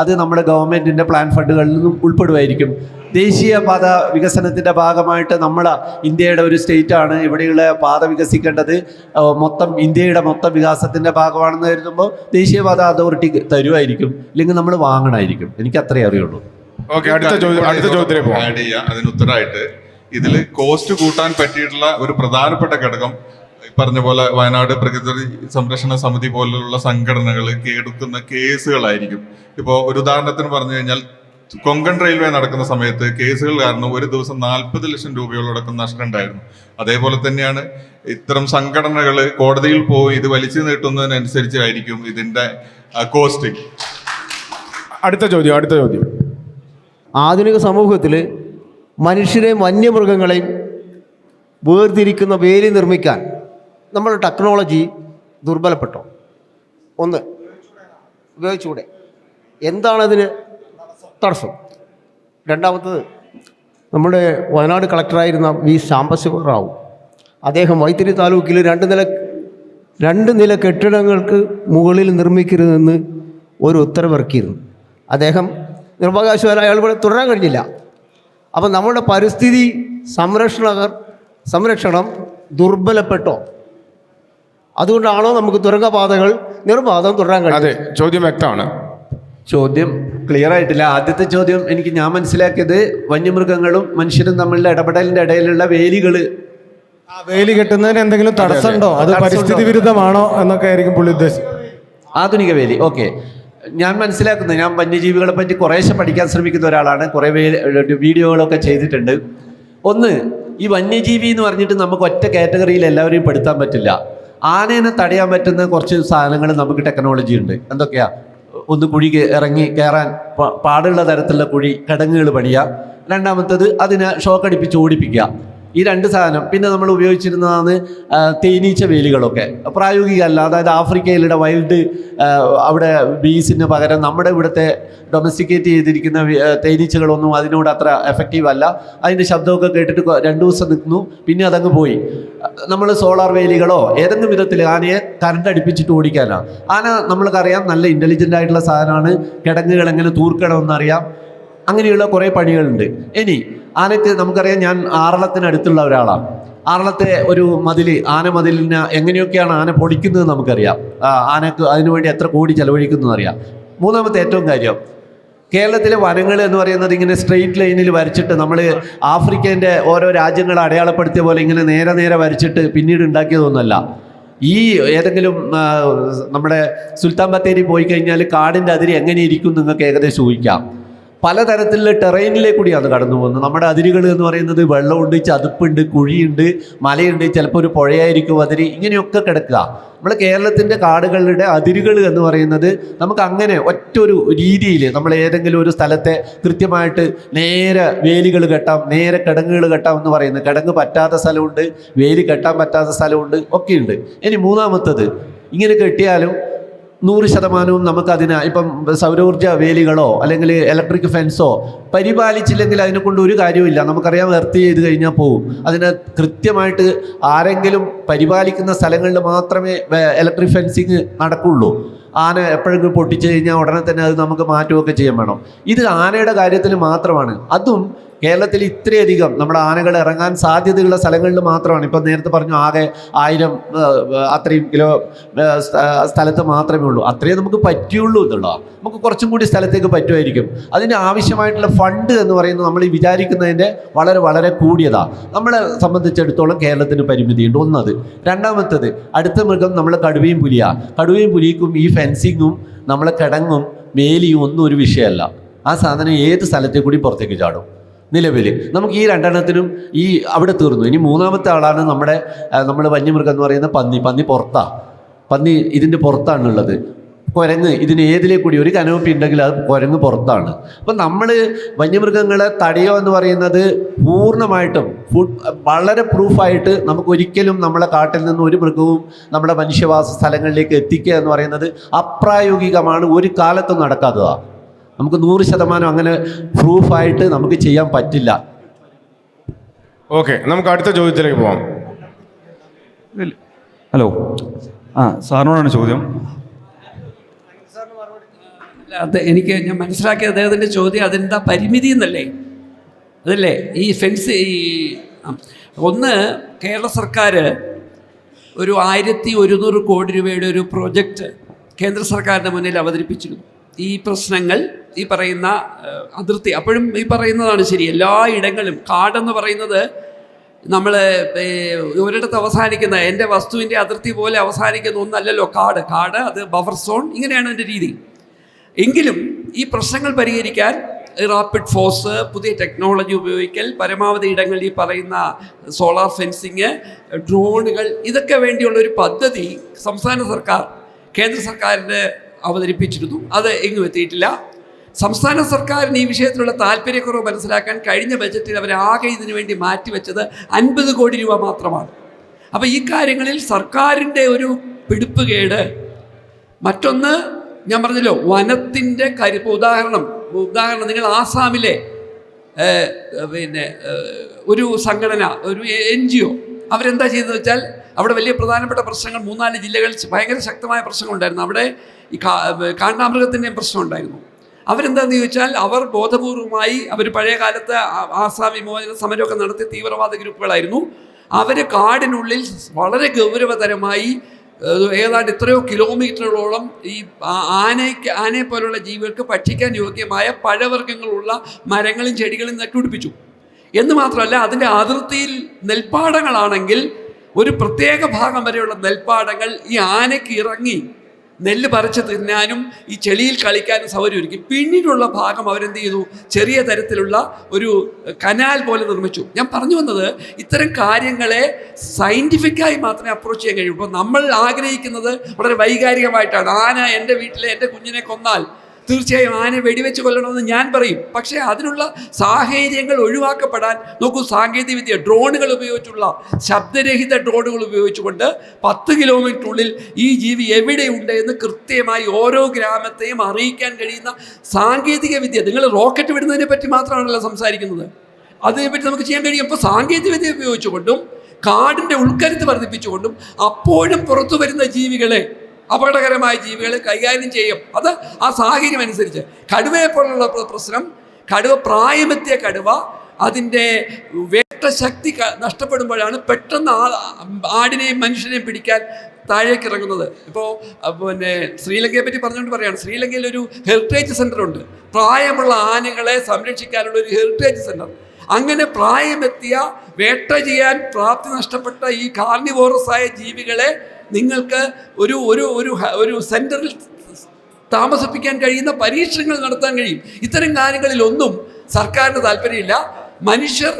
അത് നമ്മുടെ ഗവൺമെൻറ്റിൻ്റെ പ്ലാൻ ഫണ്ടുകളിൽ നിന്നും ഉൾപ്പെടുമായിരിക്കും. ദേശീയപാത വികസനത്തിൻ്റെ ഭാഗമായിട്ട് ഇന്ത്യയുടെ ഒരു സ്റ്റേറ്റാണ്, ഇവിടെയുള്ള പാത വികസിക്കേണ്ടത് ഇന്ത്യയുടെ മൊത്തം വികാസത്തിൻ്റെ ഭാഗമാണെന്ന് കരുതുമ്പോൾ ദേശീയപാത അതോറിറ്റി തരുമായിരിക്കും, ഇല്ലെങ്കിൽ നമ്മൾ വാങ്ങണമായിരിക്കും. എനിക്ക് അത്രേ അറിയുള്ളൂ. അടുത്ത ചോദ്യത്തിലേക്ക് പോകാം. ആഡ് ചെയ്യാം അതിന് ഉത്തരമായിട്ട്. ഇതിൽ കോസ്റ്റ് കൂട്ടാൻ പറ്റിയിട്ടുള്ള ഒരു പ്രധാനപ്പെട്ട ഘടകം പറഞ്ഞ പോലെ വയനാട് പ്രകൃതി സംരക്ഷണ സമിതി പോലുള്ള സംഘടനകൾ എടുക്കുന്ന കേസുകളായിരിക്കും. ഇപ്പോൾ ഒരു ഉദാഹരണത്തിന് പറഞ്ഞു കഴിഞ്ഞാൽ കൊങ്കൺ റെയിൽവേ നടക്കുന്ന സമയത്ത് കേസുകൾ കാരണം ഒരു ദിവസം 40 ലക്ഷം രൂപയോടക്കം നഷ്ടം ഉണ്ടായിരുന്നു. അതേപോലെ തന്നെയാണ് ഇത്തരം സംഘടനകൾ കോടതിയിൽ പോയി ഇത് വലിച്ചു നീട്ടുന്നതിനനുസരിച്ചായിരിക്കും ഇതിൻ്റെ കോസ്റ്റിംഗ്. അടുത്ത ചോദ്യം. ആധുനിക സമൂഹത്തിൽ മനുഷ്യരെയും വന്യമൃഗങ്ങളെയും വേർതിരിക്കുന്ന വേലി നിർമ്മിക്കാൻ നമ്മുടെ ടെക്നോളജി ദുർബലപ്പെട്ടോ? ഒന്ന്, ഉപയോഗിച്ചുകൂടെ? എന്താണതിന് തടസ്സം? രണ്ടാമത്തത്, നമ്മുടെ വയനാട് കളക്ടറായിരുന്ന വി സാംബശിവറാവു, അദ്ദേഹം വൈത്തിരി താലൂക്കിൽ 2 നില കെട്ടിടങ്ങൾക്ക് മുകളിൽ നിർമ്മിക്കരുതെന്ന് ഒരു ഉത്തരവിറക്കിയിരുന്നു. അദ്ദേഹം നിർഭാഗ്യവശാൽ അയാൾ ഇവിടെ തുടരാൻ കഴിഞ്ഞില്ല. അപ്പം നമ്മുടെ പരിസ്ഥിതി സംരക്ഷണം ദുർബലപ്പെട്ടോ? അതുകൊണ്ടാണോ നമുക്ക് തുരങ്കപാതകൾ നിർബാധം തുടരാൻ കഴിയും? അതെ, ചോദ്യം വ്യക്തമാണ്. ചോദ്യം ക്ലിയർ ആയിട്ടില്ല. ആദ്യത്തെ ചോദ്യം ഞാൻ മനസ്സിലാക്കിയത് വന്യമൃഗങ്ങളും മനുഷ്യരും തമ്മിലുള്ള ഇടപെടലിൻ്റെ ഇടയിലുള്ള വേലി കെട്ടുന്നതിന് എന്തെങ്കിലും തടസ്സമുണ്ടോ, അത് പരിസ്ഥിതി വിരുദ്ധമാണോ എന്നൊക്കെ ആയിരിക്കും പുള്ളി ഉദ്ദേശിച്ചത്. ആധുനിക വേലി. ഓക്കെ, ഞാൻ മനസ്സിലാക്കുന്നത്, ഞാൻ വന്യജീവികളെ പറ്റി കുറേശ്ശെ പഠിക്കാൻ ശ്രമിക്കുന്ന ഒരാളാണ്. കുറേ വീഡിയോകളൊക്കെ ചെയ്തിട്ടുണ്ട്. ഒന്ന്, ഈ വന്യജീവി എന്ന് പറഞ്ഞിട്ട് നമുക്ക് ഒറ്റ കാറ്റഗറിയിൽ എല്ലാവരെയും പെടുത്താൻ പറ്റില്ല. ആനേനെ തടയാൻ പറ്റുന്ന കുറച്ച് സാധനങ്ങൾ നമുക്ക് ടെക്നോളജി ഉണ്ട്. എന്തൊക്കെയാ? ഒന്ന് കുഴി കയറാൻ പാടുള്ള തരത്തിലുള്ള കിടങ്ങുകൾ പണിയുക. രണ്ടാമത്തത് അതിനെ ഷോക്ക് അടിപ്പിച്ച് ഓടിപ്പിക്കുക. ഈ രണ്ട് സാധനം. പിന്നെ നമ്മൾ ഉപയോഗിച്ചിരുന്നതാണ് തേനീച്ച വേലികളൊക്കെ. പ്രായോഗികമല്ല. അതായത് ആഫ്രിക്കയിലുള്ള വൈൽഡ് അവിടെ ബീസിന് പകരം നമ്മുടെ ഇവിടുത്തെ ഡൊമസ്റ്റിക്കേറ്റ് ചെയ്തിരിക്കുന്ന തേനീച്ചകളൊന്നും അതിനോട് അത്ര എഫക്റ്റീവ് അല്ല. അതിൻ്റെ ശബ്ദമൊക്കെ കേട്ടിട്ട് 2 ദിവസം നിൽക്കുന്നു, പിന്നെ അതങ്ങ് പോയി. നമ്മൾ സോളാർ വേലികളോ ഏതെങ്കിലും വിധത്തിൽ ആനയെ കറണ്ട് അടുപ്പിച്ചിട്ട് ഓടിക്കാനാണ്. ആന നമ്മൾക്കറിയാം നല്ല ഇൻ്റലിജൻ്റ് ആയിട്ടുള്ള സാധനമാണ്. കിടങ്ങുകൾ എങ്ങനെ തൂർക്കണമെന്നറിയാം. അങ്ങനെയുള്ള കുറേ പണികളുണ്ട്. ഇനി ആനയ്ക്ക് നമുക്കറിയാം, ഞാൻ ആറളത്തിനടുത്തുള്ള ഒരാളാണ്. ആറളത്തെ ഒരു ആന മതിലിനെ എങ്ങനെയൊക്കെയാണ് ആന പൊളിക്കുന്നത് നമുക്കറിയാം. ആനക്ക് അതിനുവേണ്ടി എത്ര കോടി ചെലവഴിക്കുന്നു അറിയാം. മൂന്നാമത്തെ ഏറ്റവും കാര്യം, കേരളത്തിലെ വനങ്ങൾ എന്ന് പറയുന്നത് ഇങ്ങനെ സ്ട്രെയിറ്റ് ലൈനിൽ വരച്ചിട്ട് നമ്മൾ ആഫ്രിക്കേൻ്റെ ഓരോ രാജ്യങ്ങൾ അടയാളപ്പെടുത്തിയ പോലെ ഇങ്ങനെ നേരെ വരച്ചിട്ട് പിന്നീട് ഉണ്ടാക്കിയതൊന്നുമല്ല. ഈ ഏതെങ്കിലും നമ്മുടെ സുൽത്താൻ ബത്തേരി പോയി കഴിഞ്ഞാൽ കാടിൻ്റെ അതിര് എങ്ങനെ ഇരിക്കും നിങ്ങൾക്ക് ഏകദേശം ഊഹിക്കാം. പലതരത്തിലുള്ള ടെറൈനിലെ കൂടിയാണ് കടന്നു പോകുന്നത്. നമ്മുടെ അതിരുകൾ എന്ന് പറയുന്നത് വെള്ളമുണ്ട്, ചതുപ്പുണ്ട്, കുഴിയുണ്ട്, മലയുണ്ട്, ചിലപ്പോൾ ഒരു പുഴയായിരിക്കും അതിര്, ഇങ്ങനെയൊക്കെ കിടക്കുക. നമ്മൾ കേരളത്തിൻ്റെ കാടുകളുടെ അതിരുകൾ എന്ന് പറയുന്നത് നമുക്ക് അങ്ങനെ ഒറ്റൊരു രീതിയിൽ നമ്മൾ ഏതെങ്കിലും ഒരു സ്ഥലത്തെ കൃത്യമായിട്ട് നേരെ വേലികൾ കെട്ടാം, നേരെ കിടങ്ങുകൾ കെട്ടാം എന്ന് പറയുന്നത്. കിടങ്ങ് പറ്റാത്ത സ്ഥലമുണ്ട്, വേലി കെട്ടാൻ പറ്റാത്ത സ്ഥലമുണ്ട്, ഒക്കെയുണ്ട്. ഇനി മൂന്നാമത്തത്, ഇങ്ങനെ കെട്ടിയാലും 100% നമുക്കതിന് ഇപ്പം സൗരോർജ്ജ വേലികളോ അല്ലെങ്കിൽ ഇലക്ട്രിക് ഫെൻസോ പരിപാലിച്ചില്ലെങ്കിൽ അതിനെ കൊണ്ട് ഒരു കാര്യമില്ല. നമുക്കറിയാം, എർത്ത് ചെയ്ത് കഴിഞ്ഞാൽ പോകും. അതിന് കൃത്യമായിട്ട് ആരെങ്കിലും പരിപാലിക്കുന്ന സ്ഥലങ്ങളിൽ മാത്രമേ ഇലക്ട്രിക് ഫെൻസിങ് നടക്കുള്ളൂ. ആന എപ്പോഴെങ്കിലും പൊട്ടിച്ചു കഴിഞ്ഞാൽ ഉടനെ തന്നെ അത് നമുക്ക് മാറ്റുകയൊക്കെ ചെയ്യാൻ വേണം. ഇത് ആനയുടെ കാര്യത്തിൽ മാത്രമാണ്. അതും കേരളത്തിൽ ഇത്രയധികം നമ്മുടെ ആനകൾ ഇറങ്ങാൻ സാധ്യതയുള്ള സ്ഥലങ്ങളിൽ മാത്രമാണ്. ഇപ്പം നേരത്തെ പറഞ്ഞു ആകെ 1000 അത്രയും കിലോ സ്ഥലത്ത് മാത്രമേ ഉള്ളൂ. അത്രയും നമുക്ക് പറ്റുള്ളൂ എന്നുള്ളതാണ്. നമുക്ക് കുറച്ചും കൂടി സ്ഥലത്തേക്ക് പറ്റുമായിരിക്കും. അതിന് ആവശ്യമായിട്ടുള്ള ഫണ്ട് എന്ന് പറയുന്നത് നമ്മൾ ഈ വിചാരിക്കുന്നതിൻ്റെ വളരെ വളരെ കൂടിയതാണ്. നമ്മളെ സംബന്ധിച്ചിടത്തോളം കേരളത്തിന് പരിമിതിയുണ്ട്. ഒന്നത്. രണ്ടാമത്തത്, അടുത്ത മൃഗം നമ്മൾ കടുവയും പുലിയാണ്. കടുവയും പുലിക്കും ഈ ഫെൻസിങ്ങും നമ്മളെ കിടങ്ങും വേലിയും ഒന്നും ഒരു വിഷയമല്ല. ആ സാധനം ഏത് സ്ഥലത്തെ കൂടി പുറത്തേക്ക് ചാടും. നിലവിൽ നമുക്ക് ഈ രണ്ടെണ്ണത്തിനും അവിടെ തീർന്നു. ഇനി മൂന്നാമത്തെ ആളാണ് നമ്മുടെ വന്യമൃഗം എന്ന് പറയുന്ന പന്നി പുറത്താണ്. പന്നി ഇതിൻ്റെ പുറത്താണുള്ളത്. കുരങ്ങ് ഇതിന് ഏതിലേ കൂടി ഒരു കനോപ്പി ഉണ്ടെങ്കിൽ അത് കുരങ്ങ് പുറത്താണ്. അപ്പം നമ്മൾ വന്യമൃഗങ്ങളെ തടയുക എന്ന് പറയുന്നത് പൂർണ്ണമായിട്ടും വളരെ പ്രൂഫായിട്ട് നമുക്കൊരിക്കലും നമ്മളെ കാട്ടിൽ നിന്ന് ഒരു മൃഗവും നമ്മുടെ മനുഷ്യവാസ സ്ഥലങ്ങളിലേക്ക് എത്തിക്കുക എന്ന് പറയുന്നത് അപ്രായോഗികമാണ്. ഒരു കാലത്തും നടക്കാത്തതാണ്. നമുക്ക് 100% അങ്ങനെ പ്രൂഫായിട്ട് നമുക്ക് ചെയ്യാൻ പറ്റില്ല. ഓക്കെ, നമുക്ക് അടുത്ത ചോദ്യത്തിലേക്ക് പോകാം. ഹലോ, സാറിനോടാണ് ചോദ്യം. അത് ഞാൻ മനസ്സിലാക്കിയ അദ്ദേഹത്തിൻ്റെ ചോദ്യം അതെന്താ പരിമിതി എന്നല്ലേ? അതല്ലേ ഈ ഫെൻസ്? ഒന്ന്, കേരള സർക്കാർ ഒരു 1100 കോടി രൂപയുടെ ഒരു പ്രോജക്റ്റ് കേന്ദ്ര സർക്കാരിൻ്റെ മുന്നിൽ അവതരിപ്പിച്ചിരുന്നു. ഈ പ്രശ്നങ്ങൾ, ഈ പറയുന്ന അതിർത്തി, അപ്പോഴും ഈ പറയുന്നതാണ് ശരി. എല്ലാ ഇടങ്ങളും കാടെന്ന് പറയുന്നത് നമ്മൾ ഒരിടത്ത് അവസാനിക്കുന്ന എൻ്റെ വസ്തുവിൻ്റെ അതിർത്തി പോലെ അവസാനിക്കുന്ന ഒന്നല്ലല്ലോ കാട്. അത് ബഫർ സോൺ, ഇങ്ങനെയാണ് എൻ്റെ രീതി. എങ്കിലും ഈ പ്രശ്നങ്ങൾ പരിഹരിക്കാൻ റാപ്പിഡ് ഫോഴ്സ്, പുതിയ ടെക്നോളജി ഉപയോഗിക്കൽ, പരമാവധി ഇടങ്ങളിൽ ഈ പറയുന്ന സോളാർ ഫെൻസിങ്, ഡ്രോണുകൾ, ഇതൊക്കെ വേണ്ടിയുള്ളൊരു പദ്ധതി സംസ്ഥാന സർക്കാർ കേന്ദ്ര സർക്കാരിന് അവതരിപ്പിച്ചിരുന്നു. അത് എങ്ങും എത്തിയിട്ടില്ല. സംസ്ഥാന സർക്കാരിന് ഈ വിഷയത്തിലുള്ള താല്പര്യക്കുറവ് മനസ്സിലാക്കാൻ കഴിഞ്ഞ ബജറ്റിൽ അവരാകെ ഇതിനു വേണ്ടി മാറ്റിവെച്ചത് 50 കോടി രൂപ മാത്രമാണ്. അപ്പോൾ ഈ കാര്യങ്ങളിൽ സർക്കാരിൻ്റെ ഒരു പിടിപ്പുകേട്. മറ്റൊന്ന്, ഞാൻ പറഞ്ഞല്ലോ, വനത്തിൻ്റെ കാര്യം. ഇപ്പോൾ ഉദാഹരണം നിങ്ങൾ ആസാമിലെ ഒരു സംഘടന, ഒരു NGO, അവരെന്താ ചെയ്തതെന്ന് വെച്ചാൽ, അവിടെ വലിയ പ്രധാനപ്പെട്ട പ്രശ്നങ്ങൾ 3-4 ജില്ലകളിൽ ഭയങ്കര ശക്തമായ പ്രശ്നങ്ങളുണ്ടായിരുന്നു. അവിടെ ഈ കാണ്ടാമൃഗത്തിൻ്റെയും പ്രശ്നമുണ്ടായിരുന്നു. അവരെന്താണെന്ന് ചോദിച്ചാൽ, അവർ ബോധപൂർവമായി അവർ പഴയ കാലത്ത് ആസാം വിമോചന സമരമൊക്കെ നടത്തിയ തീവ്രവാദ ഗ്രൂപ്പുകളായിരുന്നു. അവർ കാടിനുള്ളിൽ വളരെ ഗൗരവതരമായി ഏതാണ്ട് എത്രയോ കിലോമീറ്ററുകളോളം ഈ ആനയെ പോലുള്ള ജീവികൾക്ക് ഭക്ഷിക്കാൻ യോഗ്യമായ പഴവർഗ്ഗങ്ങളുള്ള മരങ്ങളും ചെടികളും നട്ടുപിടിപ്പിച്ചു. എന്ന് മാത്രമല്ല, അതിൻ്റെ അതിർത്തിയിൽ നെൽപ്പാടങ്ങളാണെങ്കിൽ ഒരു പ്രത്യേക ഭാഗം വരെയുള്ള നെൽപ്പാടങ്ങൾ ഈ ആനയ്ക്ക് ഇറങ്ങി നെല്ല് പറിച്ച് തിന്നാനും ഈ ചെളിയിൽ കളിക്കാനും സൗകര്യമൊരുക്കി. പിന്നീടുള്ള ഭാഗം അവരെന്ത് ചെയ്തു? ചെറിയ തരത്തിലുള്ള ഒരു കനാൽ പോലെ നിർമ്മിച്ചു. ഞാൻ പറഞ്ഞു വന്നത്, ഇത്തരം കാര്യങ്ങളെ സയൻറ്റിഫിക്കായി മാത്രമേ അപ്രോച്ച് ചെയ്യാൻ കഴിയൂ. ഇപ്പോൾ നമ്മൾ ആഗ്രഹിക്കുന്നത് വളരെ വൈകാരികമായിട്ടാണ്. ആന എൻ്റെ വീട്ടിലെ എൻ്റെ കുഞ്ഞിനെ കൊന്നാൽ തീർച്ചയായും ആനയെ വെടിവെച്ച് കൊല്ലണമെന്ന് ഞാൻ പറയും. പക്ഷേ അതിനുള്ള സാഹചര്യങ്ങൾ ഒഴിവാക്കപ്പെടാൻ നോക്കൂ. സാങ്കേതികവിദ്യ ഡ്രോണുകൾ ഉപയോഗിച്ചുള്ള ശബ്ദരഹിത ഡ്രോണുകൾ ഉപയോഗിച്ചുകൊണ്ട് 10 കിലോമീറ്ററിനുള്ളിൽ ഈ ജീവി എവിടെയുണ്ട് എന്ന് കൃത്യമായി ഓരോ ഗ്രാമത്തെയും അറിയിക്കാൻ കഴിയുന്ന സാങ്കേതിക വിദ്യ. നിങ്ങൾ റോക്കറ്റ് വിടുന്നതിനെ പറ്റി മാത്രമാണല്ലോ സംസാരിക്കുന്നത്, അതിനെപ്പറ്റി നമുക്ക് ചെയ്യാൻ കഴിയും. ഇപ്പോൾ സാങ്കേതികവിദ്യ ഉപയോഗിച്ചുകൊണ്ടും കാടിൻ്റെ ഉൾക്കരുത്ത് വർദ്ധിപ്പിച്ചുകൊണ്ടും അപ്പോഴും പുറത്തു വരുന്ന ജീവികളെ, അപകടകരമായ ജീവികളെ കൈകാര്യം ചെയ്യും. അത് ആ സാഹചര്യം അനുസരിച്ച്. കടുവയെപ്പോലുള്ള പ്രശ്നം, കടുവ പ്രായമെത്തിയ കടുവ അതിൻ്റെ വേട്ടശക്തി നഷ്ടപ്പെടുമ്പോഴാണ് പെട്ടെന്ന് ആടിനെയും മനുഷ്യനെയും പിടിക്കാൻ താഴേക്ക് ഇറങ്ങുന്നത്. ഇപ്പോൾ പിന്നെ ശ്രീലങ്കയെ പറ്റി പറഞ്ഞുകൊണ്ട് പറയുകയാണ്. ശ്രീലങ്കയിൽ ഒരു ഹെറിറ്റേജ് സെൻ്ററുണ്ട്, പ്രായമുള്ള ആനകളെ സംരക്ഷിക്കാനുള്ള ഒരു ഹെറിറ്റേജ് സെൻ്റർ. അങ്ങനെ പ്രായമെത്തിയ വേട്ട ചെയ്യാൻ പ്രാപ്തി നഷ്ടപ്പെട്ട ഈ കാർണിവോറസായ ജീവികളെ നിങ്ങൾക്ക് ഒരു ഒരു ഒരു ഒരു സെൻറ്ററിൽ താമസിപ്പിക്കാൻ കഴിയുന്ന പരീക്ഷണങ്ങൾ നടത്താൻ കഴിയും. ഇത്തരം കാര്യങ്ങളിലൊന്നും സർക്കാരിന് താല്പര്യമില്ല. മനുഷ്യർ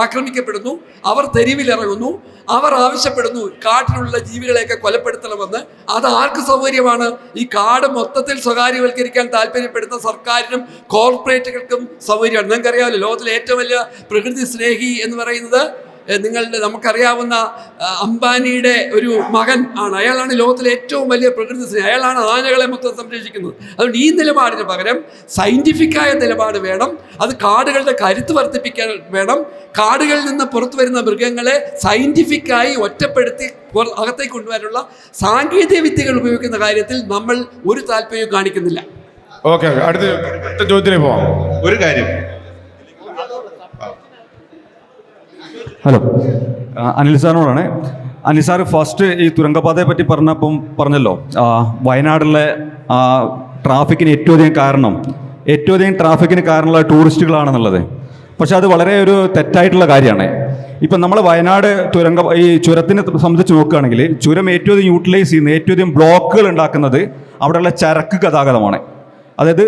ആക്രമിക്കപ്പെടുന്നു, അവർ തെരുവിലിറങ്ങുന്നു, അവർ ആവശ്യപ്പെടുന്നു കാട്ടിലുള്ള ജീവികളെയൊക്കെ കൊലപ്പെടുത്തണമെന്ന്. അത് ആർക്ക് സൗകര്യമാണ്? ഈ കാട് മൊത്തത്തിൽ സ്വകാര്യവൽക്കരിക്കാൻ താല്പര്യപ്പെടുന്ന സർക്കാരിനും കോർപ്പറേറ്റുകൾക്കും സൗകര്യമാണ്. നിങ്ങൾക്കറിയാമല്ലോ, ലോകത്തിലെ ഏറ്റവും വലിയ പ്രകൃതി സ്നേഹി എന്ന് പറയുന്നത് നമുക്കറിയാവുന്ന അംബാനിയുടെ ഒരു മകൻ ആണ്. അയാളാണ് ലോകത്തിലെ ഏറ്റവും വലിയ പ്രകൃതി സ്നേഹി. അയാളാണ് ആനകളെ മൊത്തം സംരക്ഷിക്കുന്നത്. അതുകൊണ്ട് ഈ നിലപാടിന് പകരം സയൻറ്റിഫിക്കായ നിലപാട് വേണം. അത് കാടുകളുടെ കരുത്ത് വർദ്ധിപ്പിക്കാൻ വേണം. കാടുകളിൽ നിന്ന് പുറത്തു വരുന്ന മൃഗങ്ങളെ സയൻറ്റിഫിക്കായി ഒറ്റപ്പെടുത്തി അകത്തേക്ക് കൊണ്ടുവരാനുള്ള സാങ്കേതിക വിദ്യകൾ ഉപയോഗിക്കുന്ന കാര്യത്തിൽ നമ്മൾ ഒരു താല്പര്യവും കാണിക്കുന്നില്ല. ഓക്കെ, അടുത്ത ചോദ്യത്തിലേക്ക് പോവാം. ഒരു കാര്യം, ഹലോ, അനിൽ സാറിനോടാണ്. അനിൽ സാർ ഫസ്റ്റ് ഈ തുരങ്കപാതയെ പറ്റി പറഞ്ഞല്ലോ, വയനാട്ടിലെ ട്രാഫിക്കിന് ഏറ്റവും അധികം ട്രാഫിക്കിന് കാരണമുള്ള ടൂറിസ്റ്റുകളാണെന്നുള്ളത്. പക്ഷെ അത് വളരെ ഒരു തെറ്റായിട്ടുള്ള കാര്യമാണ്. ഇപ്പം നമ്മൾ വയനാട് ഈ ചുരത്തിനെ സംബന്ധിച്ച് നോക്കുകയാണെങ്കിൽ, ചുരം ഏറ്റവും അധികം യൂട്ടിലൈസ് ചെയ്യുന്ന, ഏറ്റവും അധികം ബ്ലോക്കുകൾ ഉണ്ടാക്കുന്നത് അവിടെയുള്ള ചരക്ക് ഗതാഗതമാണ്. അതായത്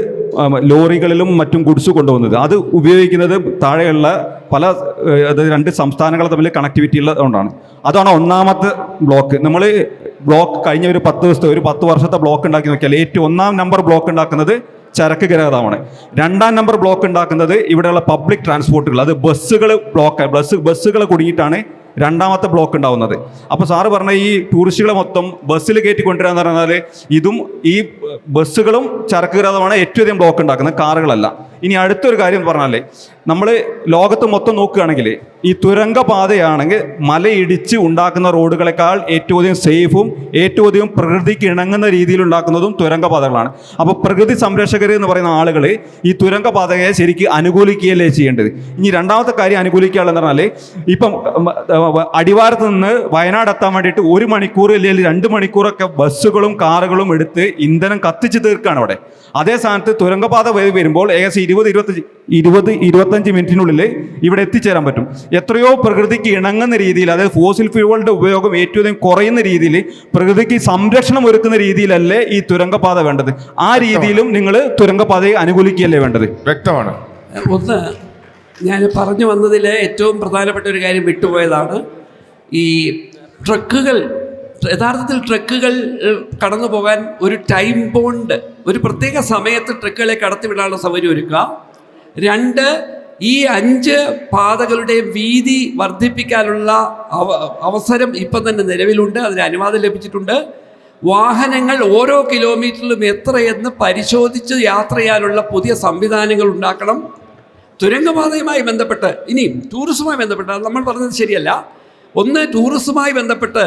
ലോറികളിലും മറ്റും ഗുഡ്സ് കൊണ്ടുപോകുന്നത്, അത് ഉപയോഗിക്കുന്നത് താഴെയുള്ള അതായത് 2 സംസ്ഥാനങ്ങൾ തമ്മിൽ കണക്ടിവിറ്റി ഉള്ളതുകൊണ്ടാണ്. അതാണ് ഒന്നാമത്തെ ബ്ലോക്ക്. നമ്മൾ ബ്ലോക്ക് കഴിഞ്ഞ ഒരു 10 ദിവസത്തെ, ഒരു 10 വർഷത്തെ ബ്ലോക്ക് ഉണ്ടാക്കി നോക്കിയാൽ ഏറ്റവും 1-ാം നമ്പർ ബ്ലോക്ക് ഉണ്ടാക്കുന്നത് ചരക്ക് ഗതാഗതമാണ്. 2-ാം നമ്പർ ബ്ലോക്ക് ഉണ്ടാക്കുന്നത് ഇവിടെയുള്ള പബ്ലിക് ട്രാൻസ്പോർട്ടുകൾ, അത് ബസ്സുകൾ കുടുങ്ങിയിട്ടാണ് 2-ാമത്തെ ബ്ലോക്ക് ഉണ്ടാവുന്നത്. അപ്പോൾ സാറ് പറഞ്ഞ ഈ ടൂറിസ്റ്റുകളെ മൊത്തം ബസ്സിൽ കയറ്റി കൊണ്ടുവരാന്ന് പറഞ്ഞാൽ ഇതും ഈ ബസ്സുകളും ചരക്ക് ഗതാഗതമാണ് ഏറ്റവും അധികം ബ്ലോക്ക് ഉണ്ടാക്കുന്നത്, കാറുകളല്ല. ഇനി അടുത്തൊരു കാര്യം പറഞ്ഞാൽ, നമ്മൾ ലോകത്ത് മൊത്തം നോക്കുകയാണെങ്കിൽ ഈ തുരങ്കപാതയാണെങ്കിൽ മലയിടിച്ച് ഉണ്ടാക്കുന്ന റോഡുകളെക്കാൾ ഏറ്റവും അധികം സേഫും ഏറ്റവും അധികം പ്രകൃതിക്ക് ഇണങ്ങുന്ന രീതിയിൽ ഉണ്ടാക്കുന്നതും തുരങ്കപാതകളാണ്. അപ്പോൾ പ്രകൃതി സംരക്ഷകർ എന്ന് പറയുന്ന ആളുകൾ ഈ തുരങ്കപാതയെ ശരിക്കും അനുകൂലിക്കുകയല്ലേ ചെയ്യേണ്ടത്. ഇനി 2-ാമത്തെ കാര്യം അനുകൂലിക്കുകയാണെന്ന് പറഞ്ഞാൽ, ഇപ്പം അടിവാരത്ത് നിന്ന് വയനാട് എത്താൻ വേണ്ടിയിട്ട് 1 മണിക്കൂർ അല്ലെങ്കിൽ 2 മണിക്കൂറൊക്കെ ബസ്സുകളും കാറുകളും എടുത്ത് ഇന്ധനം കത്തിച്ച് തീർക്കുകയാണ് അവിടെ. അതേ സ്ഥാനത്ത് തുരങ്കപാത വരുമ്പോൾ ഏകദേശം 20-25 മിനിറ്റിനുള്ളിൽ ഇവിടെ എത്തിച്ചേരാൻ പറ്റും. എത്രയോ പ്രകൃതിക്ക് ഇണങ്ങുന്ന രീതിയിൽ, അതായത് ഫോസിൽ ഫ്യൂവലുടെ ഉപയോഗം ഏറ്റവും കുറയുന്ന രീതിയിൽ, പ്രകൃതിക്ക് സംരക്ഷണം ഒരുക്കുന്ന രീതിയിലല്ലേ ഈ തുരങ്കപാത വേണ്ടത്. ആ രീതിയിലും നിങ്ങൾ തുരങ്കപാതയെ അനുകൂലിക്കുകയല്ലേ വേണ്ടത്? വ്യക്തമാണ്. ഒന്ന്, ഞാൻ പറഞ്ഞു വന്നതിൽ ഏറ്റവും പ്രധാനപ്പെട്ട ഒരു കാര്യം വിട്ടുപോയതാണ്. ഈ ട്രക്കുകൾ, യഥാർത്ഥത്തിൽ ട്രക്കുകൾ കടന്നു പോകാൻ ഒരു ടൈം ബോണ്ട്, ഒരു പ്രത്യേക സമയത്ത് ട്രക്കുകളെ കടത്തിവിടാനുള്ള സൗകര്യം ഒരുക്കുക. 2, ഈ 5 പാതകളുടെയും വീതി വർദ്ധിപ്പിക്കാനുള്ള അവസരം ഇപ്പം തന്നെ നിലവിലുണ്ട്, അതിന് അനുവാദം ലഭിച്ചിട്ടുണ്ട്. വാഹനങ്ങൾ ഓരോ കിലോമീറ്ററിലും എത്രയെന്ന് പരിശോധിച്ച് യാത്ര ചെയ്യാനുള്ള പുതിയ സംവിധാനങ്ങൾ ഉണ്ടാക്കണം. തുരങ്കപാതയുമായി ബന്ധപ്പെട്ട്, ഇനി ടൂറിസവുമായി ബന്ധപ്പെട്ട് നമ്മൾ പറഞ്ഞത് ശരിയല്ല. ഒന്ന്, ടൂറിസവുമായി ബന്ധപ്പെട്ട്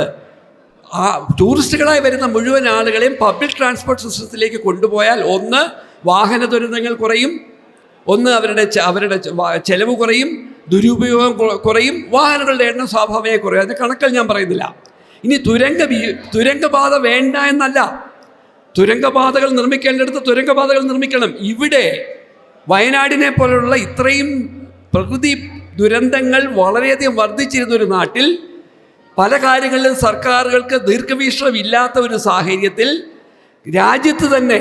ടൂറിസ്റ്റുകളായി വരുന്ന മുഴുവൻ ആളുകളെയും പബ്ലിക് ട്രാൻസ്പോർട്ട് സിസ്റ്റത്തിലേക്ക് കൊണ്ടുപോയാൽ, ഒന്ന് വാഹന ദുരന്തങ്ങൾ കുറയും, ഒന്ന് അവരുടെ ചെലവ് കുറയും, ദുരുപയോഗം കുറയും, വാഹനങ്ങളുടെ എണ്ണം സ്വാഭാവികമായി കുറയും. അതിൻ്റെ കണക്കുകൾ ഞാൻ പറയുന്നില്ല. ഇനി തുരങ്കപാത വേണ്ട എന്നല്ല, തുരങ്കപാതകൾ നിർമ്മിക്കേണ്ടടുത്ത് തുരങ്കപാതകൾ നിർമ്മിക്കണം. ഇവിടെ വയനാടിനെ പോലുള്ള ഇത്രയും പ്രകൃതി ദുരന്തങ്ങൾ വളരെയധികം വർദ്ധിച്ചിരുന്നൊരു നാട്ടിൽ പല കാര്യങ്ങളിലും സർക്കാരുകൾക്ക് ദീർഘവീക്ഷണമില്ലാത്ത ഒരു സാഹചര്യത്തിൽ രാജ്യത്ത് തന്നെ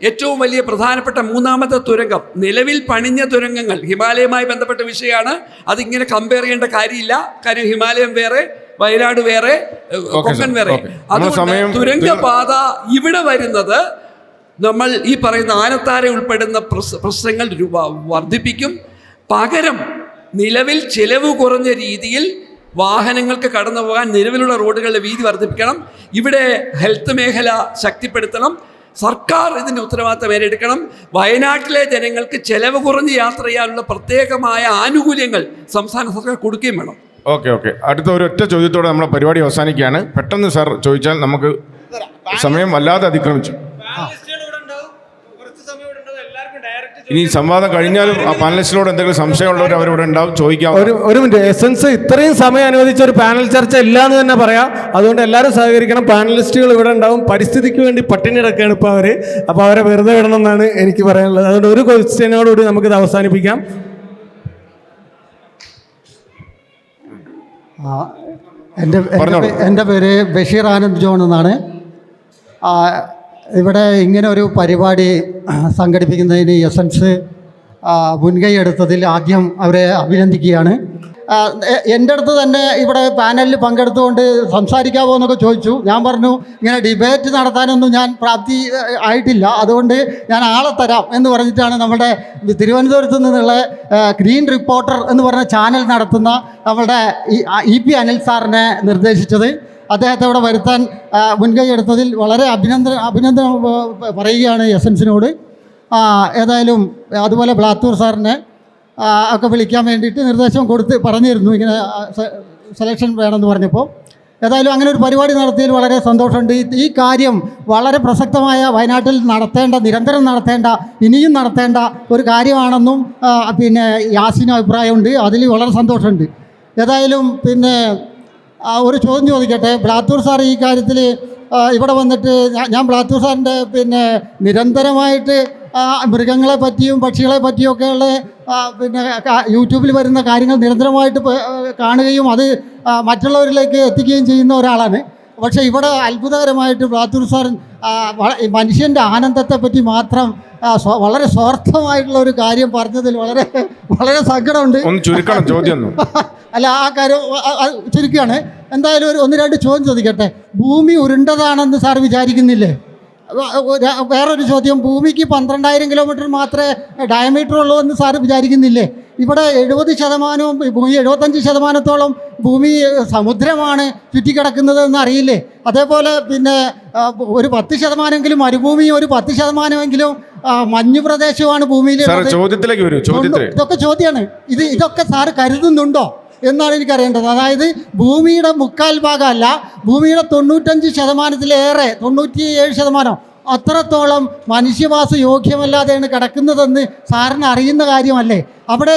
ഏറ്റവും വലിയ പ്രധാനപ്പെട്ട 3-ാമത്തെ തുരങ്കം, നിലവിൽ പണിഞ്ഞ തുരങ്കങ്ങൾ ഹിമാലയവുമായി ബന്ധപ്പെട്ട വിഷയമാണ്. അതിങ്ങനെ കമ്പയർ ചെയ്യേണ്ട കാര്യമില്ല. കാര്യം ഹിമാലയം വേറെ, വയനാട് വേറെ, കൊങ്കൺ വേറെ. അതുകൊണ്ട് തുരങ്കപാത ഇവിടെ വരുന്നത് നമ്മൾ ഈ പറയുന്ന ആനത്താര ഉൾപ്പെടുന്ന പ്രശ്നങ്ങൾ വർദ്ധിപ്പിക്കും. പകരം നിലവിൽ ചിലവ് കുറഞ്ഞ രീതിയിൽ വാഹനങ്ങൾക്ക് കടന്നു പോകാൻ നിലവിലുള്ള റോഡുകളുടെ വീതി വർദ്ധിപ്പിക്കണം. ഇവിടെ ഹെൽത്ത് മേഖല ശക്തിപ്പെടുത്തണം. സർക്കാർ ഇതിൻ്റെ ഉത്തരവാദിത്തം ഏറ്റെടുക്കണം. വയനാട്ടിലെ ജനങ്ങൾക്ക് ചെലവ് കുറഞ്ഞ് യാത്ര ചെയ്യാനുള്ള പ്രത്യേകമായ ആനുകൂല്യങ്ങൾ സംസ്ഥാന സർക്കാർ കൊടുക്കുകയും വേണം. ഓക്കെ. അടുത്ത ഒരൊറ്റ ചോദ്യത്തോടെ നമ്മുടെ പരിപാടി അവസാനിക്കുകയാണ്. പെട്ടെന്ന് സാർ ചോദിച്ചാൽ നമുക്ക് സമയം വല്ലാതെ അതിക്രമിച്ചു. ഇനി സംവാദം കഴിഞ്ഞാലും ആ പാനലിസ്റ്റിനോട് എന്തെങ്കിലും സംശയമുള്ളവർ അവരിവിടെ ഉണ്ടാവും, ചോദിക്കാം. ഒരു മിനിറ്റ്, എസൻസ് ഇത്രയും സമയം അനുവദിച്ച ഒരു പാനൽ ചർച്ച ഇല്ല എന്ന് തന്നെ പറയാം. അതുകൊണ്ട് എല്ലാവരും സഹകരിക്കണം. പാനലിസ്റ്റുകൾ ഇവിടെ ഉണ്ടാവും. പരിസ്ഥിതിക്ക് വേണ്ടി പട്ടിണി കിടക്കുകയാണ് ഇപ്പോൾ അവർ. അപ്പോൾ അവരെ വെറുതെ വിടണം എന്നാണ് എനിക്ക് പറയാനുള്ളത്. അതുകൊണ്ട് ഒരു ക്വസ്റ്റ്യനോടുകൂടി നമുക്കിത് അവസാനിപ്പിക്കാം. എൻ്റെ പേര് ബഷീർ ആനന്ദ് ജോൺ എന്നാണ്. ഇവിടെ ഇങ്ങനെ ഒരു പരിപാടി സംഘടിപ്പിക്കുന്നതിന് എസൻസ് മുൻകൈ എടുത്തതിൽ ആദ്യം അവരെ അഭിനന്ദിക്കുകയാണ്. എൻ്റെ അടുത്ത് തന്നെ ഇവിടെ പാനലിൽ പങ്കെടുത്തുകൊണ്ട് സംസാരിക്കാമോ എന്നൊക്കെ ചോദിച്ചു. ഞാൻ പറഞ്ഞു ഇങ്ങനെ ഡിബേറ്റ് നടത്താനൊന്നും ഞാൻ പ്രാപ്തി ആയിട്ടില്ല, അതുകൊണ്ട് ഞാൻ ആളെ തരാം എന്ന് പറഞ്ഞിട്ടാണ് നമ്മുടെ തിരുവനന്തപുരത്ത് നിന്നുള്ള ഗ്രീൻ റിപ്പോർട്ടർ എന്ന് പറഞ്ഞ ചാനൽ നടത്തുന്ന നമ്മുടെ EP അനിൽ സാറിനെ നിർദ്ദേശിച്ചത്. അദ്ദേഹത്തെ ഇവിടെ വരുത്താൻ മുൻകൈ എടുത്തതിൽ വളരെ അഭിനന്ദനം പറയുകയാണ് എസൻസിനോട്. ഏതായാലും അതുപോലെ ബ്ലാത്തൂർ സാറിനെ ഒക്കെ വിളിക്കാൻ വേണ്ടിയിട്ട് നിർദ്ദേശം പറഞ്ഞിരുന്നു, ഇങ്ങനെ സെലക്ഷൻ വേണമെന്ന് പറഞ്ഞപ്പോൾ. ഏതായാലും അങ്ങനെ ഒരു പരിപാടി നടത്തിയതിൽ വളരെ സന്തോഷമുണ്ട്. ഈ കാര്യം വളരെ പ്രസക്തമായ വയനാട്ടിൽ നിരന്തരം നടത്തേണ്ട, ഇനിയും നടത്തേണ്ട ഒരു കാര്യമാണെന്നും പിന്നെ യാസിന് അഭിപ്രായമുണ്ട്. അതിൽ വളരെ സന്തോഷമുണ്ട്. ഏതായാലും പിന്നെ ഒരു ചോദ്യം ചോദിക്കട്ടെ. ബ്ലാത്തൂർ സാർ ഈ കാര്യത്തിൽ ഇവിടെ വന്നിട്ട് ഞാൻ ബ്ലാത്തൂർ സാറിൻ്റെ പിന്നെ നിരന്തരമായിട്ട് മൃഗങ്ങളെ പറ്റിയും പക്ഷികളെ പറ്റിയൊക്കെയുള്ള പിന്നെ യൂട്യൂബിൽ വരുന്ന കാര്യങ്ങൾ നിരന്തരമായിട്ട് കാണുകയും അത് മറ്റുള്ളവരിലേക്ക് എത്തിക്കുകയും ചെയ്യുന്ന ഒരാളാണ്. പക്ഷേ ഇവിടെ അത്ഭുതകരമായിട്ട് ബ്ലാത്തൂർ സാർ മനുഷ്യൻ്റെ ആനന്ദത്തെപ്പറ്റി മാത്രം വളരെ സ്വാർത്ഥമായിട്ടുള്ള ഒരു കാര്യം പറഞ്ഞതിൽ വളരെ വളരെ സങ്കടമുണ്ട്. അല്ല, ആ കാര്യം ചുരുക്കുകയാണ്. എന്തായാലും ഒന്ന് രണ്ട് ചോദ്യം ചോദിക്കട്ടെ. ഭൂമി ഉരുണ്ടതാണെന്ന് സാർ വിചാരിക്കുന്നില്ലേ? വേറൊരു ചോദ്യം, ഭൂമിക്ക് 12,000 കിലോമീറ്റർ മാത്രമേ ഡയമീറ്റർ ഉള്ളൂ എന്ന് സാർ വിചാരിക്കുന്നില്ലേ? ഇവിടെ 70% ഭൂമി 75% ഭൂമി സമുദ്രമാണ് ചുറ്റിക്കിടക്കുന്നത് എന്ന് അറിയില്ലേ? അതേപോലെ പിന്നെ ഒരു 10% മരുഭൂമിയും ഒരു 10% മഞ്ഞു പ്രദേശമാണ് ഭൂമിയിൽ. ഇതൊക്കെ ചോദ്യമാണ്. ഇതൊക്കെ സാർ കരുതുന്നുണ്ടോ എന്നാണ് എനിക്കറിയേണ്ടത്. അതായത് ഭൂമിയുടെ 3/4 ഭാഗമല്ല, ഭൂമിയുടെ 95%-ലേറെ 97% അത്രത്തോളം മനുഷ്യവാസ യോഗ്യമല്ലാതെയാണ് കിടക്കുന്നതെന്ന് സാറിന് അറിയുന്ന കാര്യമല്ലേ? അവിടെ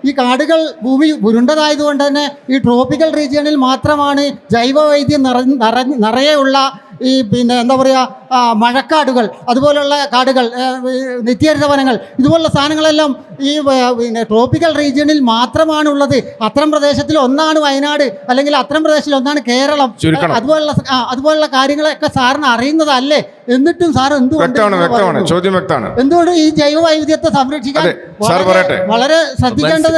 ഈ കാടുകൾ ഭൂമി ഉരുണ്ടതായതുകൊണ്ട് തന്നെ ഈ ട്രോപ്പിക്കൽ റീജിയണിൽ മാത്രമാണ് ജൈവവൈദ്യം നിറയെയുള്ള ഈ പിന്നെ എന്താ പറയുക മഴക്കാടുകൾ, അതുപോലുള്ള കാടുകൾ, നിത്യഹരിത വനങ്ങൾ, ഇതുപോലുള്ള സാധനങ്ങളെല്ലാം ഈ പിന്നെ ട്രോപ്പിക്കൽ റീജിയണിൽ മാത്രമാണുള്ളത്. അത്തരം പ്രദേശത്തിൽ ഒന്നാണ് വയനാട്, അല്ലെങ്കിൽ അത്തരം പ്രദേശത്തിൽ ഒന്നാണ് കേരളം. അതുപോലുള്ള കാര്യങ്ങളൊക്കെ സാറിന് അറിയുന്നതല്ലേ? എന്നിട്ടും സാർ എന്തുകൊണ്ട് ഈ ജൈവ വൈവിധ്യത്തെ സംരക്ഷിക്കാൻ വളരെ ശ്രദ്ധിക്കേണ്ടതുണ്ട്?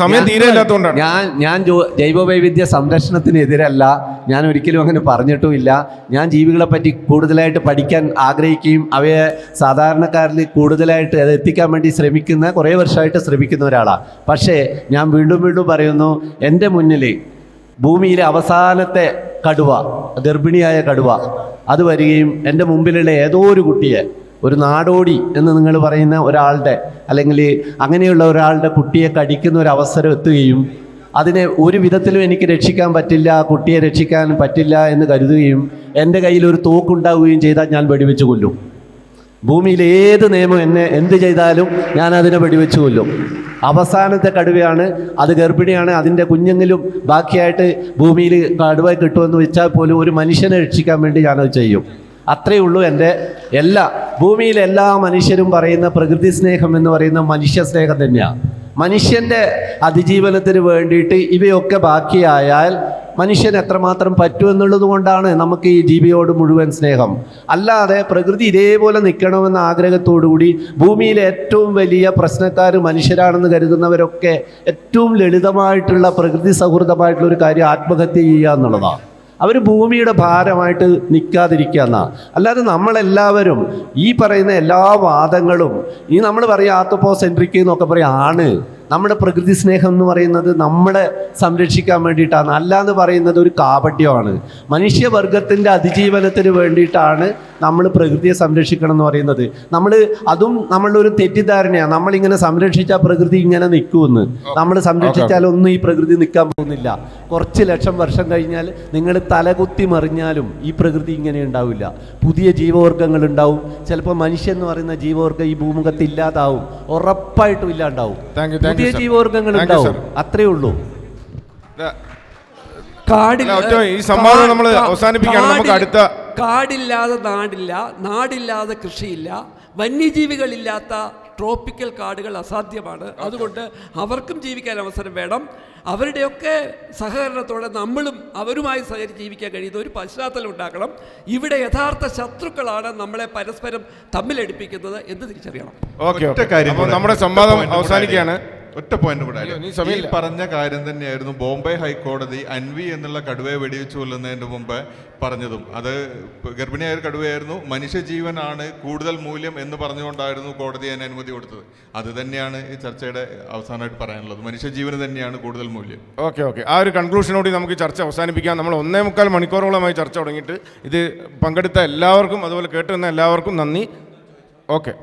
സമയം തീരെ ഇല്ലാത്തതുകൊണ്ടാണ്. ഞാൻ ജൈവ വൈവിധ്യ സംരക്ഷണത്തിനെതിരല്ല, ഞാൻ ഒരിക്കലും അങ്ങനെ പറഞ്ഞിട്ടുമില്ല. ഞാൻ ജീവികളെ പറ്റി കൂടുതലായിട്ട് പഠിക്കാൻ ആഗ്രഹിക്കുകയും അവയെ സാധാരണക്കാരിൽ കൂടുതലായിട്ട് അത് എത്തിക്കാൻ വേണ്ടി കുറേ വർഷമായിട്ട് ശ്രമിക്കുന്ന ഒരാളാണ്. പക്ഷേ ഞാൻ വീണ്ടും പറയുന്നു, എൻ്റെ മുന്നിൽ ഭൂമിയിലെ അവസാനത്തെ കടുവ, ഗർഭിണിയായ കടുവ അത് വരികയും എൻ്റെ മുമ്പിലുള്ള ഏതോ ഒരു കുട്ടിയെ, ഒരു നാടോടി എന്ന് നിങ്ങൾ പറയുന്ന ഒരാളുടെ, അല്ലെങ്കിൽ അങ്ങനെയുള്ള ഒരാളുടെ കുട്ടിയെ കടിക്കുന്ന ഒരു അവസരം എത്തുകയും അതിനെ ഒരു വിധത്തിലും എനിക്ക് രക്ഷിക്കാൻ പറ്റില്ല, കുട്ടിയെ രക്ഷിക്കാൻ പറ്റില്ല എന്ന് കരുതുകയും എൻ്റെ കയ്യിൽ ഒരു തോക്കുണ്ടാവുകയും ചെയ്താൽ ഞാൻ വെടിവെച്ച് കൊല്ലും. ഭൂമിയിൽ ഏത് നിയമം എന്നെ എന്ത് ചെയ്താലും ഞാൻ അതിനെ വെടിവെച്ച് കൊല്ലും. അവസാനത്തെ കടുവയാണ്, അത് ഗർഭിണിയാണ്. അതിൻ്റെ കുഞ്ഞെങ്കിലും ബാക്കിയായിട്ട് ഭൂമിയിൽ കടുവ കിട്ടുമെന്ന് വെച്ചാൽ പോലും ഒരു മനുഷ്യനെ രക്ഷിക്കാൻ വേണ്ടി ഞാനത് ചെയ്യും. അത്രയേ ഉള്ളൂ എൻ്റെ ഭൂമിയിലെ എല്ലാ മനുഷ്യരും പറയുന്ന പ്രകൃതി സ്നേഹം എന്ന് പറയുന്ന മനുഷ്യ സ്നേഹം തന്നെയാണ്. മനുഷ്യൻ്റെ അതിജീവനത്തിന് വേണ്ടിയിട്ട് ഇവയൊക്കെ ബാക്കിയായാൽ മനുഷ്യൻ എത്രമാത്രം പറ്റുമെന്നുള്ളത് കൊണ്ടാണ് നമുക്ക് ഈ ജീവിയോട് മുഴുവൻ സ്നേഹം. അല്ലാതെ പ്രകൃതി ഇതേപോലെ നിൽക്കണമെന്ന ആഗ്രഹത്തോടുകൂടി ഭൂമിയിലെ ഏറ്റവും വലിയ പ്രശ്നക്കാർ മനുഷ്യരാണെന്ന് കരുതുന്നവരൊക്കെ ഏറ്റവും ലളിതമായിട്ടുള്ള പ്രകൃതി സൗഹൃദമായിട്ടുള്ള ഒരു കാര്യം ആത്മഹത്യ ചെയ്യുക എന്നുള്ളതാണ്. അവർ ഭൂമിയുടെ ഭാരമായിട്ട് നിൽക്കാതിരിക്കുക എന്നാ. അല്ലാതെ നമ്മളെല്ലാവരും ഈ പറയുന്ന എല്ലാ വാദങ്ങളും ഈ നമ്മൾ പറയും ആത്തോപോസെൻട്രിക് എന്നൊക്കെ പറയും ആണ്. നമ്മുടെ പ്രകൃതി സ്നേഹം എന്ന് പറയുന്നത് നമ്മളെ സംരക്ഷിക്കാൻ വേണ്ടിയിട്ടാണ്, അല്ലാന്ന് പറയുന്നത് ഒരു കാപട്യമാണ്. മനുഷ്യവർഗത്തിൻ്റെ അതിജീവനത്തിന് വേണ്ടിയിട്ടാണ് നമ്മൾ പ്രകൃതിയെ സംരക്ഷിക്കണം എന്ന് പറയുന്നത്. അതും നമ്മളുടെ ഒരു തെറ്റിദ്ധാരണയാണ്. നമ്മളിങ്ങനെ സംരക്ഷിച്ചാൽ പ്രകൃതി ഇങ്ങനെ നിൽക്കുമെന്ന്. നമ്മൾ സംരക്ഷിച്ചാലൊന്നും ഈ പ്രകൃതി നിൽക്കാൻ പോകുന്നില്ല. കുറച്ച് ലക്ഷം വർഷം കഴിഞ്ഞാൽ നിങ്ങൾ തലകുത്തി മറിഞ്ഞാലും ഈ പ്രകൃതി ഇങ്ങനെ ഉണ്ടാവില്ല. പുതിയ ജീവവർഗ്ഗങ്ങൾ ഉണ്ടാവും. ചിലപ്പോൾ മനുഷ്യൻ എന്ന് പറയുന്ന ജീവവർഗ്ഗം ഈ ഭൂമുഖത്ത് ഇല്ലാതാവും, ഉറപ്പായിട്ടും ഇല്ലാണ്ടാവും. പുതിയ ജീവവർഗ്ഗങ്ങൾ ഉണ്ടാവും, അത്രേ ഉള്ളൂ. ഈ സംവാദം നമ്മൾ അവസാനിപ്പിക്കുകയാണ്. നമുക്ക് അടുത്ത കാടില്ലാതെ നാടില്ല, നാടില്ലാതെ കൃഷിയില്ല, വന്യജീവികളില്ലാത്ത ട്രോപ്പിക്കൽ കാടുകൾ അസാധ്യമാണ്. അതുകൊണ്ട് അവർക്കും ജീവിക്കാൻ അവസരം വേണം. അവരുടെയൊക്കെ സഹകരണത്തോടെ നമ്മളും അവരുമായി സഹകരിച്ച് ജീവിക്കാൻ കഴിയുന്ന ഒരു പശ്ചാത്തലം ഉണ്ടാക്കണം. ഇവിടെ യഥാർത്ഥ ശത്രുക്കളാണ് നമ്മളെ പരസ്പരം തമ്മിലടിപ്പിക്കുന്നത് എന്ന് തിരിച്ചറിയണം. നമ്മുടെ സംവാദം അവസാനിക്കുകയാണ്. ഒറ്റ പോയിന്റ് കൂടെ, ഈ പറഞ്ഞ കാര്യം തന്നെയായിരുന്നു ബോംബെ ഹൈക്കോടതി അൻവി എന്നുള്ള കടുവയെ വെടിവെച്ച് കൊല്ലുന്നതിന് മുമ്പ് പറഞ്ഞതും. അത് ഗർഭിണിയായ ഒരു കടുവയായിരുന്നു. മനുഷ്യജീവനാണ് കൂടുതൽ മൂല്യം എന്ന് പറഞ്ഞുകൊണ്ടായിരുന്നു കോടതി അതിന് അനുമതി കൊടുത്തത്. അത് തന്നെയാണ് ഈ ചർച്ചയുടെ അവസാനമായിട്ട് പറയാനുള്ളത്. മനുഷ്യജീവന് തന്നെയാണ് കൂടുതൽ മൂല്യം. ഓക്കെ. ആ ഒരു കൺക്ലൂഷനോട് നമുക്ക് ചർച്ച അവസാനിപ്പിക്കാം. നമ്മൾ 1.25 മണിക്കൂറോളമായി ചർച്ച തുടങ്ങിയിട്ട് ഇത് പങ്കെടുത്ത എല്ലാവർക്കും അതുപോലെ കേട്ടുവന്ന എല്ലാവർക്കും നന്ദി. ഓക്കെ.